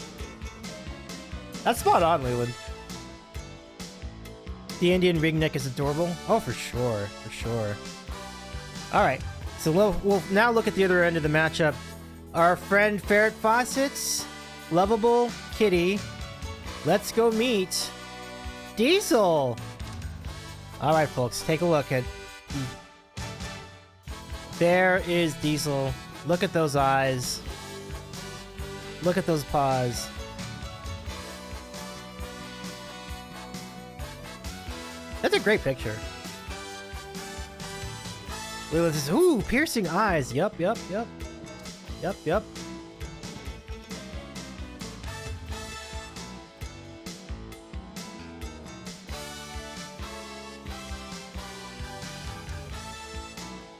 Speaker 1: spot on, Leland. The Indian ringneck is adorable. Oh, for sure, for sure. All right, so we'll now look at the other end of the matchup. Our friend Ferret Fawcett's lovable kitty. Let's go meet Diesel. All right, folks, take a look at. There is Diesel. Look at those eyes. Look at those paws. That's a great picture. Look at this. Ooh, piercing eyes. Yup.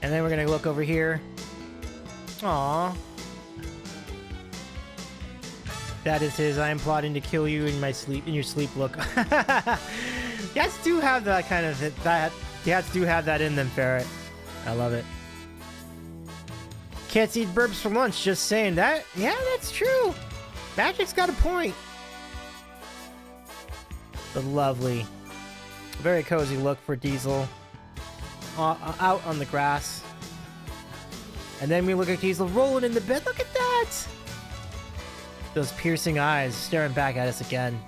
Speaker 1: And then we're gonna look over here. Aww. That is his "I am plotting to kill you in your sleep" look. Cats do have that kind of cats do have that in them, Ferret. I love it. Cats eat burps for lunch, just saying that. Yeah, that's true. Magic's got a point. The lovely, very cozy look for Diesel. Out on the grass. And then we look at Diesel rolling in the bed. Look at that! Those piercing eyes staring back at us again.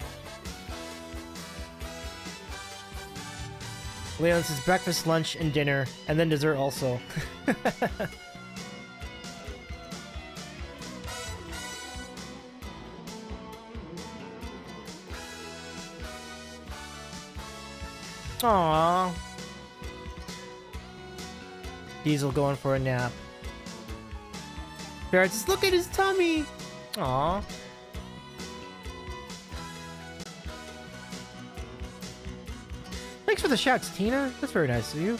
Speaker 1: Leon says breakfast, lunch, and dinner, and then dessert also. Aww. Diesel going for a nap. Barrett, just look at his tummy. Aww. Thanks for the shouts, Tina. That's very nice of you.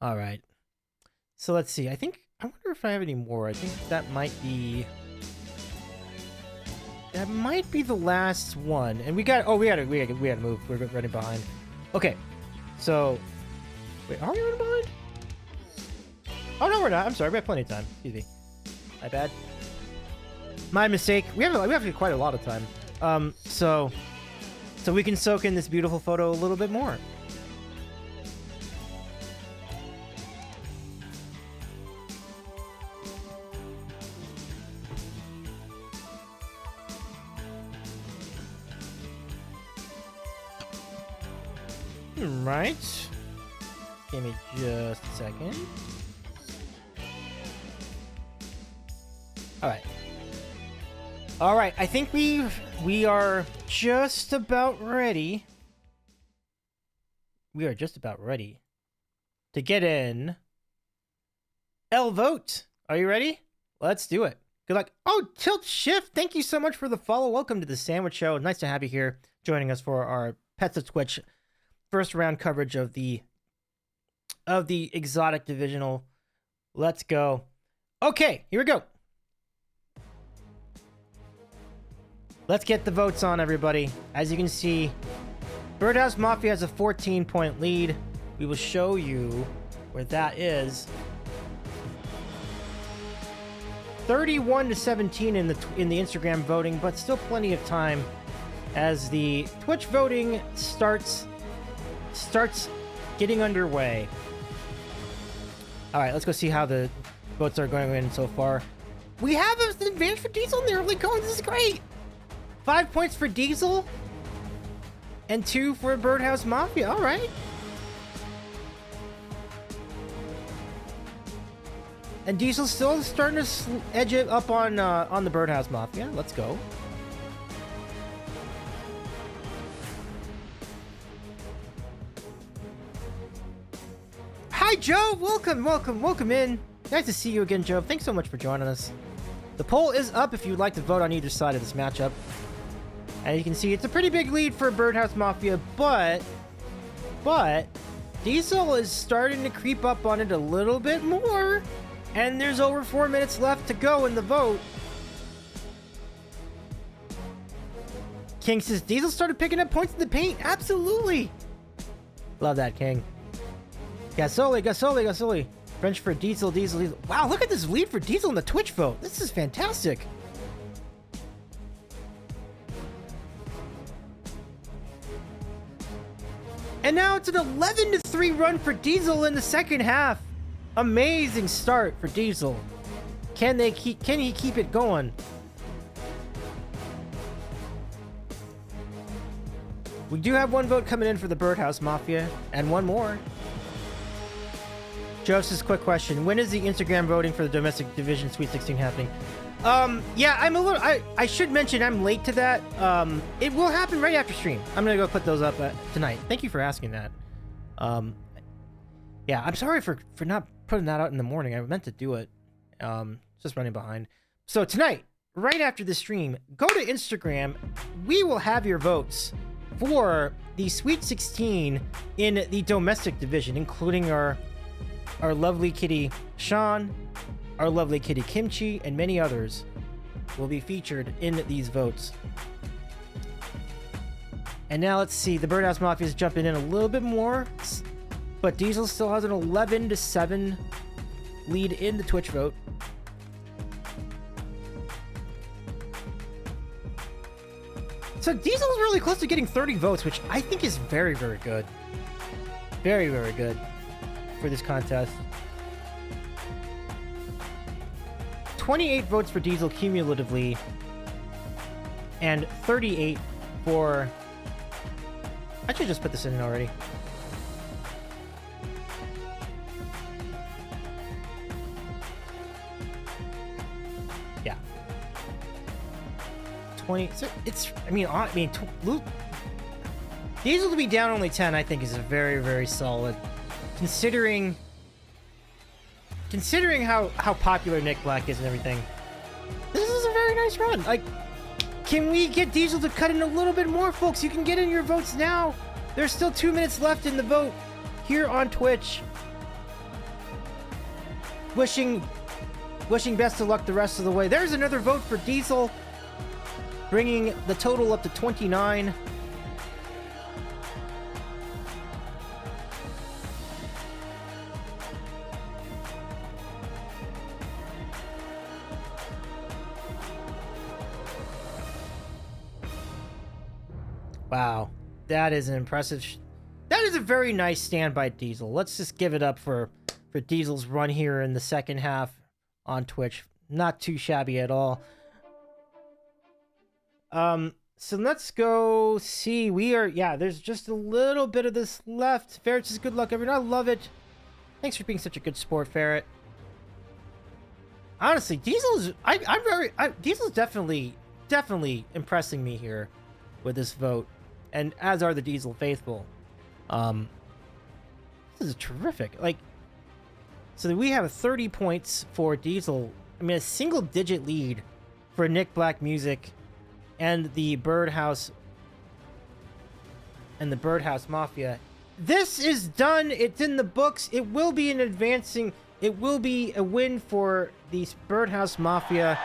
Speaker 1: All right. So let's see. I wonder if I have any more. I think that might be the last one. And we got to move. We're running behind. Okay. So wait, are we running behind? Oh no, we're not. I'm sorry. We have plenty of time. Excuse me. My bad. My mistake. We have quite a lot of time. So we can soak in this beautiful photo a little bit more. Right. Give me just a second. All right. I think we are just about ready. We are just about ready to get in. Vote. Are you ready? Let's do it. Good luck. Oh, Tilt Shift. Thank you so much for the follow. Welcome to the Sandwich Show. Nice to have you here joining us for our Pets of Twitch first round coverage of the exotic divisional. Let's go. Okay, here we go. Let's get the votes on, everybody. As you can see, Birdhouse Mafia has a 14-point lead. We will show you where that is. 31-17 in the Instagram voting, but still plenty of time as the Twitch voting starts getting underway. All right, let's go see how the votes are going in so far. We have an advantage for Diesel in the early going. This is great. 5 points for Diesel and 2 for Birdhouse Mafia. All right. And Diesel's still starting to edge it up on the Birdhouse Mafia. Let's go. Hi, Joe. Welcome in. Nice to see you again, Joe. Thanks so much for joining us. The poll is up if you'd like to vote on either side of this matchup. And you can see it's a pretty big lead for Birdhouse Mafia, but Diesel is starting to creep up on it a little bit more. And there's over 4 minutes left to go in the vote. King says Diesel started picking up points in the paint. Absolutely. Love that, King. Gasoli. French for Diesel. Wow, look at this lead for Diesel in the Twitch vote. This is fantastic. And now it's an 11-3 run for Diesel in the second half. Amazing start for Diesel. Can he keep it going? We do have one vote coming in for the Birdhouse Mafia, and one more. Joseph's quick question: when is the Instagram voting for the Domestic Division Sweet 16 happening? Yeah, I'm a little. I should mention I'm late to that. It will happen right after stream. I'm gonna go put those up tonight. Thank you for asking that. Yeah, I'm sorry for not putting that out in the morning. I meant to do it. Just running behind. So tonight, right after the stream, go to Instagram. We will have your votes for the Sweet 16 in the Domestic Division, including our lovely kitty Sean, our lovely kitty Kimchi, and many others will be featured in these votes. And now let's see, the Birdhouse Mafia is jumping in a little bit more, but Diesel still has an 11-7 lead in the Twitch vote. So Diesel is really close to getting 30 votes, which I think is very, very good. Very, very good for this contest. 28 votes for Diesel cumulatively, and 38 for... I should just put this in already. Yeah. 20... So it's... Diesel to be down only 10, I think, is a very, very solid. Considering how popular Nick Black is and everything, this is a very nice run. Like, can we get Diesel to cut in a little bit more, folks? You can get in your votes now. There's still 2 minutes left in the vote here on Twitch. Wishing best of luck the rest of the way. There's another vote for Diesel, bringing the total up to 29. Wow, that is an impressive... that is a very nice stand by Diesel. Let's just give it up for Diesel's run here in the second half on Twitch. Not too shabby at all. So let's go see. There's just a little bit of this left. Ferret says good luck, everyone. I love it. Thanks for being such a good sport, Ferret. Honestly, Diesel's definitely impressing me here with this vote. And as are the Diesel faithful. This is terrific. Like, so we have 30 points for Diesel. I mean, a single-digit lead for Nick Black Music and the Birdhouse Mafia. This is done. It's in the books. It will be an advancing. It will be a win for the Birdhouse Mafia.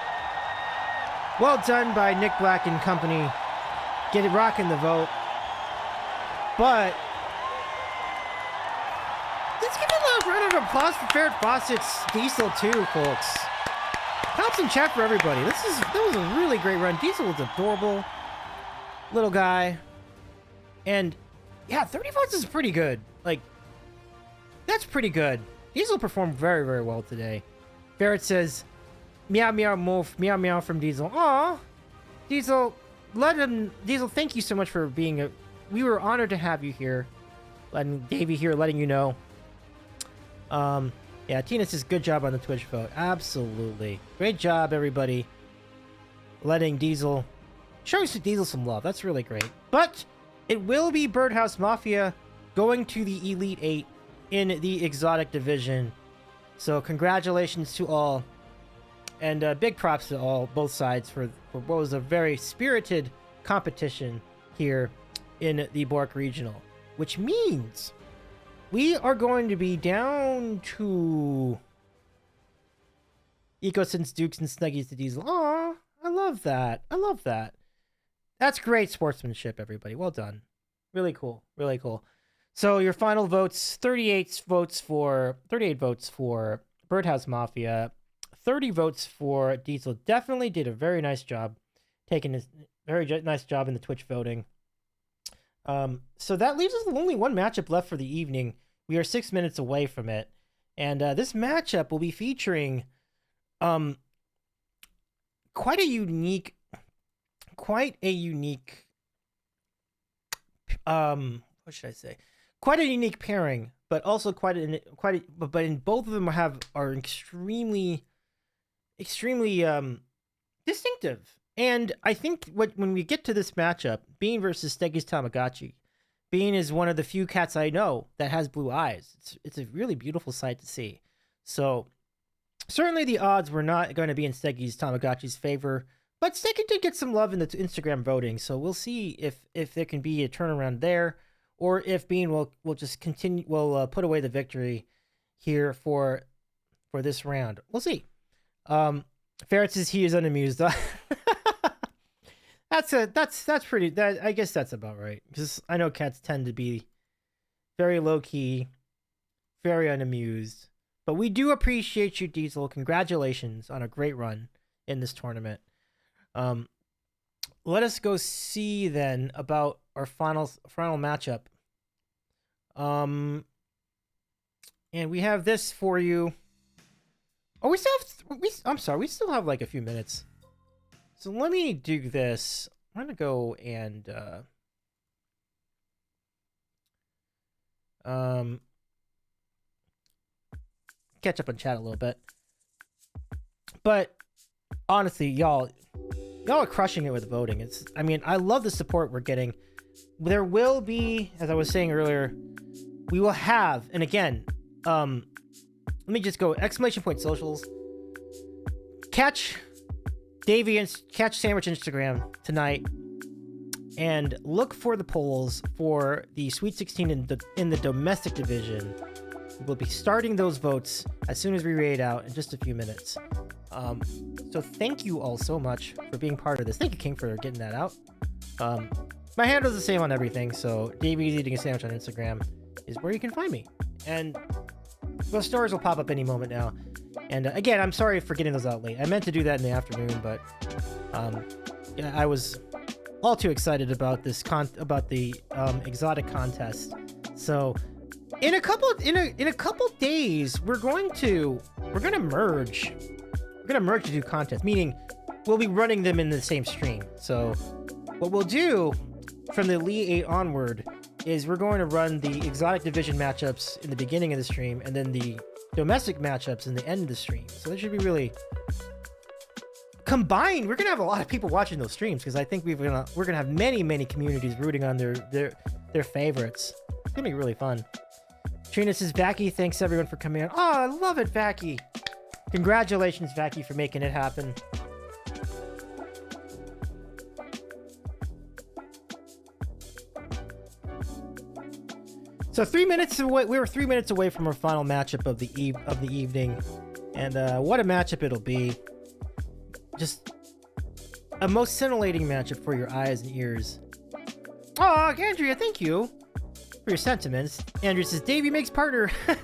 Speaker 1: Well done by Nick Black and company. Get it rocking the vote. But let's give a little round of applause for Ferret Fawcett's Diesel too, folks. Claps in chat for everybody. That was a really great run. Diesel was adorable little guy. And yeah, 30 votes is pretty good. Like, that's pretty good. Diesel performed very, very well today. Ferret says, meow meow moof, meow meow from Diesel. Aw, Diesel, Diesel, thank you so much for being we were honored to have you here. Letting Davey here, letting you know. Yeah, Tina says good job on the Twitch vote. Absolutely. Great job, everybody. Letting Diesel, showing Diesel some love. That's really great. But it will be Birdhouse Mafia going to the Elite 8 in the Exotic Division. So congratulations to all. And big props to both sides for what was a very spirited competition here in the Bork Regional. Which means we are going to be down to Ecosins, Dukes, and Snuggies to Diesel. Aw, I love that. I love that. That's great sportsmanship, everybody. Well done. Really cool. Really cool. So your final votes, 38 votes for Birdhouse Mafia, 30 votes for Diesel. Definitely did a very nice job, taking a very nice job in the Twitch voting. So that leaves us with only one matchup left for the evening. We are 6 minutes away from it. And this matchup will be featuring quite a unique what should I say? Quite a unique pairing, but also but in both of them are extremely distinctive. And I think when we get to this matchup, Bean versus Steggy's Tamagotchi, Bean is one of the few cats I know that has blue eyes. It's a really beautiful sight to see. So certainly the odds were not going to be in Steggy's Tamagotchi's favor, but Steggy did get some love in the Instagram voting. So we'll see if there can be a turnaround there, or if Bean will just continue, will put away the victory here for this round. We'll see. Ferret says he is unamused. That's pretty. I guess that's about right, because I know cats tend to be very low key, very unamused. But we do appreciate you, Diesel. Congratulations on a great run in this tournament. Let us go see then about our final matchup. And we have this for you. Oh, we still have like a few minutes. So let me do this. I'm gonna go and catch up on chat a little bit. But honestly, y'all are crushing it with voting. I love the support we're getting. There will be, as I was saying earlier, we will have, and again, let me just go !socials. Catch Davey and catch Sandwich Instagram tonight, and look for the polls for the Sweet 16 in the domestic division. We'll be starting those votes as soon as we read out in just a few minutes. So thank you all so much for being part of this. Thank you, King, for getting that out. My handle's the same on everything, so Davey's Eating a Sandwich on Instagram is where you can find me. And those stories will pop up any moment now. And again, I'm sorry for getting those out late. I meant to do that in the afternoon, but I was all too excited about this about the exotic contest. So in a couple days, we're gonna merge. We're gonna merge to do contests, meaning we'll be running them in the same stream. So what we'll do from the Elite 8 onward is we're going to run the exotic division matchups in the beginning of the stream, and then the domestic matchups in the end of the stream. So they should be really combined. We're gonna have a lot of people watching those streams, because I think we're gonna have many communities rooting on their favorites. It's gonna be really fun. Trina says, Vacky, thanks everyone for coming on. Oh, I love it, Vacky. Congratulations, Vacky, for making it happen. So 3 minutes away, we were 3 minutes away from our final matchup of the evening, and what a matchup it'll be! Just a most scintillating matchup for your eyes and ears. Oh, Andrea, thank you for your sentiments. Andrea says, Davey makes partner. Well,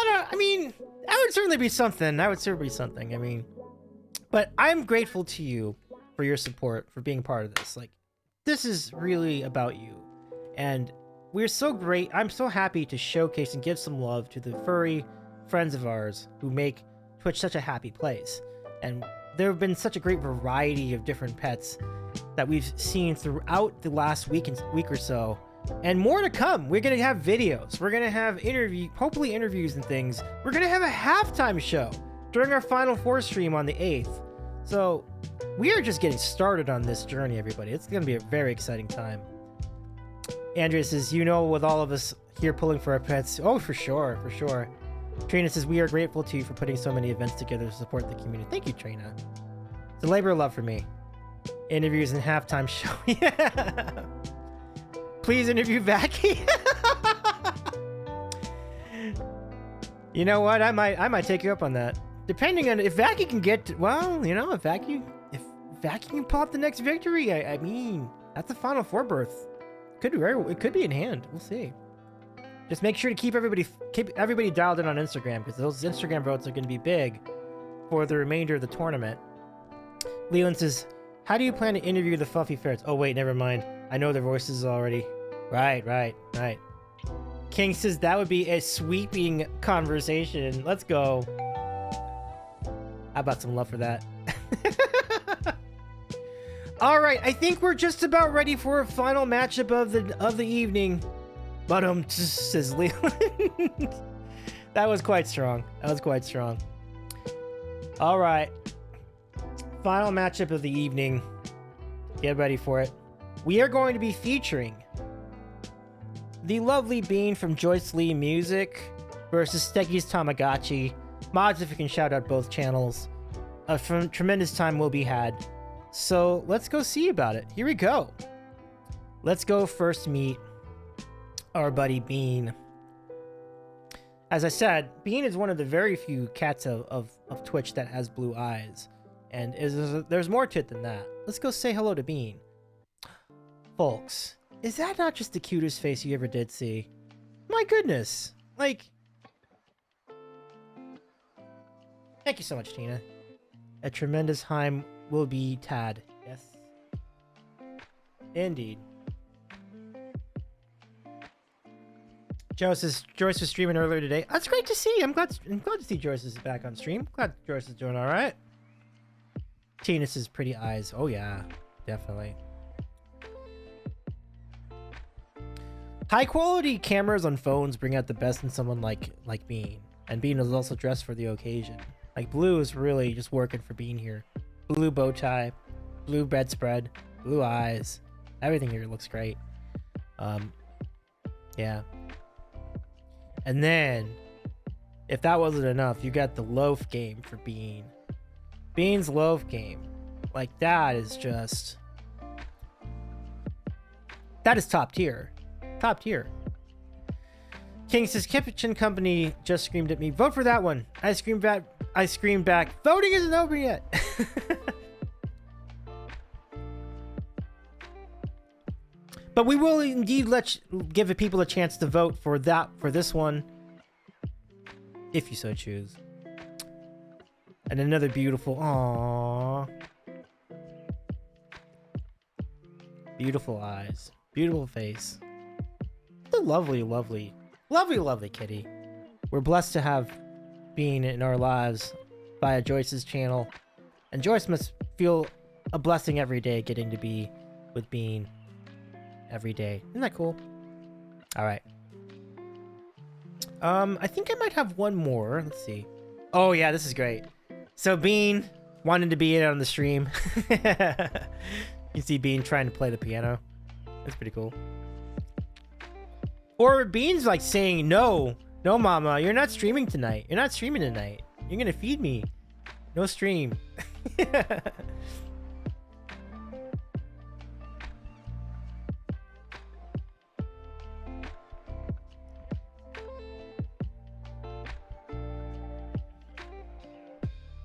Speaker 1: no, I mean, that would certainly be something. I mean, but I'm grateful to you for your support, for being part of this. Like, this is really about you, and we're so great. I'm so happy to showcase and give some love to the furry friends of ours who make Twitch such a happy place. And there have been such a great variety of different pets that we've seen throughout the last week or so. And more to come. We're going to have videos. We're going to have hopefully interviews and things. We're going to have a halftime show during our Final Four stream on the 8th. So we are just getting started on this journey, everybody. It's going to be a very exciting time. Andrea says, with all of us here pulling for our pets. Oh, for sure. Trina says, we are grateful to you for putting so many events together to support the community. Thank you, Trina. It's a labor of love for me. Interviews and halftime show. Yeah. Please interview Vacky. You know what? I might take you up on that. Depending on if Vacky can get if Vacky can pull up the next victory, I mean, that's a Final Four berth. It could be in hand. We'll see. Just make sure to keep everybody dialed in on Instagram, because those Instagram votes are going to be big for the remainder of the tournament. Leland says, how do you plan to interview the fluffy ferrets? Oh wait, never mind. I know their voices already. Right. King says that would be a sweeping conversation. Let's go. How about some love for that? All right, I think we're just about ready for a final matchup of the evening. But says Leland. That was quite strong. That was quite strong. All right. Final matchup of the evening. Get ready for it. We are going to be featuring the lovely Bean from Joyce Lee Music versus Steggy's Tamagotchi. Mods, if you can shout out both channels. A tremendous time will be had. So let's go see about it. Here we go. Let's go first meet our buddy Bean. As I said, Bean is one of the very few cats of Twitch that has blue eyes. And there's more to it than that. Let's go say hello to Bean. Folks, is that not just the cutest face you ever did see? My goodness. Like... Thank you so much, Tina. A tremendous time will be Tad. Yes. Indeed. Joyce was streaming earlier today. That's great to see. I'm glad to see Joyce is back on stream. Glad Joyce is doing all right. Tina's pretty eyes. Oh yeah, definitely. High quality cameras on phones bring out the best in someone like Bean. And Bean is also dressed for the occasion. Like blue is really just working for Bean here. Blue bow tie, blue bedspread, blue eyes. Everything here looks great. Yeah. And then, if that wasn't enough, you got the loaf game for Bean. Bean's loaf game. Like, that is just... That is top tier. Top tier. King says, Kitchen Company just screamed at me. Vote for that one. I screamed back. Voting isn't over yet. But we will indeed give people a chance to vote for this one, if you so choose. And another beautiful, aww, beautiful eyes, beautiful face. The lovely, lovely, lovely, lovely kitty. We're blessed to have Bean in our lives via Joyce's channel, and Joyce must feel a blessing every day getting to be with Bean. Every day. Isn't that cool? All right. I think I might have one more. Let's see. Oh yeah, this is great. So Bean wanted to be in on the stream. You see Bean trying to play the piano. That's pretty cool. Or Bean's like saying, no, mama, you're not streaming tonight. You're not streaming tonight. You're gonna feed me. No stream.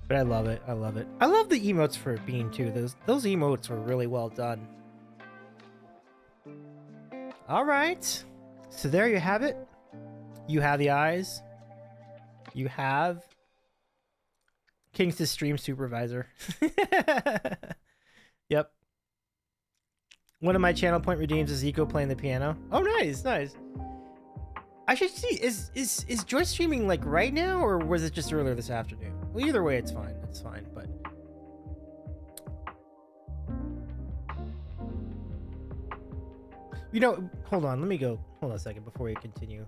Speaker 1: But I love it. I love it. I love the emotes for Bean too. Those emotes were really well done. All right. So there you have it. You have the eyes. You have King's stream supervisor. Yep. One of my channel point redeems is Eco playing the piano. Oh, nice, nice. I should see. Is Joyce streaming like right now, or was it just earlier this afternoon? Well, either way, it's fine. It's fine, but... You know, hold on. Let me go. Hold on a second before we continue.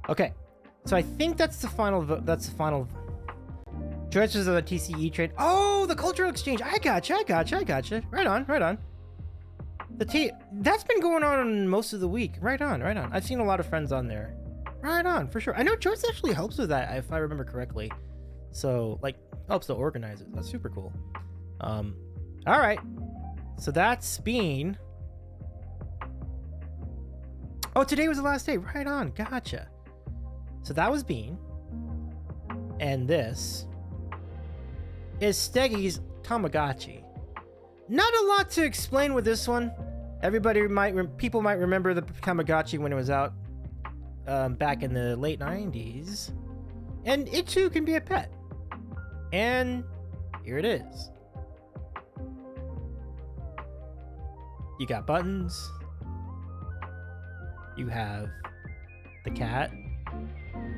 Speaker 1: Okay, so I think that's the final. That's the final. Choices of the TCE trade. Oh, the cultural exchange. I gotcha. Right on. That's been going on most of the week. Right on. I've seen a lot of friends on there. Right on, for sure. I know Joyce actually helps with that, if I remember correctly. So, like, helps to organize it. That's super cool. All right. So that's Bean. Oh, today was the last day. Right on. Gotcha. So that was Bean. And this is Steggy's Tamagotchi. Not a lot to explain with this one. People might remember the Tamagotchi when it was out. back in the late 90s. And it too can be a pet. And here it is. You got buttons. You have the cat.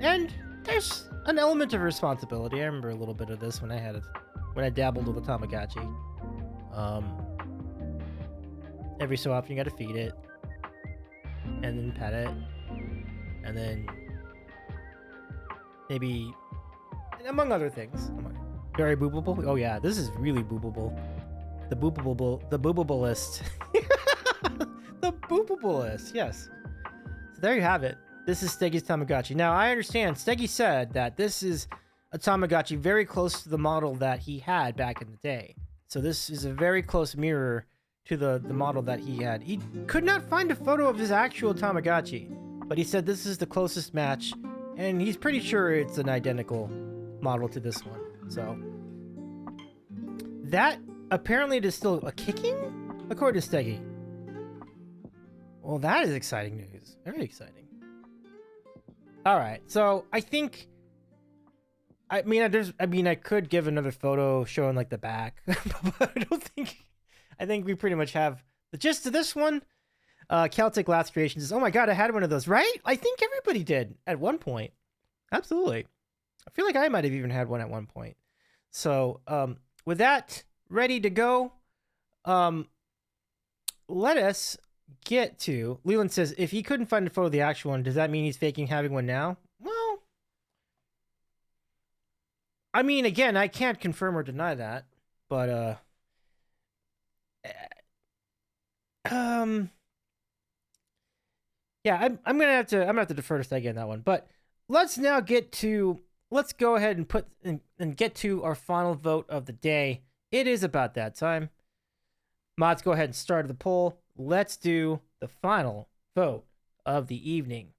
Speaker 1: And there's an element of responsibility. I remember a little bit of this when I dabbled with a Tamagotchi. Every so often you gotta feed it. And then pet it. And then maybe, among other things. Very boopable. Oh yeah, this is really boopable. The boopable list. The boopable list, yes. So there you have it. This is Steggy's Tamagotchi. Now, I understand Steggy said that this is a Tamagotchi very close to the model that he had back in the day. So this is a very close mirror to the model that he had. He could not find a photo of his actual Tamagotchi, but he said this is the closest match, and he's pretty sure it's an identical model to this one. So that apparently it is still a kicking, according to Steggy. Well, that is exciting news. Very exciting. All right, so I think, I could give another photo showing like the back, but I think we pretty much have the gist of this one. Celtic Last Creation says, "Oh my god, I had one of those, right?" I think everybody did at one point. Absolutely. I feel like I might have even had one at one point. So, with that ready to go, let us get to... Leland says, if he couldn't find a photo of the actual one, does that mean he's faking having one now? Well, I mean, again, I can't confirm or deny that, but, yeah, I'm gonna have to defer to Steggy on that one, but let's now let's go ahead and get to our final vote of the day. It is about that time. Mods, go ahead and start the poll. Let's do the final vote of the evening.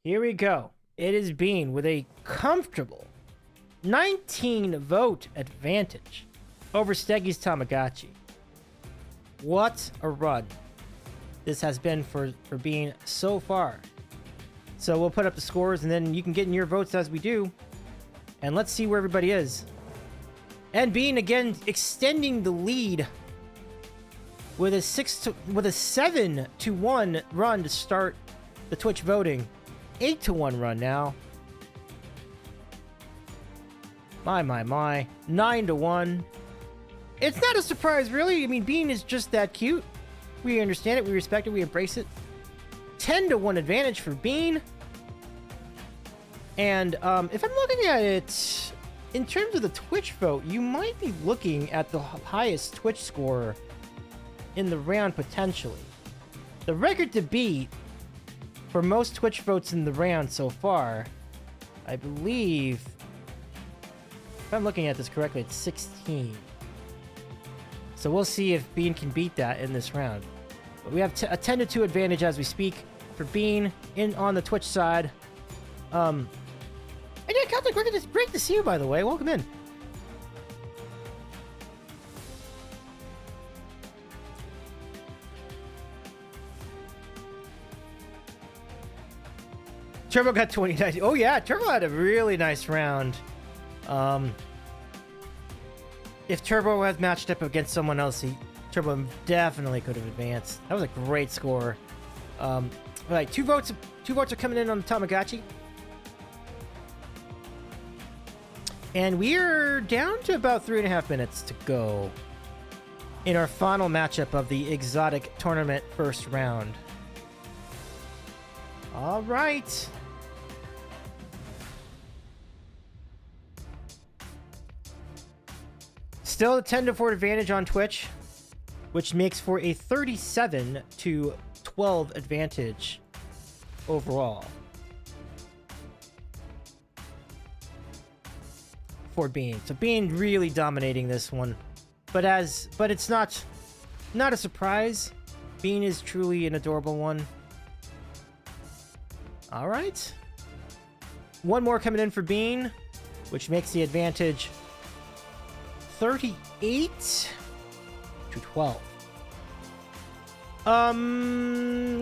Speaker 1: Here we go. It is Bean with a comfortable 19 vote advantage over Steggy's Tamagotchi. What a run this has been for Bean so far. So we'll put up the scores, and then you can get in your votes as we do. And let's see where everybody is. And Bean again extending the lead with a 7-1 run to start the Twitch voting. 8-1 run now. My. 9-1. It's not a surprise, really. I mean, Bean is just that cute. We understand it, we respect it, we embrace it. 10-1 advantage for Bean. And if I'm looking at it in terms of the Twitch vote, you might be looking at the highest Twitch score in the round potentially. The record to beat for most Twitch votes in the round so far, I believe, if I'm looking at this correctly, it's 16. So we'll see if Bean can beat that in this round. But we have a 10-2 advantage as we speak for Bean on the Twitch side. And yeah, Celtic, it's great to see you, by the way. Welcome in. Turbo got 29. Oh yeah, Turbo had a really nice round. If Turbo had matched up against someone else, Turbo definitely could have advanced. That was a great score. Right, two votes are coming in on the Tamagotchi. And we're down to about 3.5 minutes to go in our final matchup of the Exotic Tournament first round. All right. Still a 10-4 advantage on Twitch, which makes for a 37-12 advantage overall for Bean. So Bean really dominating this one, but it's not a surprise. Bean is truly an adorable one. All right, one more coming in for Bean, which makes the advantage 38-12.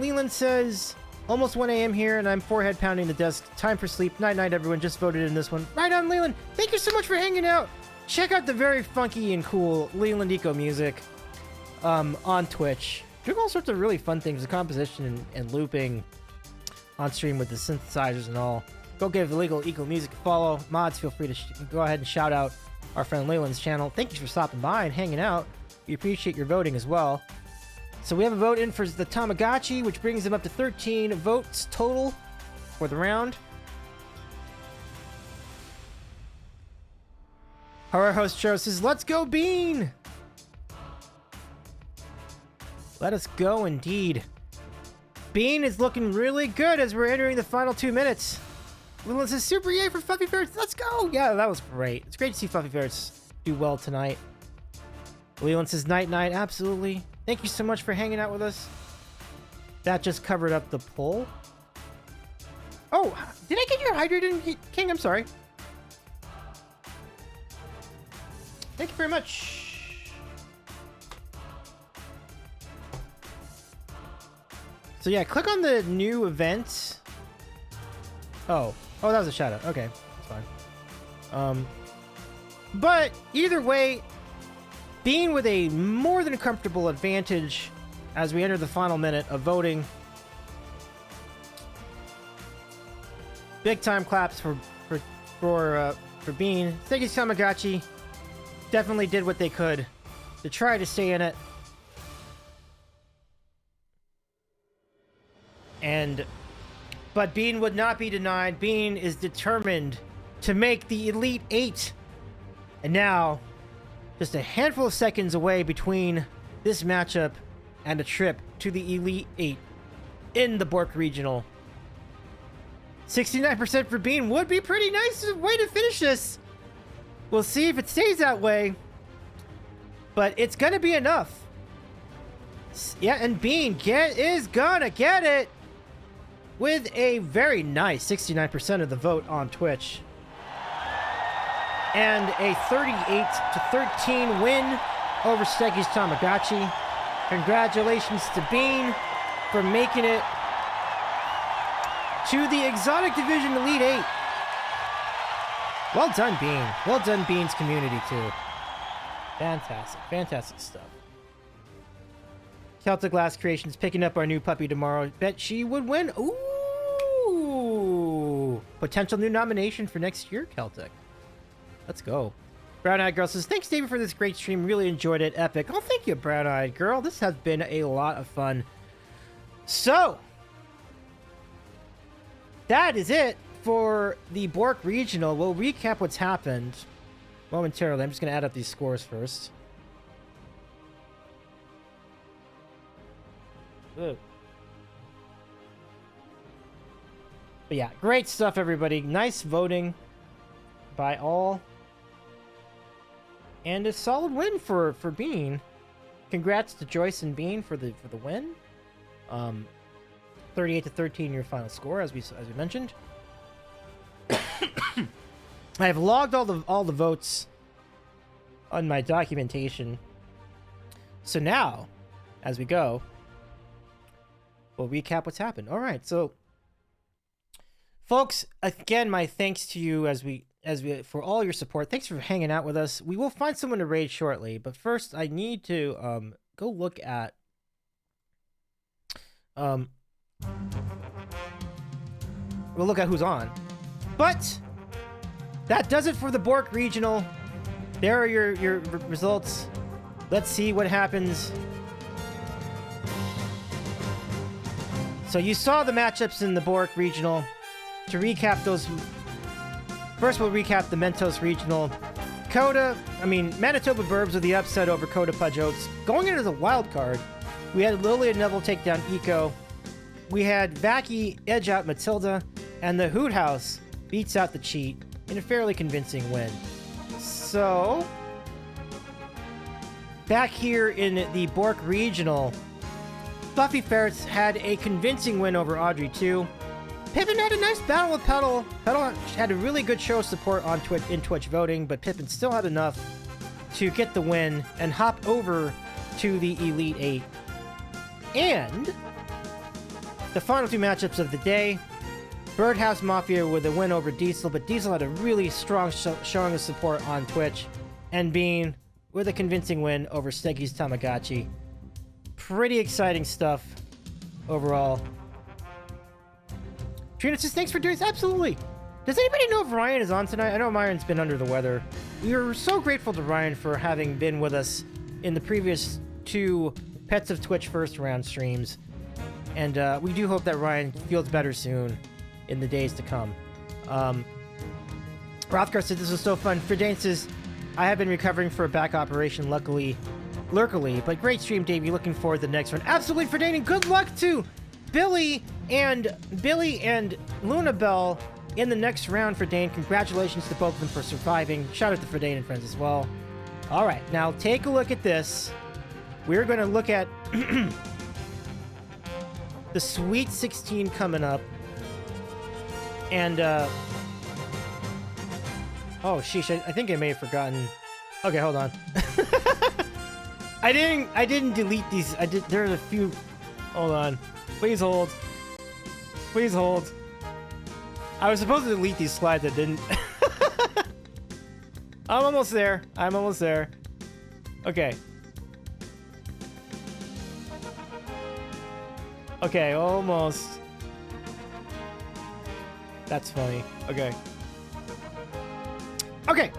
Speaker 1: Leland says, Almost 1 a.m. here, and I'm forehead pounding the desk. Time for sleep. Night night, everyone. Just voted in this one. Right on, Leland. Thank you so much for hanging out. Check out the very funky and cool Leland Eco music on Twitch. Doing all sorts of really fun things, the composition and looping on stream with the synthesizers and all. Go give Illegal Eco Music a follow. Mods, feel free to go ahead and shout out our friend Leland's channel. Thank you for stopping by and hanging out. We appreciate your voting as well. So we have a vote in for the Tamagotchi, which brings him up to 13 votes total for the round. Horror host Joe says, "Let's go, Bean!" Let us go, indeed. Bean is looking really good as we're entering the final 2 minutes. Leland says, "Super yay for Fluffy Ferrets. Let's go!" Yeah, that was great. It's great to see Fluffy Ferrets do well tonight. Leland says, "Night, night." Absolutely. Thank you so much for hanging out with us. That just covered up the poll. Oh, did I get your hydrated, King? I'm sorry. Thank you very much. So yeah, click on the new event. Oh, that was a shout out. Okay, that's fine. But either way, being with a more than comfortable advantage as we enter the final minute of voting. Big time claps for Bean. Thank you, Tamagotchi. Definitely did what they could to try to stay in it. But Bean would not be denied. Bean is determined to make the Elite Eight. And now, just a handful of seconds away between this matchup and a trip to the Elite Eight in the Bork Regional. 69% for Bean would be pretty nice way to finish this. We'll see if it stays that way. But it's going to be enough. Yeah, and Bean is going to get it with a very nice 69% of the vote on Twitch. And a 38-13 win over Steggy's Tamagotchi. Congratulations to Bean for making it to the Exotic Division Elite 8. Well done, Bean. Well done, Bean's community, too. Fantastic. Fantastic stuff. Celtic Glass Creations picking up our new puppy tomorrow. Bet she would win. Ooh! Potential new nomination for next year, Celtic. Let's go. Brown Eyed Girl says, "Thanks, David, for this great stream. Really enjoyed it. Epic." Oh, thank you, Brown Eyed Girl. This has been a lot of fun. So, that is it for the Bork Regional. We'll recap what's happened momentarily. I'm just going to add up these scores first. Ugh. But yeah, great stuff, everybody. Nice voting by all. And a solid win for Bean. Congrats to Joyce and Bean for the win. 38-13 your final score, as we mentioned. I have logged all the votes on my documentation. So now, as we go, we'll recap what's happened. All right, so folks, again, my thanks to you as we for all your support. Thanks for hanging out with us. We will find someone to raid shortly, but first I need to go look at we'll look at who's on. But that does it for the Bork Regional. There are your results. Let's see what happens. So you saw the matchups in the Bork Regional. To recap those, first we'll recap the Mentos Regional. Manitoba Burbs with the upset over Coda Pudge Oats. Going into the wild card, we had Lily and Neville take down Eco. We had Vacky edge out Matilda, and the Hoot House beats out the Cheat in a fairly convincing win. So, back here in the Bork Regional, Fluffy Ferrets had a convincing win over Audrey 2. Pippin had a nice battle with Petal. Petal had a really good show of support on Twitch voting, but Pippin still had enough to get the win and hop over to the Elite 8. And the final two matchups of the day. Birdhouse Mafia with a win over Diesel, but Diesel had a really strong showing of support on Twitch, and Bean with a convincing win over Steggy's Tamagotchi. Pretty exciting stuff overall. Trina says, thanks for doing this. Absolutely. Does anybody know if Ryan is on tonight? I know Myron's been under the weather. We are so grateful to Ryan for having been with us in the previous 2 Pets of Twitch first round streams. And we do hope that Ryan feels better soon in the days to come. Rothgar said this was so fun. Fredane says, I have been recovering for a back operation, lurkily, but great stream, Davey. Looking forward to the next one. Absolutely, Fredane, and good luck to Billy and Lunabelle in the next round, Fredane. Congratulations to both of them for surviving. Shout out to Fredane and friends as well. All right, now take a look at this. We're going to look at the Sweet 16 coming up. And, oh, sheesh, I think I may have forgotten. Okay, hold on. I didn't delete these. There's a few. Hold on. Please hold. Please hold. I was supposed to delete these slides. I didn't. I'm almost there. Okay. Okay, almost. That's funny. Okay. Okay.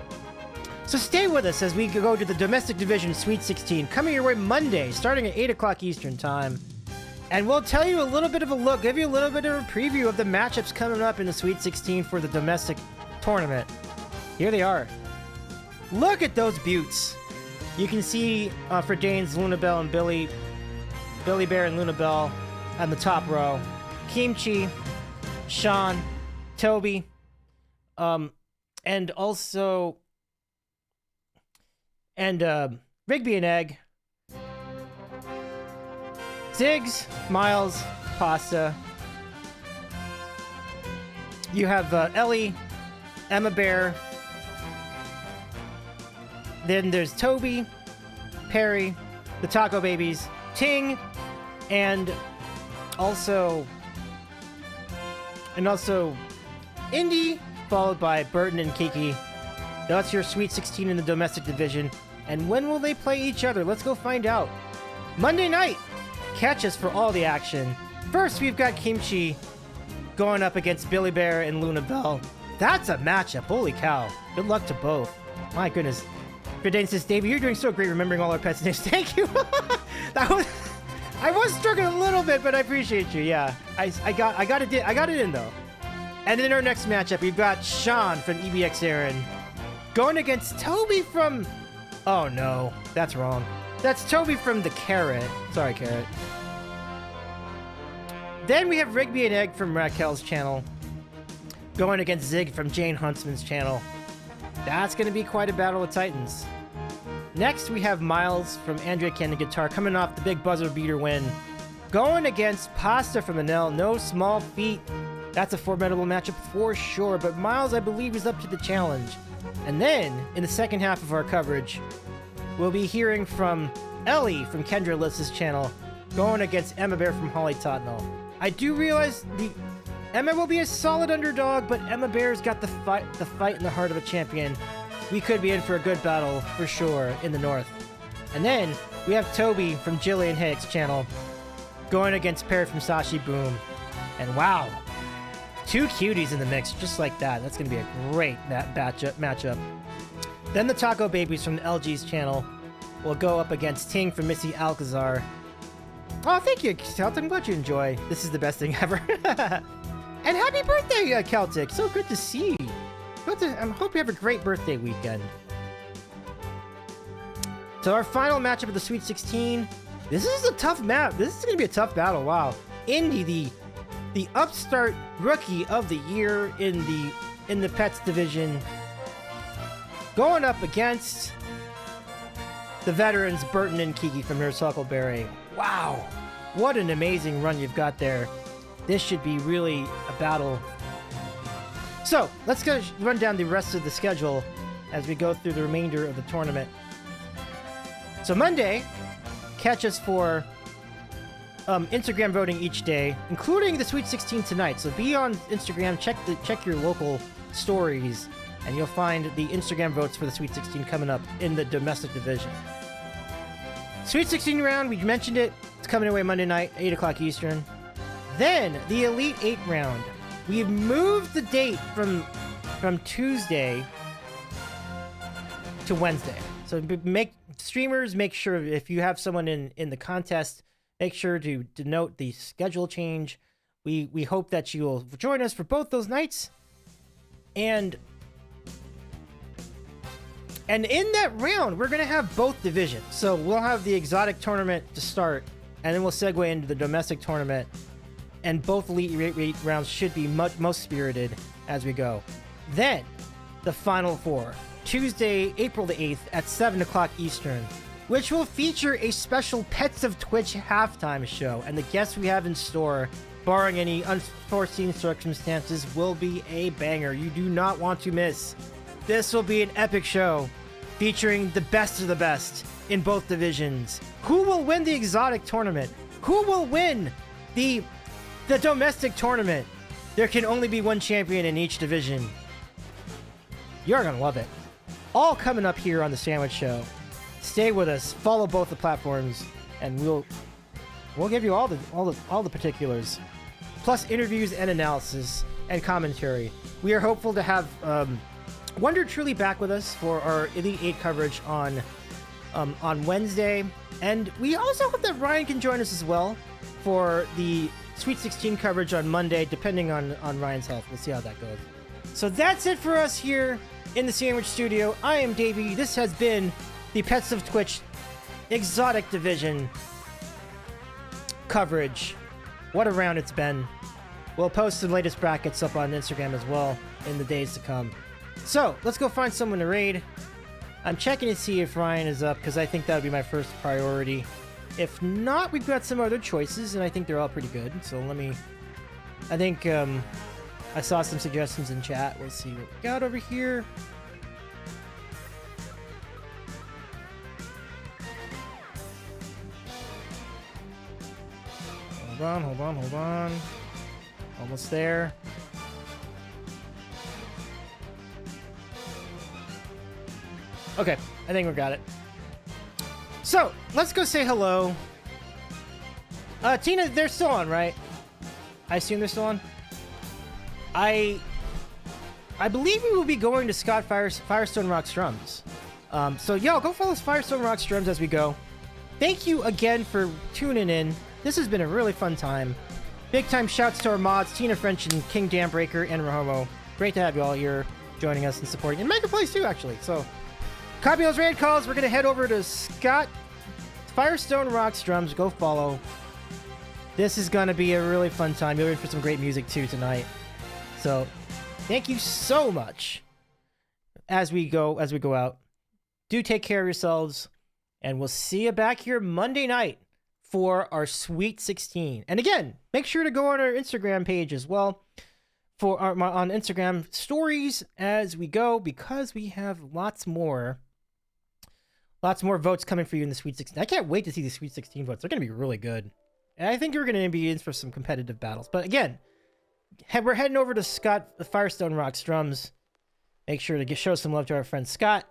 Speaker 1: So stay with us as we go to the Domestic Division Sweet 16, coming your way Monday, starting at 8 o'clock Eastern Time. And we'll tell you a little bit of a look, give you a little bit of a preview of the matchups coming up in the Sweet 16 for the domestic tournament. Here they are. Look at those buttes. You can see for Dane's Lunabelle and Billy Bear and Lunabelle on the top row. Kimchi, Sean, Toby, and also, Rigby and Egg, Ziggs, Miles, Pasta. You have Ellie, Emma Bear. Then there's Toby, Perry, the Taco Babies, Ting, and also Indy, followed by Burton and Kiki. That's your Sweet 16 in the domestic division. And when will they play each other? Let's go find out. Monday night! Catch us for all the action. First, we've got Kimchi going up against Billy Bear and Lunabelle. That's a matchup. Holy cow. Good luck to both. My goodness. Gradane says, Davey, you're doing so great remembering all our pets' names. Thank you. I was struggling a little bit, but I appreciate you. Yeah, I got it in though. And in our next matchup, we've got Sean from EBX Aaron going against Toby from. Oh no, that's wrong. That's Toby from the Carrot. Sorry, Carrot. Then we have Rigby and Egg from Raquel's channel going against Zig from Jane Huntsman's channel. That's going to be quite a battle of titans. Next, we have Miles from Andrea Cannon Guitar coming off the big buzzer beater win, going against Pasta from Manel. No small feat. That's a formidable matchup for sure, but Miles, I believe, is up to the challenge. And then, in the second half of our coverage, we'll be hearing from Ellie from Kendra Liss's channel, going against Emma Bear from Holly Tottenham. I do realize Emma will be a solid underdog, but Emma Bear's got the fight in the heart of a champion. We could be in for a good battle, for sure, in the north. And then, we have Toby from Jillian Hayek's channel, going against Parrot from Sashi Boom. And wow, 2 cuties in the mix, just like that. That's going to be a great matchup. Then the Taco Babies from the LG's channel will go up against Ting from Missy Alcazar. Oh, thank you, Celtic. I'm glad you enjoy. This is the best thing ever. And happy birthday, Celtic. So good to see you. I hope you have a great birthday weekend. So our final matchup of the Sweet 16. This is a tough map. This is going to be a tough battle. Wow. Indy, the upstart rookie of the year in the Pets division, going up against the veterans Burton and Kiki from Nurse Huckleberry. Wow. What an amazing run you've got there. This should be really a battle. So, let's go run down the rest of the schedule as we go through the remainder of the tournament. So Monday, catch us for Instagram voting each day, including the Sweet 16 tonight. So be on Instagram, check your local stories, and you'll find the Instagram votes for the Sweet 16 coming up in the domestic division. Sweet 16 round, we mentioned it. It's coming away Monday night, 8 o'clock Eastern. Then the Elite 8 round. We've moved the date from Tuesday to Wednesday. So make sure if you have someone in the contest, make sure to denote the schedule change. We hope that you will join us for both those nights. And in that round, we're going to have both divisions. So we'll have the exotic tournament to start, and then we'll segue into the domestic tournament. And both Elite 8 rounds should be most spirited as we go. Then, the Final Four, Tuesday, April the 8th at 7 o'clock Eastern, which will feature a special Pets of Twitch halftime show. And the guests we have in store, barring any unforeseen circumstances, will be a banger. You do not want to miss. This will be an epic show featuring the best of the best in both divisions. Who will win the exotic tournament? Who will win the domestic tournament? There can only be one champion in each division. You're gonna love it. All coming up here on the Sandwich Show. Stay with us. Follow both the platforms, and we'll give you all the particulars, plus interviews and analysis and commentary. We are hopeful to have Wonder Truly back with us for our Elite 8 coverage on Wednesday, and we also hope that Ryan can join us as well for the Sweet 16 coverage on Monday, depending on Ryan's health. We'll see how that goes. So that's it for us here in the Sandwich Studio. I am Davey. This has been the Pets of Twitch Exotic Division coverage. What a round it's been. We'll post the latest brackets up on Instagram as well in the days to come. So, let's go find someone to raid. I'm checking to see if Ryan is up, because I think that would be my first priority. If not, we've got some other choices, and I think they're all pretty good. So I think I saw some suggestions in chat. Let's see what we got over here. Hold on. Almost there. Okay, I think we got it. So, let's go say hello. Tina, they're still on, right? I assume they're still on? I believe we will be going to Scott Firestone Rock Strums. So, yo, go follow Firestone Rock Strums as we go. Thank you again for tuning in. This has been a really fun time. Big time shouts to our mods, Tina French and King Dambreaker and Rahomo. Great to have you all here joining us and supporting. And Mega Plays too, actually. So, copy those raid calls. We're going to head over to Scott Firestone Rock Strums. Go follow. This is going to be a really fun time. You're in for some great music too tonight. So, thank you so much as we go out. Do take care of yourselves, and we'll see you back here Monday night for our Sweet 16. And again, make sure to go on our Instagram page as well for on Instagram stories as we go, because we have lots more votes coming for you in the Sweet 16. I can't wait to see the Sweet 16 votes. They're going to be really good. And I think you're going to be in for some competitive battles. But again, we're heading over to Scott the Firestone Rock Strums. Make sure to show some love to our friend Scott.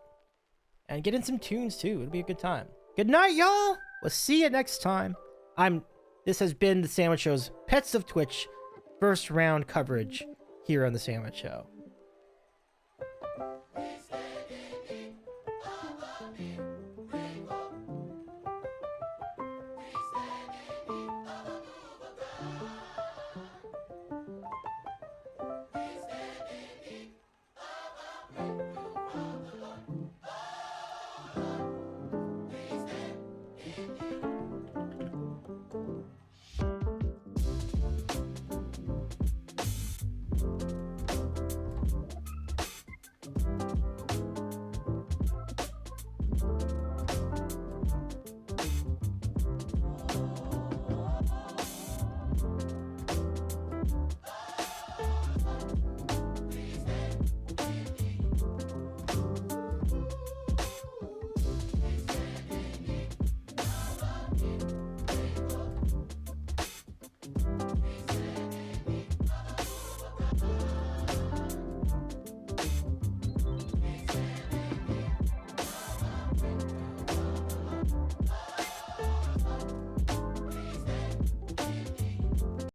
Speaker 1: And get in some tunes too. It'll be a good time. Good night, y'all. We'll see you next time. This has been the Sandwich Show's Pets of Twitch first round coverage here on the Sandwich Show.